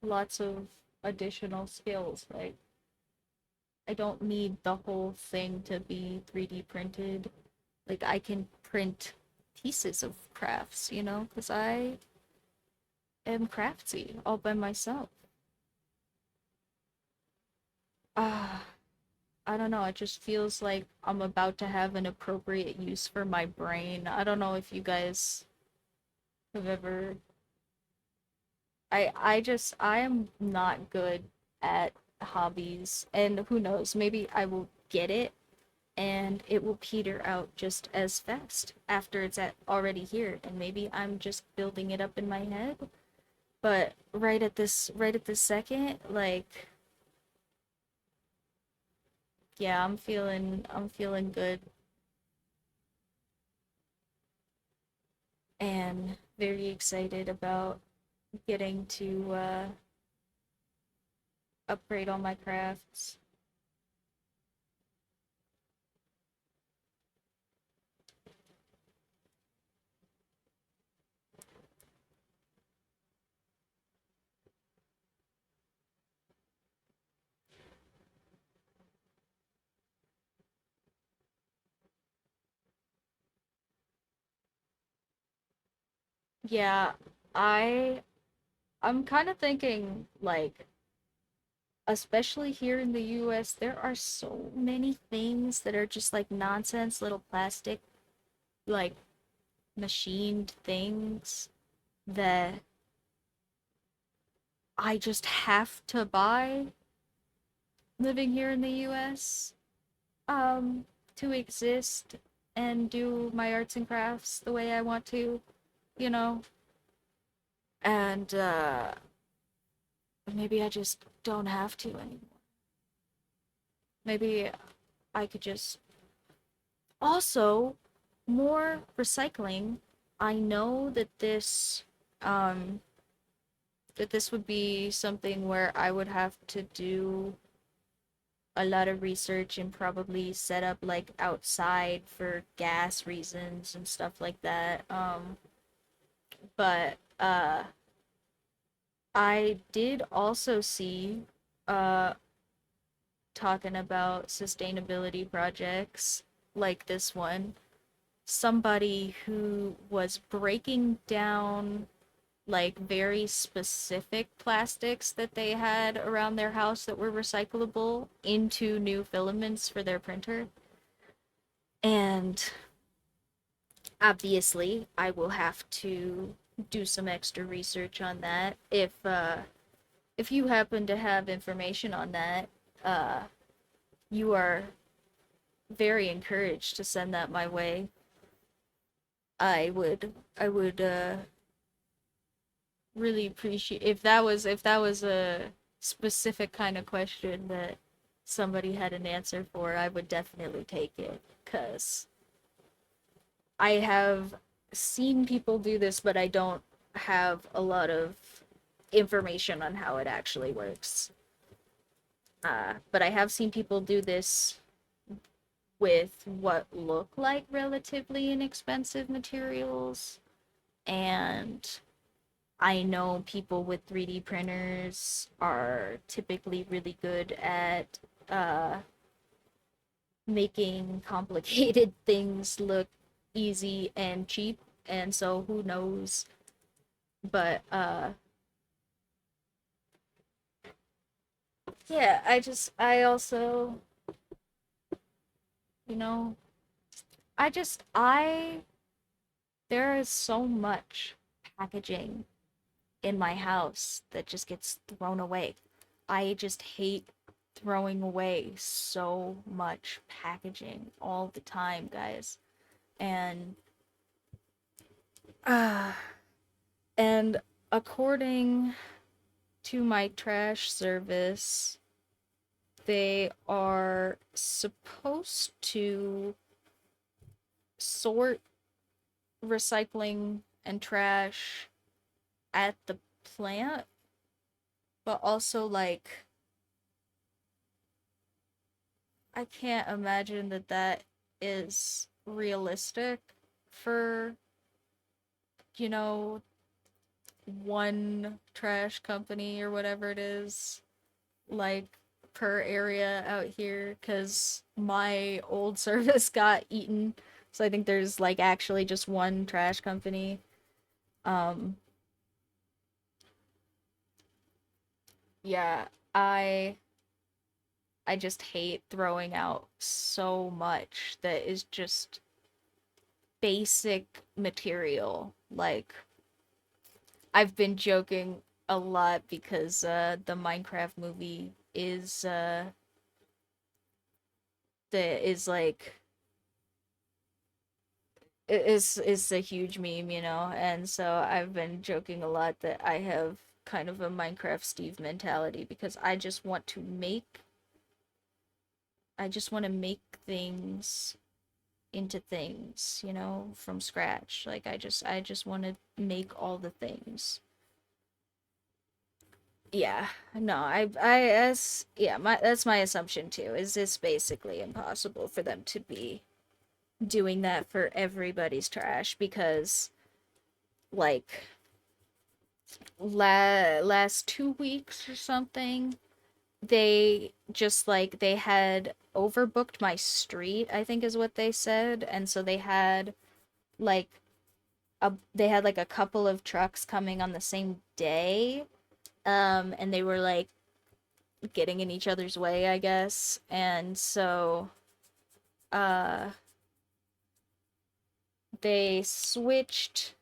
lots of additional skills. Like, I don't need the whole thing to be 3D printed. Like, I can print pieces of crafts, you know, because I am craftsy all by myself. Ah, I don't know, it just feels like I'm about to have an appropriate use for my brain. I don't know if you guys have ever I am not good at hobbies, and who knows, maybe I will get it and it will peter out just as fast after it's already here, and maybe I'm just building it up in my head. But right at this second, like, yeah, I'm feeling good and very excited about getting to upgrade all my crafts. Yeah, I I'm kind of thinking like especially here in the US, there are so many things that are just like nonsense, little plastic like machined things that I just have to buy living here in the US um to exist and do my arts and crafts the way I want to, you know. And maybe I just don't have to anymore. Maybe I could just also more recycling. I know um that this would be something where I would have to do a lot of research and probably set up like outside for gas reasons and stuff like that. But I did also see uh talking about sustainability projects like this one, somebody who was breaking down like very specific plastics that they had around their house that were recyclable into new filaments for their printer. And obviously, I will have to do some extra research on that. If you happen to have information on that, uh you are very encouraged to send that my way. I would really appreciate if that was a specific kind of question that somebody had an answer for, I would definitely take it, cuz I have seen people do this, but I don't have a lot of information on how it actually works. But I have seen people do this with what look like relatively inexpensive materials, and I know people with 3D printers are typically really good at uh, making complicated things look easy and cheap, and so who knows. But yeah, I also, you know, I there is so much packaging in my house that just gets thrown away. I just hate throwing away so much packaging all the time, guys. And uh and according to my trash service, they are supposed to sort recycling and trash at the plant, but also like I can't imagine that that is realistic for, you know, one trash company or whatever it is, like per area out here, because my old service got eaten. So I think there's like actually just one trash company. Um, yeah, I I just hate throwing out so much that is just basic material. Like I've been joking a lot because the Minecraft movie is like is a huge meme, you know, and so I've been joking a lot that I have kind of a Minecraft Steve mentality because I just want to make things into things, you know, from scratch. Like I just want to make all the things. Yeah, no, that's my assumption too. Is it's basically impossible for them to be doing that for everybody's trash because like last 2 weeks or something, they had overbooked my street, I think is what they said, and so like they had like a couple of trucks coming on the same day, and they were like getting in each other's way, I guess, and so uh they switched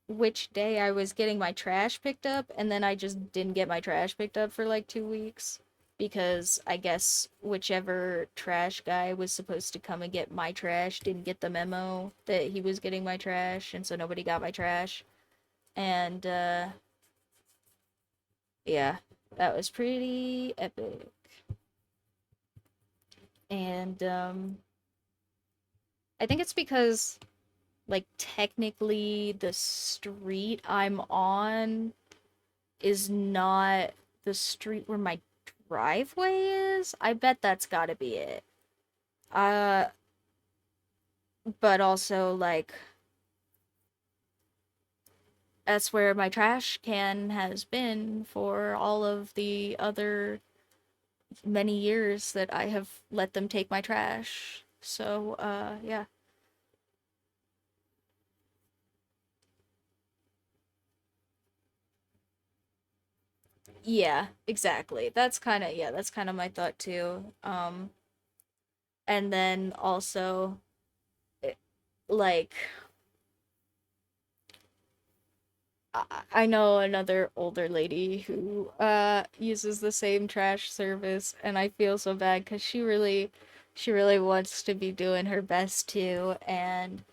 which day I was getting my trash picked up, and then I just didn't get my trash picked up for like 2 weeks because I guess whichever trash guy was supposed to come and get my trash didn't get the memo that he was getting my trash, and so nobody got my trash. And yeah, that was pretty epic. And I think it's because like technically the street I'm on is not the street where my driveway is. I bet that's gotta be it. Uh, but also like that's where my trash can has been for all of the other many years that I have let them take my trash. So, yeah. Yeah, exactly. That's kind of my thought too. And then also eh, like I know another older lady who uses the same trash service, and I feel so bad because she really wants to be doing her best too, and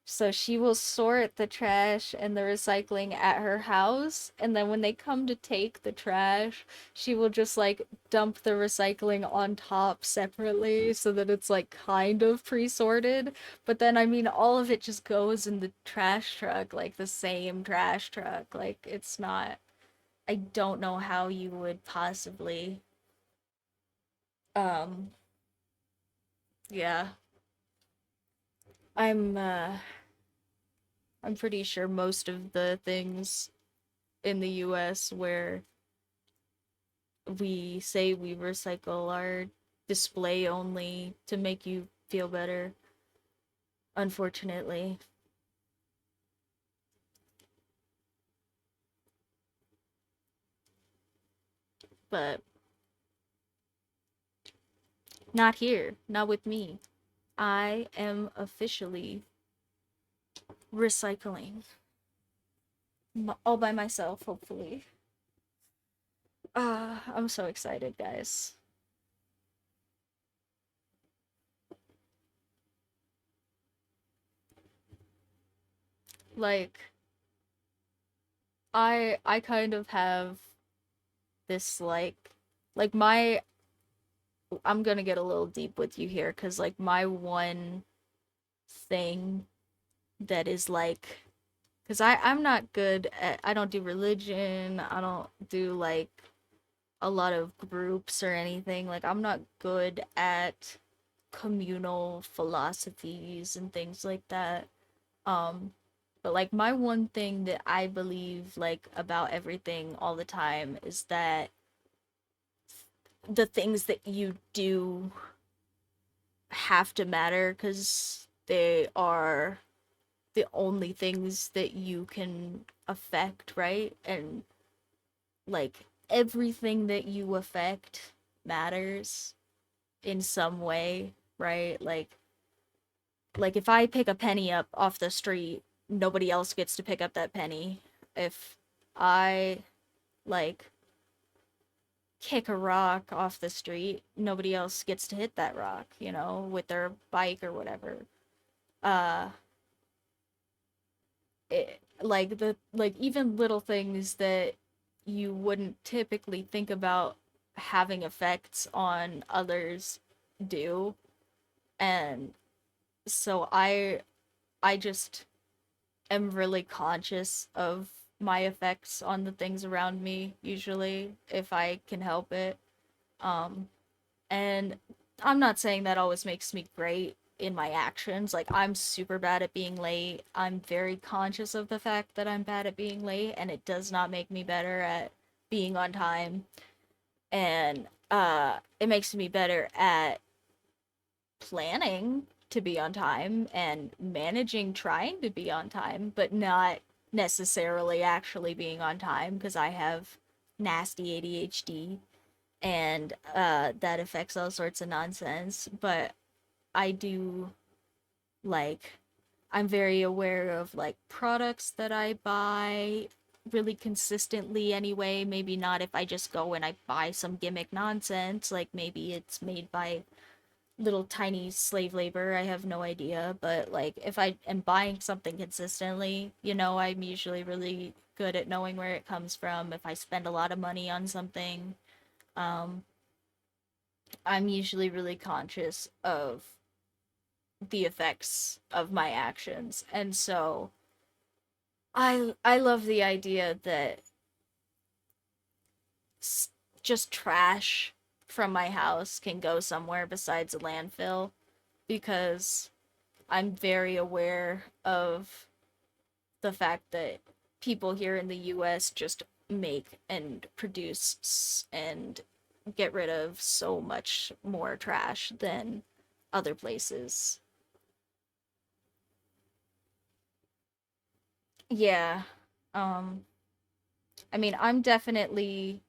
so she will sort the trash and the recycling at her house, and then when they come to take the trash, she will just like dump the recycling on top separately so that it's like kind of pre-sorted. But then I mean all of it just goes in the trash truck, like the same trash truck. Like it's not I don't know how you would possibly um yeah. I'm I'm pretty sure most of the things in the US where we say we recycle our display only to make you feel better, unfortunately. But not here, not with me. I am officially recycling all by myself, hopefully. I'm so excited, guys. Like, I kind of have this like my I'm gonna get a little deep with you here because like my one thing that is like because I'm not good at I don't do religion, I don't do like a lot of groups or anything. Like I'm not good at communal philosophies and things like that. Um but like my one thing that I believe like about everything all the time is that the things that you do have to matter cuz they are the only things that you can affect, right? And like everything that you affect matters in some way, right? Like if I pick a penny up off the street, nobody else gets to pick up that penny. If I like kick a rock off the street, nobody else gets to hit that rock, you know, with their bike or whatever. Uh like the like even little things that you wouldn't typically think about having effects on others do. And so I just am really conscious of my effects on the things around me usually if I can help it. Um and I'm not saying that always makes me great in my actions. Like I'm super bad at being late. I'm very conscious of the fact that I'm bad at being late and it does not make me better at being on time. And it makes me better at planning to be on time and managing trying to be on time, but not necessarily actually being on time because I have nasty ADHD and that affects all sorts of nonsense. But I do like I'm very aware of like products that I buy really consistently anyway. Maybe not if I just go and I buy some gimmick nonsense, like maybe it's made by little tiny slave labor. I have no idea, but like if I am buying something consistently, I'm usually really good at knowing where it comes from. If I spend a lot of money on something, um, I'm usually really conscious of the effects of my actions. And so I love the idea that s- just trash from my house can go somewhere besides a landfill because I'm very aware of the fact that people here in the US just make and produce and get rid of so much more trash than other places. Yeah. Um I mean, I'm definitely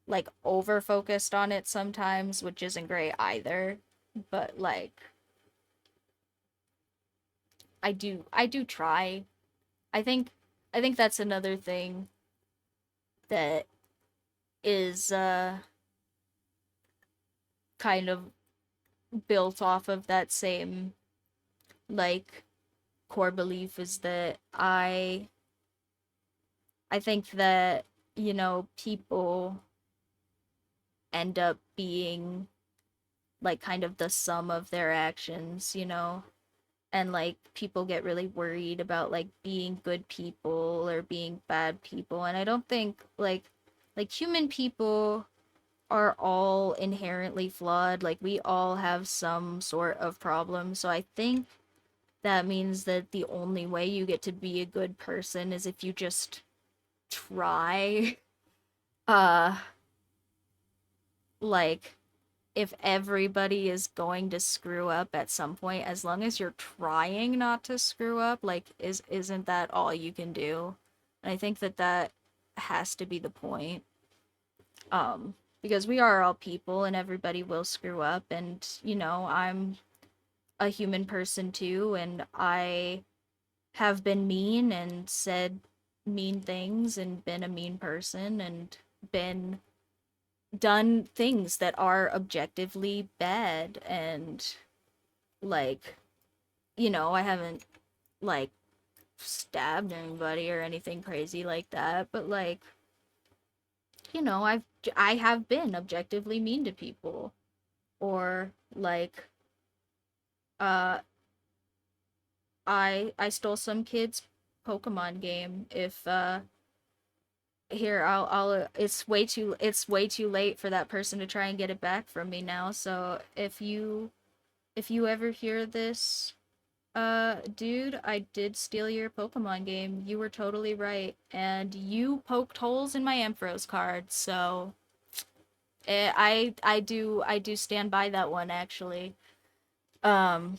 like over focused on it sometimes, which isn't great either, but like I do try. I think I think that's another thing that is kind of built off of that same like core belief is that I think that people end up being like kind of the sum of their actions, and like people get really worried about like being good people or being bad people, and I don't think like human people are all inherently flawed. Like we all have some sort of problem. So I think that means that the only way you get to be a good person is if you just try. Uh like if everybody is going to screw up at some point, as long as you're trying not to screw up, like isn't that all you can do? And I think that that has to be the point. Because we are all people and everybody will screw up, and I'm a human person too, and I have been mean and said mean things and been a mean person and been done things that are objectively bad, and like I haven't like stabbed anybody or anything crazy like that, but like I have been objectively mean to people, or like uh I stole some kid's Pokemon game. If here it's way too late for that person to try and get it back from me now. So if you ever hear this, dude, I did steal your Pokemon game. You were totally right, and you poked holes in my Ampharos card. So I do stand by that one actually. Um,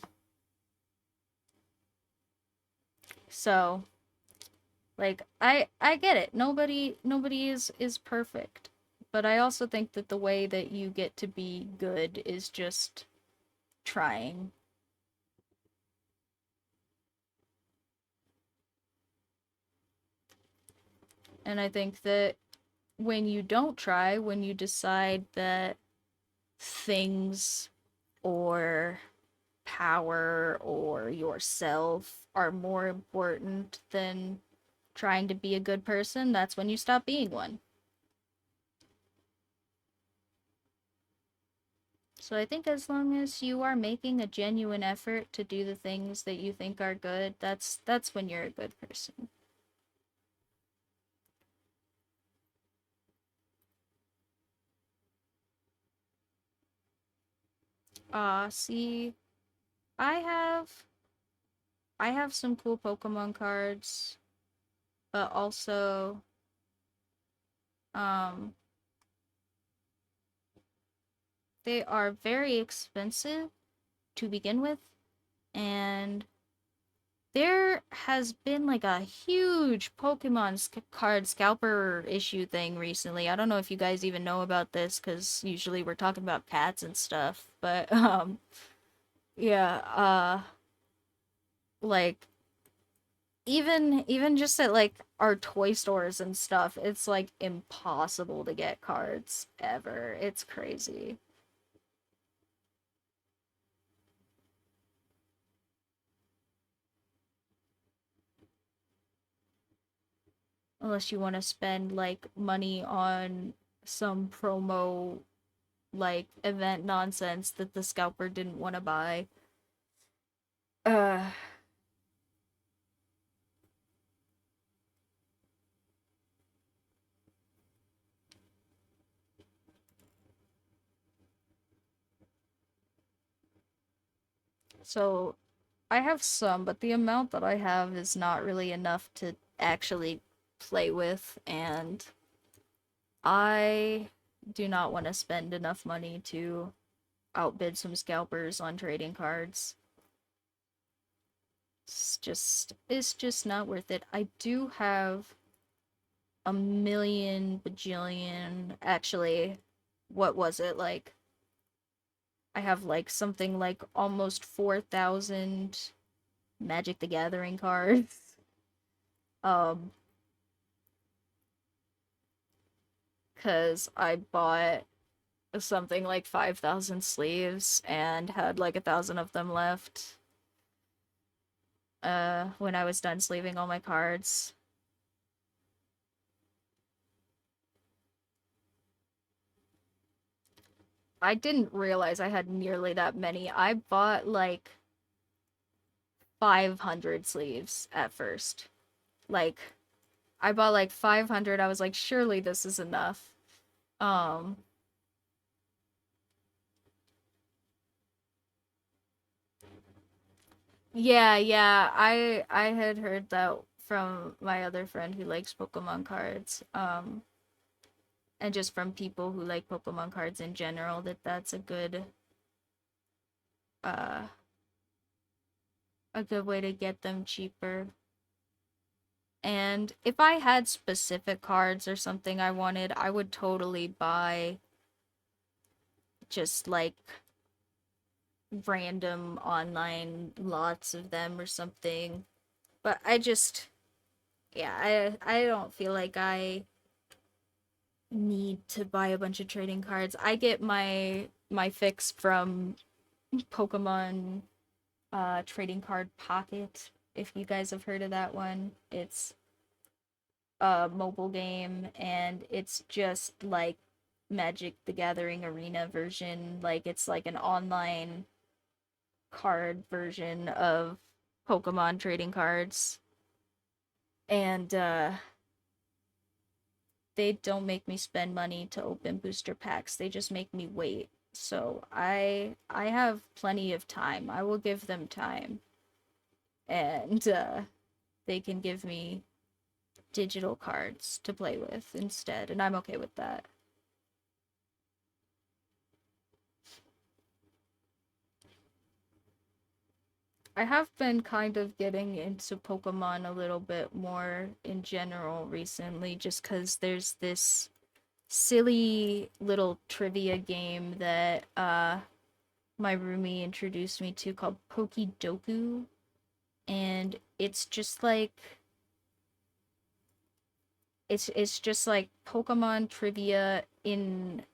so like I get it. Nobody is perfect. But I also think that the way that you get to be good is just trying. And I think that when you don't try, when you decide that things or power or yourself are more important than trying to be a good person, that's when you stop being one. So I think as long as you are making a genuine effort to do the things that you think are good, that's when you're a good person. See, I have I have some cool Pokemon cards, but also um they are very expensive to begin with, and there has been like a huge Pokemon card scalper issue thing recently. I don't know if you guys even know about this because usually we're talking about cats and stuff, but yeah, Like even just at like our toy stores and stuff, it's like impossible to get cards ever. It's crazy. Unless you want to spend like money on some promo like event nonsense that the scalper didn't want to buy. Uh so I have some, but the amount that I have is not really enough to actually play with, and I do not want to spend enough money to outbid some scalpers on trading cards. It's just not worth it. I do have a million bajillion, actually, what was it like? I have like something like almost 4,000 Magic the Gathering cards. Um, cuz I bought something like 5,000 sleeves and had like 1,000 of them left when I was done sleeving all my cards. I didn't realize I had nearly that many. I bought like 500 sleeves at first. Like I bought like 500. I was like, surely this is enough. Um yeah. I had heard that from my other friend who likes Pokemon cards. And just from people who like Pokemon cards in general, that that's uh a good way to get them cheaper. And if I had specific cards or something I wanted, I would totally buy just like random online lots of them or something. But I don't feel like I need to buy a bunch of trading cards. I get my fix from Pokemon Trading Card Pocket, if you guys have heard of that one. It's a mobile game and it's just like Magic the Gathering Arena version. Like it's like an online card version of Pokemon trading cards. And they don't make me spend money to open booster packs. They just make me wait. So I have plenty of time. I will give them time. And they can give me digital cards to play with instead, and I'm okay with that. I have been kind of getting into Pokemon a little bit more in general recently, just because there's this silly little trivia game that my roomie introduced me to called Pokidoku, and it's just like Pokemon trivia in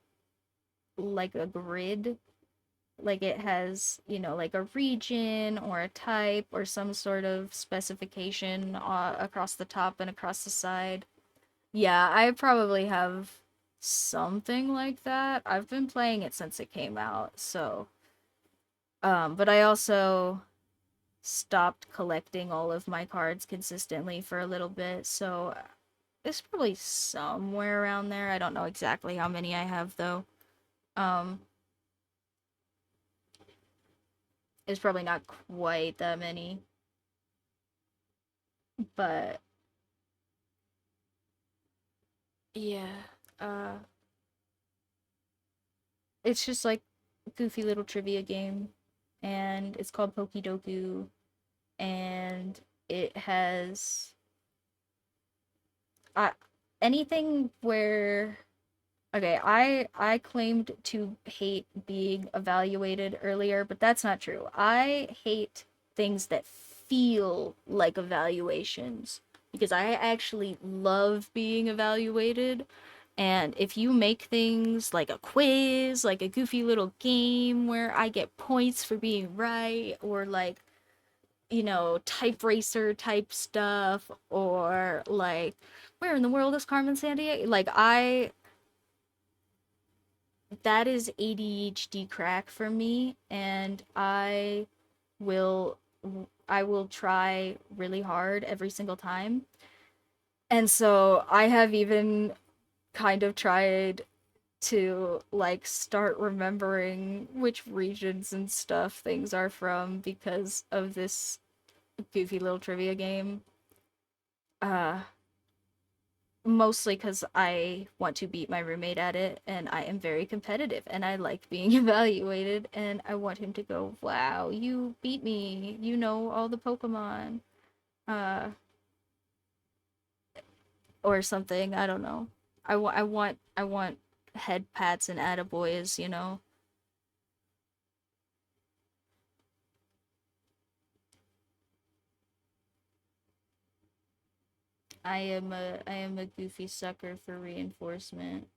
like a grid. Like it has, like a region or a type or some sort of specification across the top and across the side. Yeah, I probably have something like that. I've been playing it since it came out, so but I also stopped collecting all of my cards consistently for a little bit, so it's probably somewhere around there. I don't know exactly how many I have though. Um it's probably not quite that many, but yeah. Uh it's just like a goofy little trivia game, and it's called Pokidoku, and it has uh, anything where okay, I claimed to hate being evaluated earlier, but that's not true. I hate things that feel like evaluations because I actually love being evaluated. And if you make things like a quiz, like a goofy little game where I get points for being right, or like, type racer type stuff, or like, where in the world is Carmen Sandiego? That is ADHD crack for me, and will I will try really hard every single time. And so I have even kind of tried to like start remembering which regions and stuff things are from because of this goofy little trivia game. Uh Mostly because I want to beat my roommate at it, and I am very competitive, and I like being evaluated, and I want him to go, "Wow, you beat me! You know all the Pokemon," uh, or something. I don't know. I want head pats and attaboys. I am a goofy sucker for reinforcement.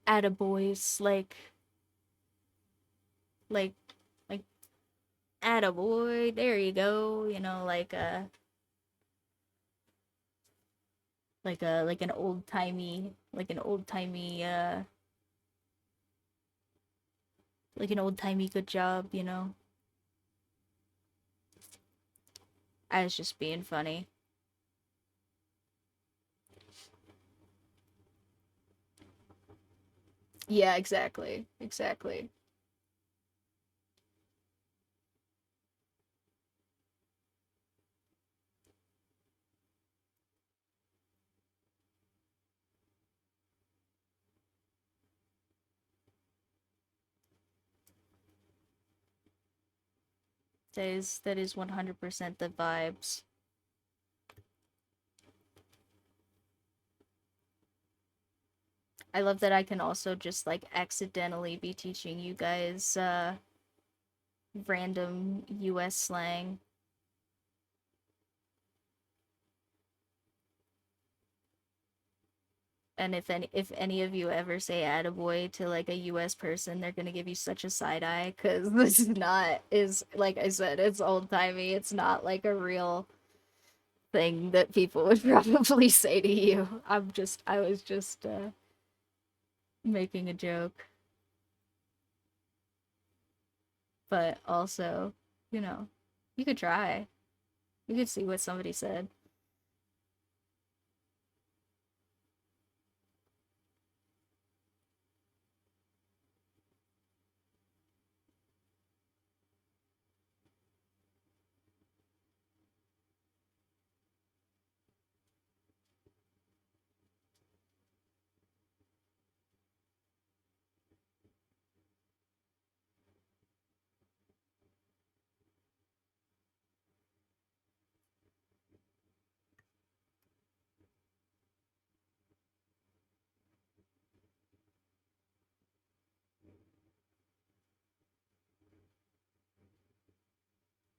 Attaboys, like like attaboy. There you go. Like an old timey good job. I was just being funny. Yeah, exactly. Exactly. That is 100% the vibes. I love that I can also just like accidentally be teaching you guys random US slang. And if any of you ever say attaboy to like a US person, they're gonna give you such a side eye because this is like I said, it's old timey. It's not like a real thing that people would probably say to you. I was just making a joke, but also, you know, you could try. You could see what somebody said.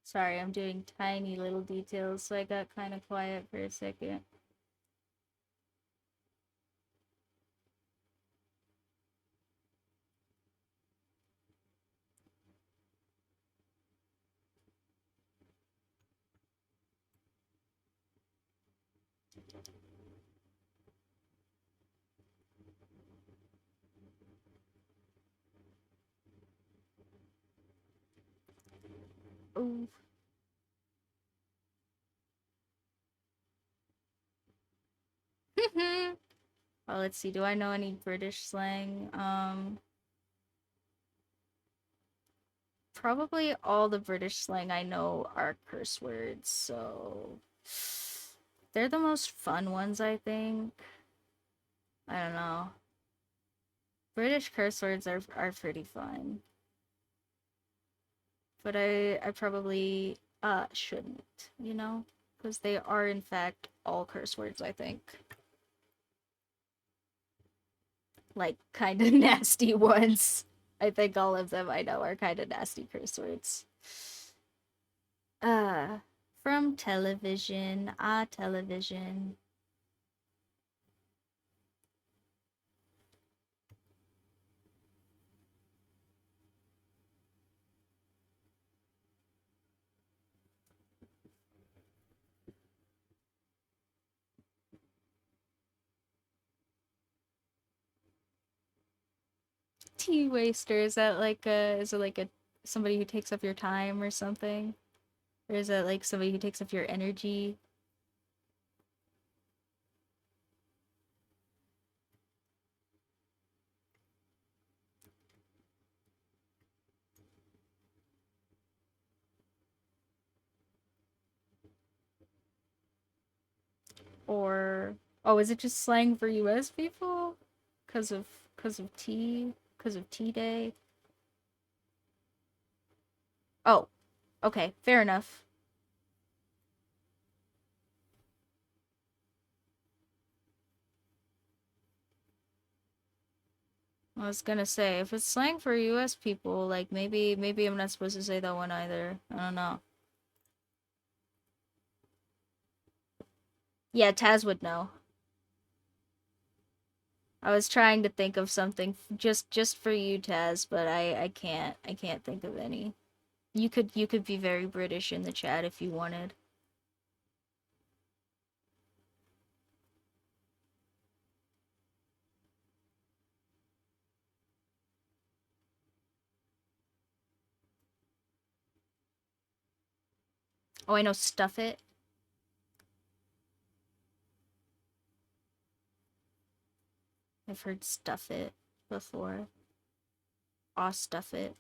Sorry, I'm doing tiny little details, so I got kind of quiet for a second. Ooh. Well, let's see. Do I know any British slang? Probably all the British slang I know are curse words, so they're the most fun ones, I think. I don't know. British curse words are pretty fun, but I probably shouldn't, because they are in fact all curse words, I think. like kind of nasty ones. I think all of them I know are kind of nasty curse words. Uh, from television, television. Tea waster, is that like is it like a somebody who takes up your time or something? Or is it like somebody who takes up your energy? Or oh, is it just slang for US people? Cause of cause of tea? Cause of tea day? Oh, okay, fair enough. I was gonna say, if it's slang for US people, like maybe I'm not supposed to say that one either. I don't know. Yeah, Taz would know. I was trying to think of something just for you, Taz, but I can't think of any. You could be very British in the chat if you wanted. Oh, I know stuff it. I've heard stuff it before. Aw stuff it.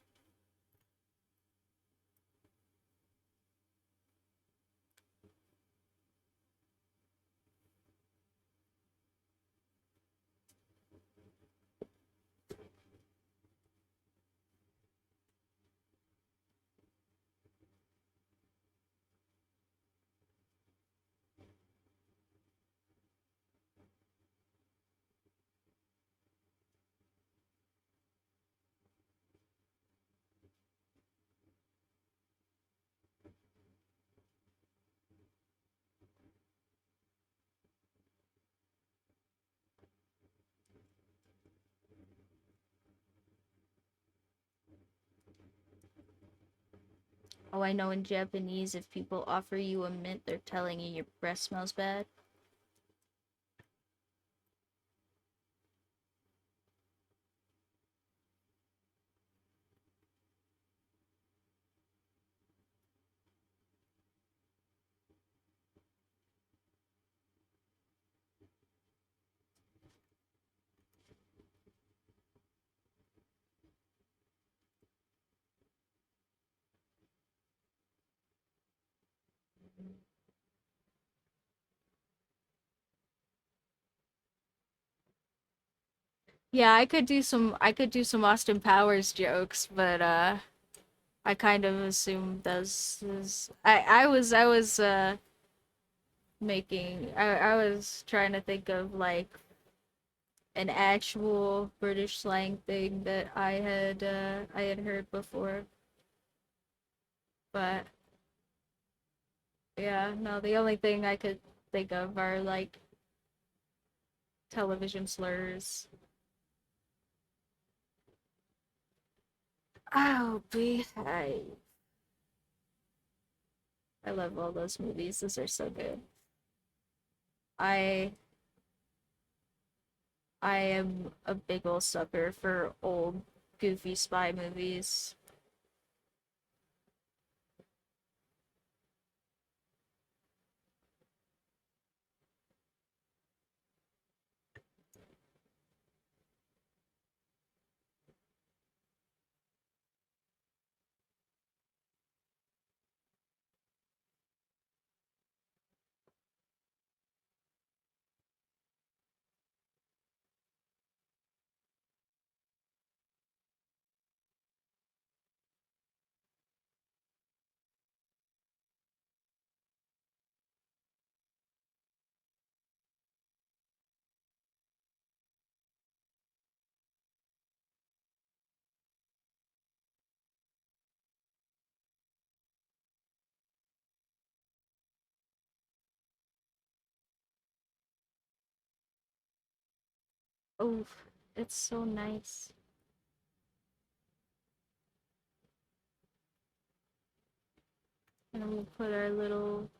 Oh, I know in Japanese if people offer you a mint, they're telling you your breath smells bad. Yeah, I could do some Austin Powers jokes, but I kind of assumed those is I was I was trying to think of like an actual British slang thing that I had heard before. But yeah, no, the only thing I could think of are like television slurs. Oh, behave. I love all those movies. Those are so good. I I am a big ol' sucker for old goofy spy movies. Oh, it's so nice. And we'll put our little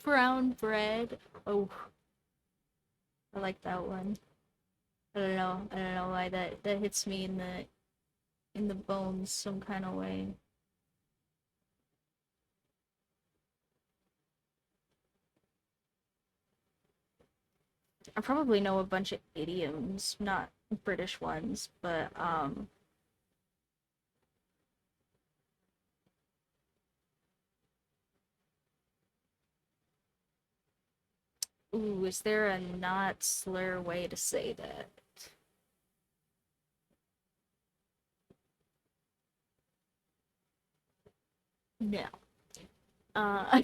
brown bread. Oh, I like that one. I don't know. I don't know why that hits me in the bones some kind of way. I probably know a bunch of idioms, not British ones, but ooh, is there a not slur way to say that? No. Uh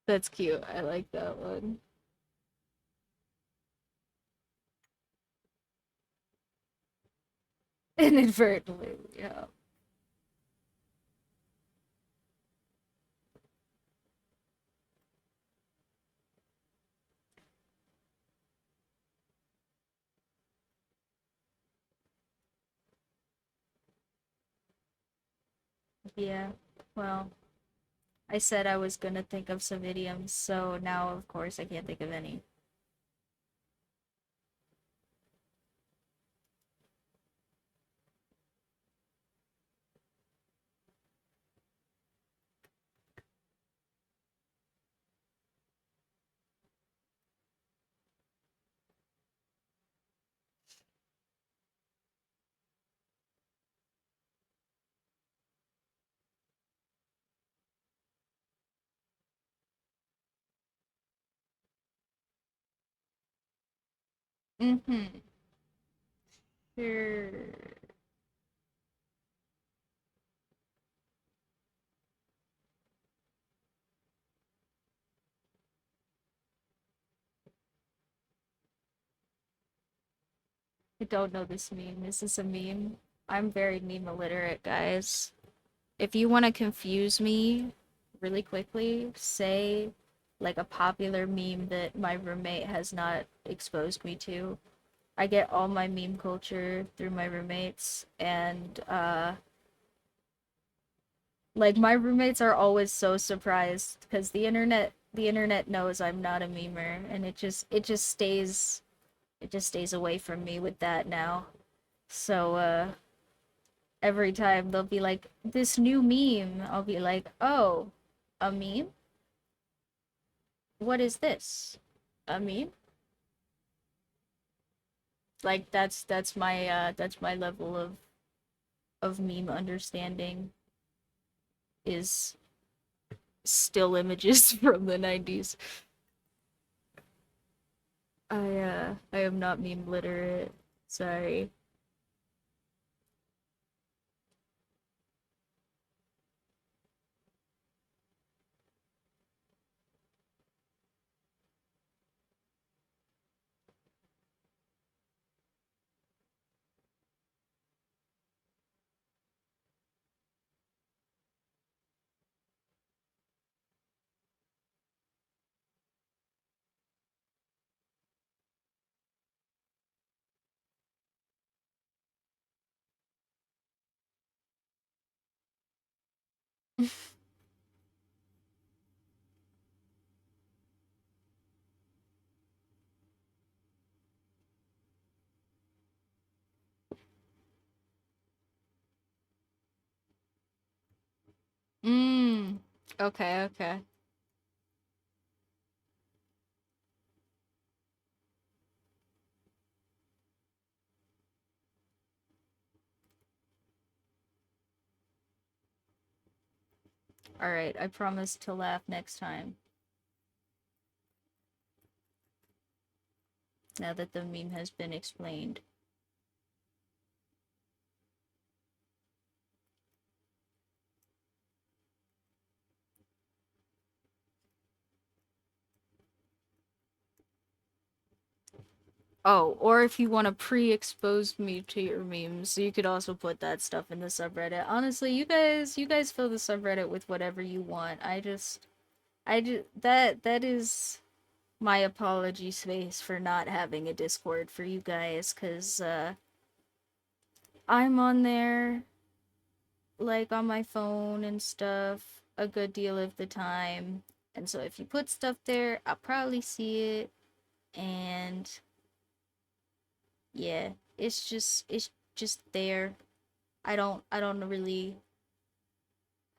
that's cute. I like that one. Inadvertently, yeah. Yeah. Well, I said I was gonna think of some idioms, so now of course I can't think of any. Mm-hmm. Sure. I don't know this meme. Is this a meme? I'm very meme illiterate, guys. If you want to confuse me really quickly, say like a popular meme that my roommate has not exposed me to. I get all my meme culture through my roommates, and like my roommates are always so surprised because the internet knows I'm not a memer, and it just stays away from me with that now. So every time they'll be like, this new meme, I'll be like, oh, a meme? What is this? A meme? Like that's my level of meme understanding is still images from the 90s. I am not meme literate. Sorry. Mm. Okay, okay. All right, I promise to laugh next time. now that the meme has been explained. Oh, or if you want to pre-expose me to your memes, you could also put that stuff in the subreddit. Honestly, you guys fill the subreddit with whatever you want. That is my apology space for not having a Discord for you guys, cause I'm on there like on my phone and stuff a good deal of the time. And so if you put stuff there, I'll probably see it. And yeah, it's just there. I don't really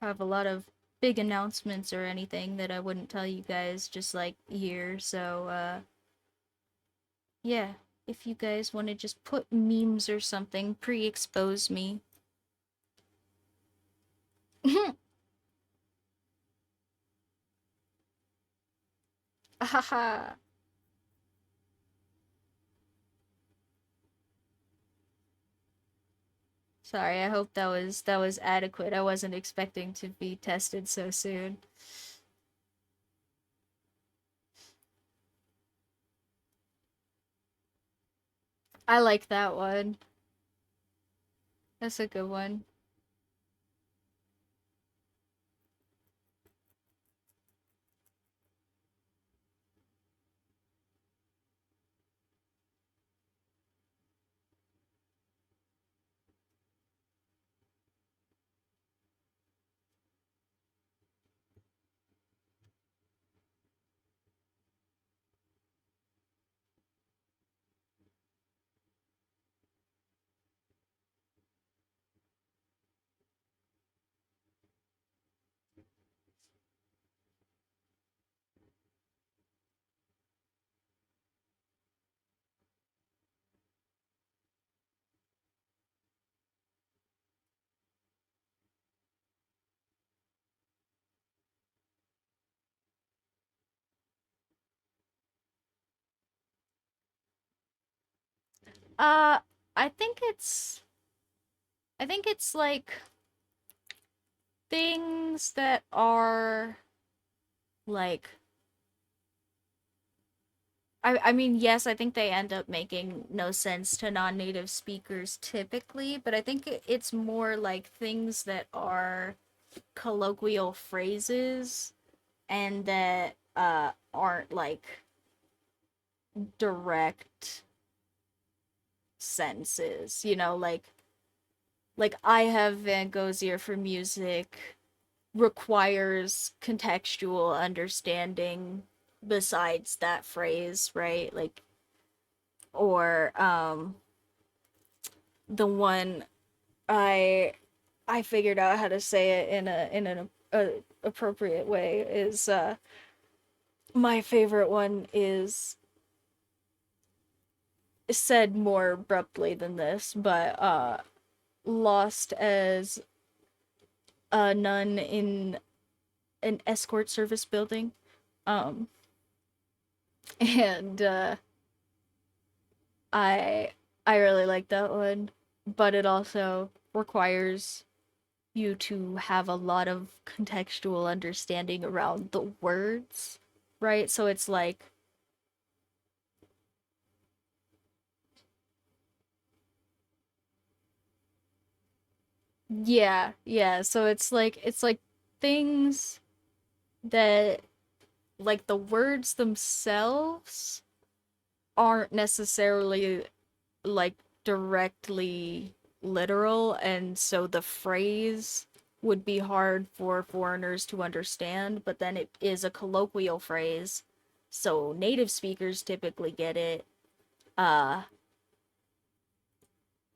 have a lot of big announcements or anything that I wouldn't tell you guys just like here. So yeah, if you guys want to just put memes or something, pre-expose me. Haha. Sorry, I hope that was adequate. I wasn't expecting to be tested so soon. I like that one. That's a good one. Uh, I think it's I think it's like things that are like I mean, yes, I think they end up making no sense to non-native speakers typically, but I think it's more like things that are colloquial phrases and that aren't like direct sentences, like I have Van Gogh's ear for music requires contextual understanding besides that phrase, right? Like or the one I I figured out how to say it in an appropriate way is my favorite one is said more abruptly than this, but lost as a nun in an escort service building. Um and I I really like that one, but it also requires you to have a lot of contextual understanding around the words, right? So it's like yeah, yeah. So it's like things that like the words themselves aren't necessarily like directly literal, and so the phrase would be hard for foreigners to understand, but then it is a colloquial phrase, so native speakers typically get it. uh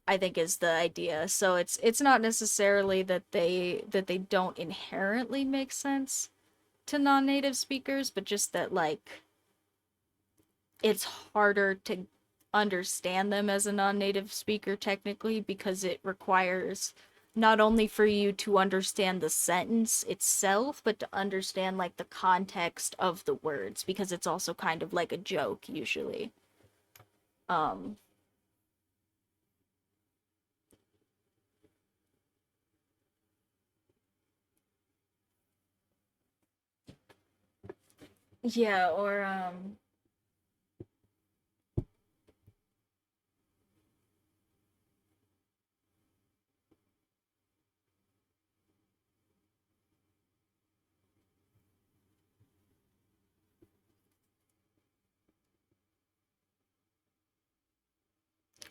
I think is the idea. So it's not necessarily that they don't inherently make sense to non-native speakers, but just that like it's harder to understand them as a non-native speaker technically because it requires not only for you to understand the sentence itself but to understand like the context of the words because it's also kind of like a joke usually. Um, yeah, or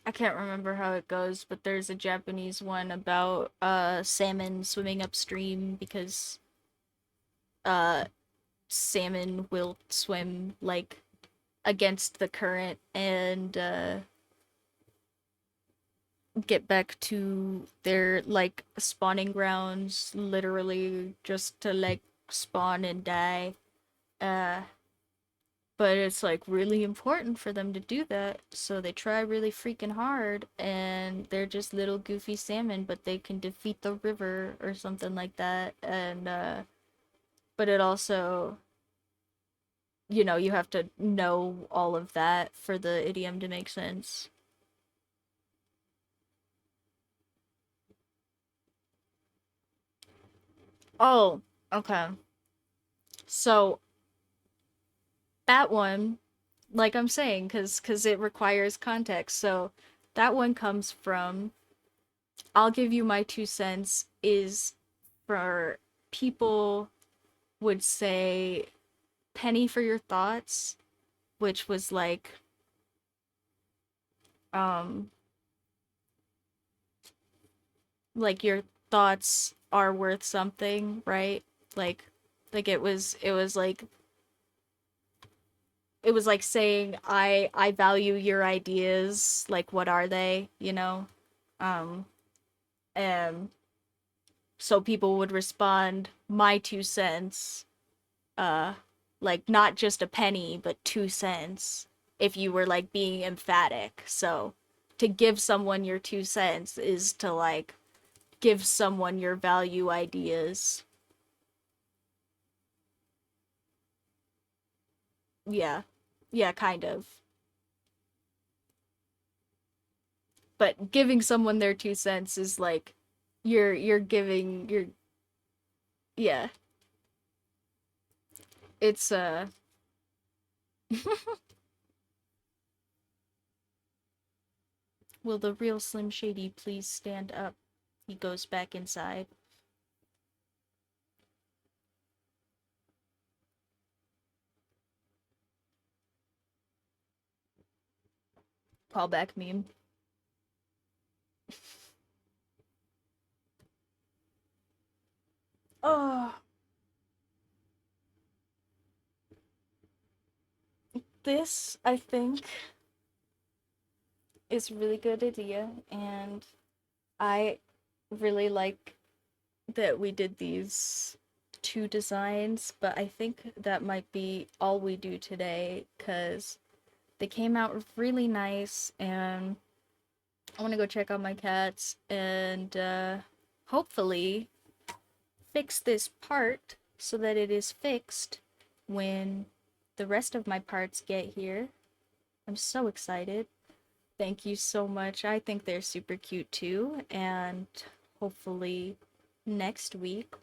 I can't remember how it goes, but there's a Japanese one about salmon swimming upstream because uh salmon will swim like against the current and get back to their like spawning grounds literally just to like spawn and die. Uh but it's like really important for them to do that, so they try really freaking hard and they're just little goofy salmon, but they can defeat the river or something like that. And but it also, you have to know all of that for the idiom to make sense. Oh, okay. So that one, like I'm saying, cuz it requires context. So that one comes from, I'll give you my 2 cents, is for people would say penny for your thoughts, which was um like your thoughts are worth something, right? Like it was like saying I value your ideas, like what are they, you know? Um and so people would respond my 2 cents, uh like not just a penny but 2 cents, if you were like being emphatic. So to give someone your 2 cents is to like give someone your value ideas. Yeah. Yeah, kind of. But giving someone their 2 cents is like you're giving your, yeah. It's will the real Slim Shady please stand up? He goes back inside. Callback meme. Oh, this I think is a really good idea, and I really like that we did these two designs, but I think that might be all we do today because they came out really nice, and I want to go check on my cats and hopefully fix this part so that it is fixed when the rest of my parts get here. I'm so excited. Thank you so much. I think they're super cute too, and hopefully next week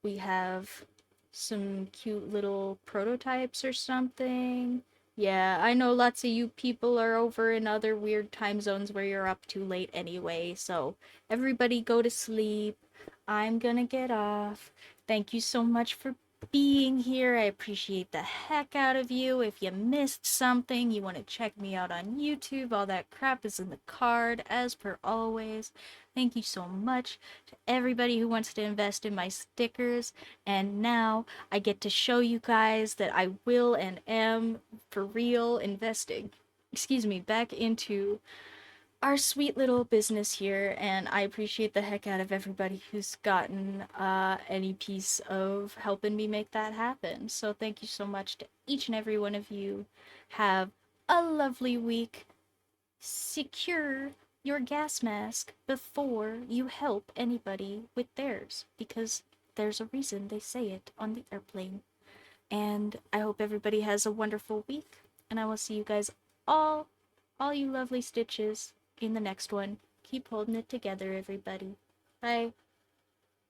we have some cute little prototypes or something. Yeah, I know lots of you people are over in other weird time zones where you're up too late anyway, so everybody go to sleep. I'm gonna get off. Thank you so much for being here. I appreciate the heck out of you. If you missed something, you want to check me out on YouTube, all that crap is in the card, as per always. Thank you so much to everybody who wants to invest in my stickers. And now I get to show you guys that I will and am for real investing, excuse me, back into our sweet little business here. And I appreciate the heck out of everybody who's gotten any piece of helping me make that happen. So thank you so much to each and every one of you. Have a lovely week. Secure your gas mask before you help anybody with theirs, because there's a reason they say it on the airplane. And I hope everybody has a wonderful week, and I will see you guys all all you lovely stitches in the next one. Keep holding it together, everybody. Bye.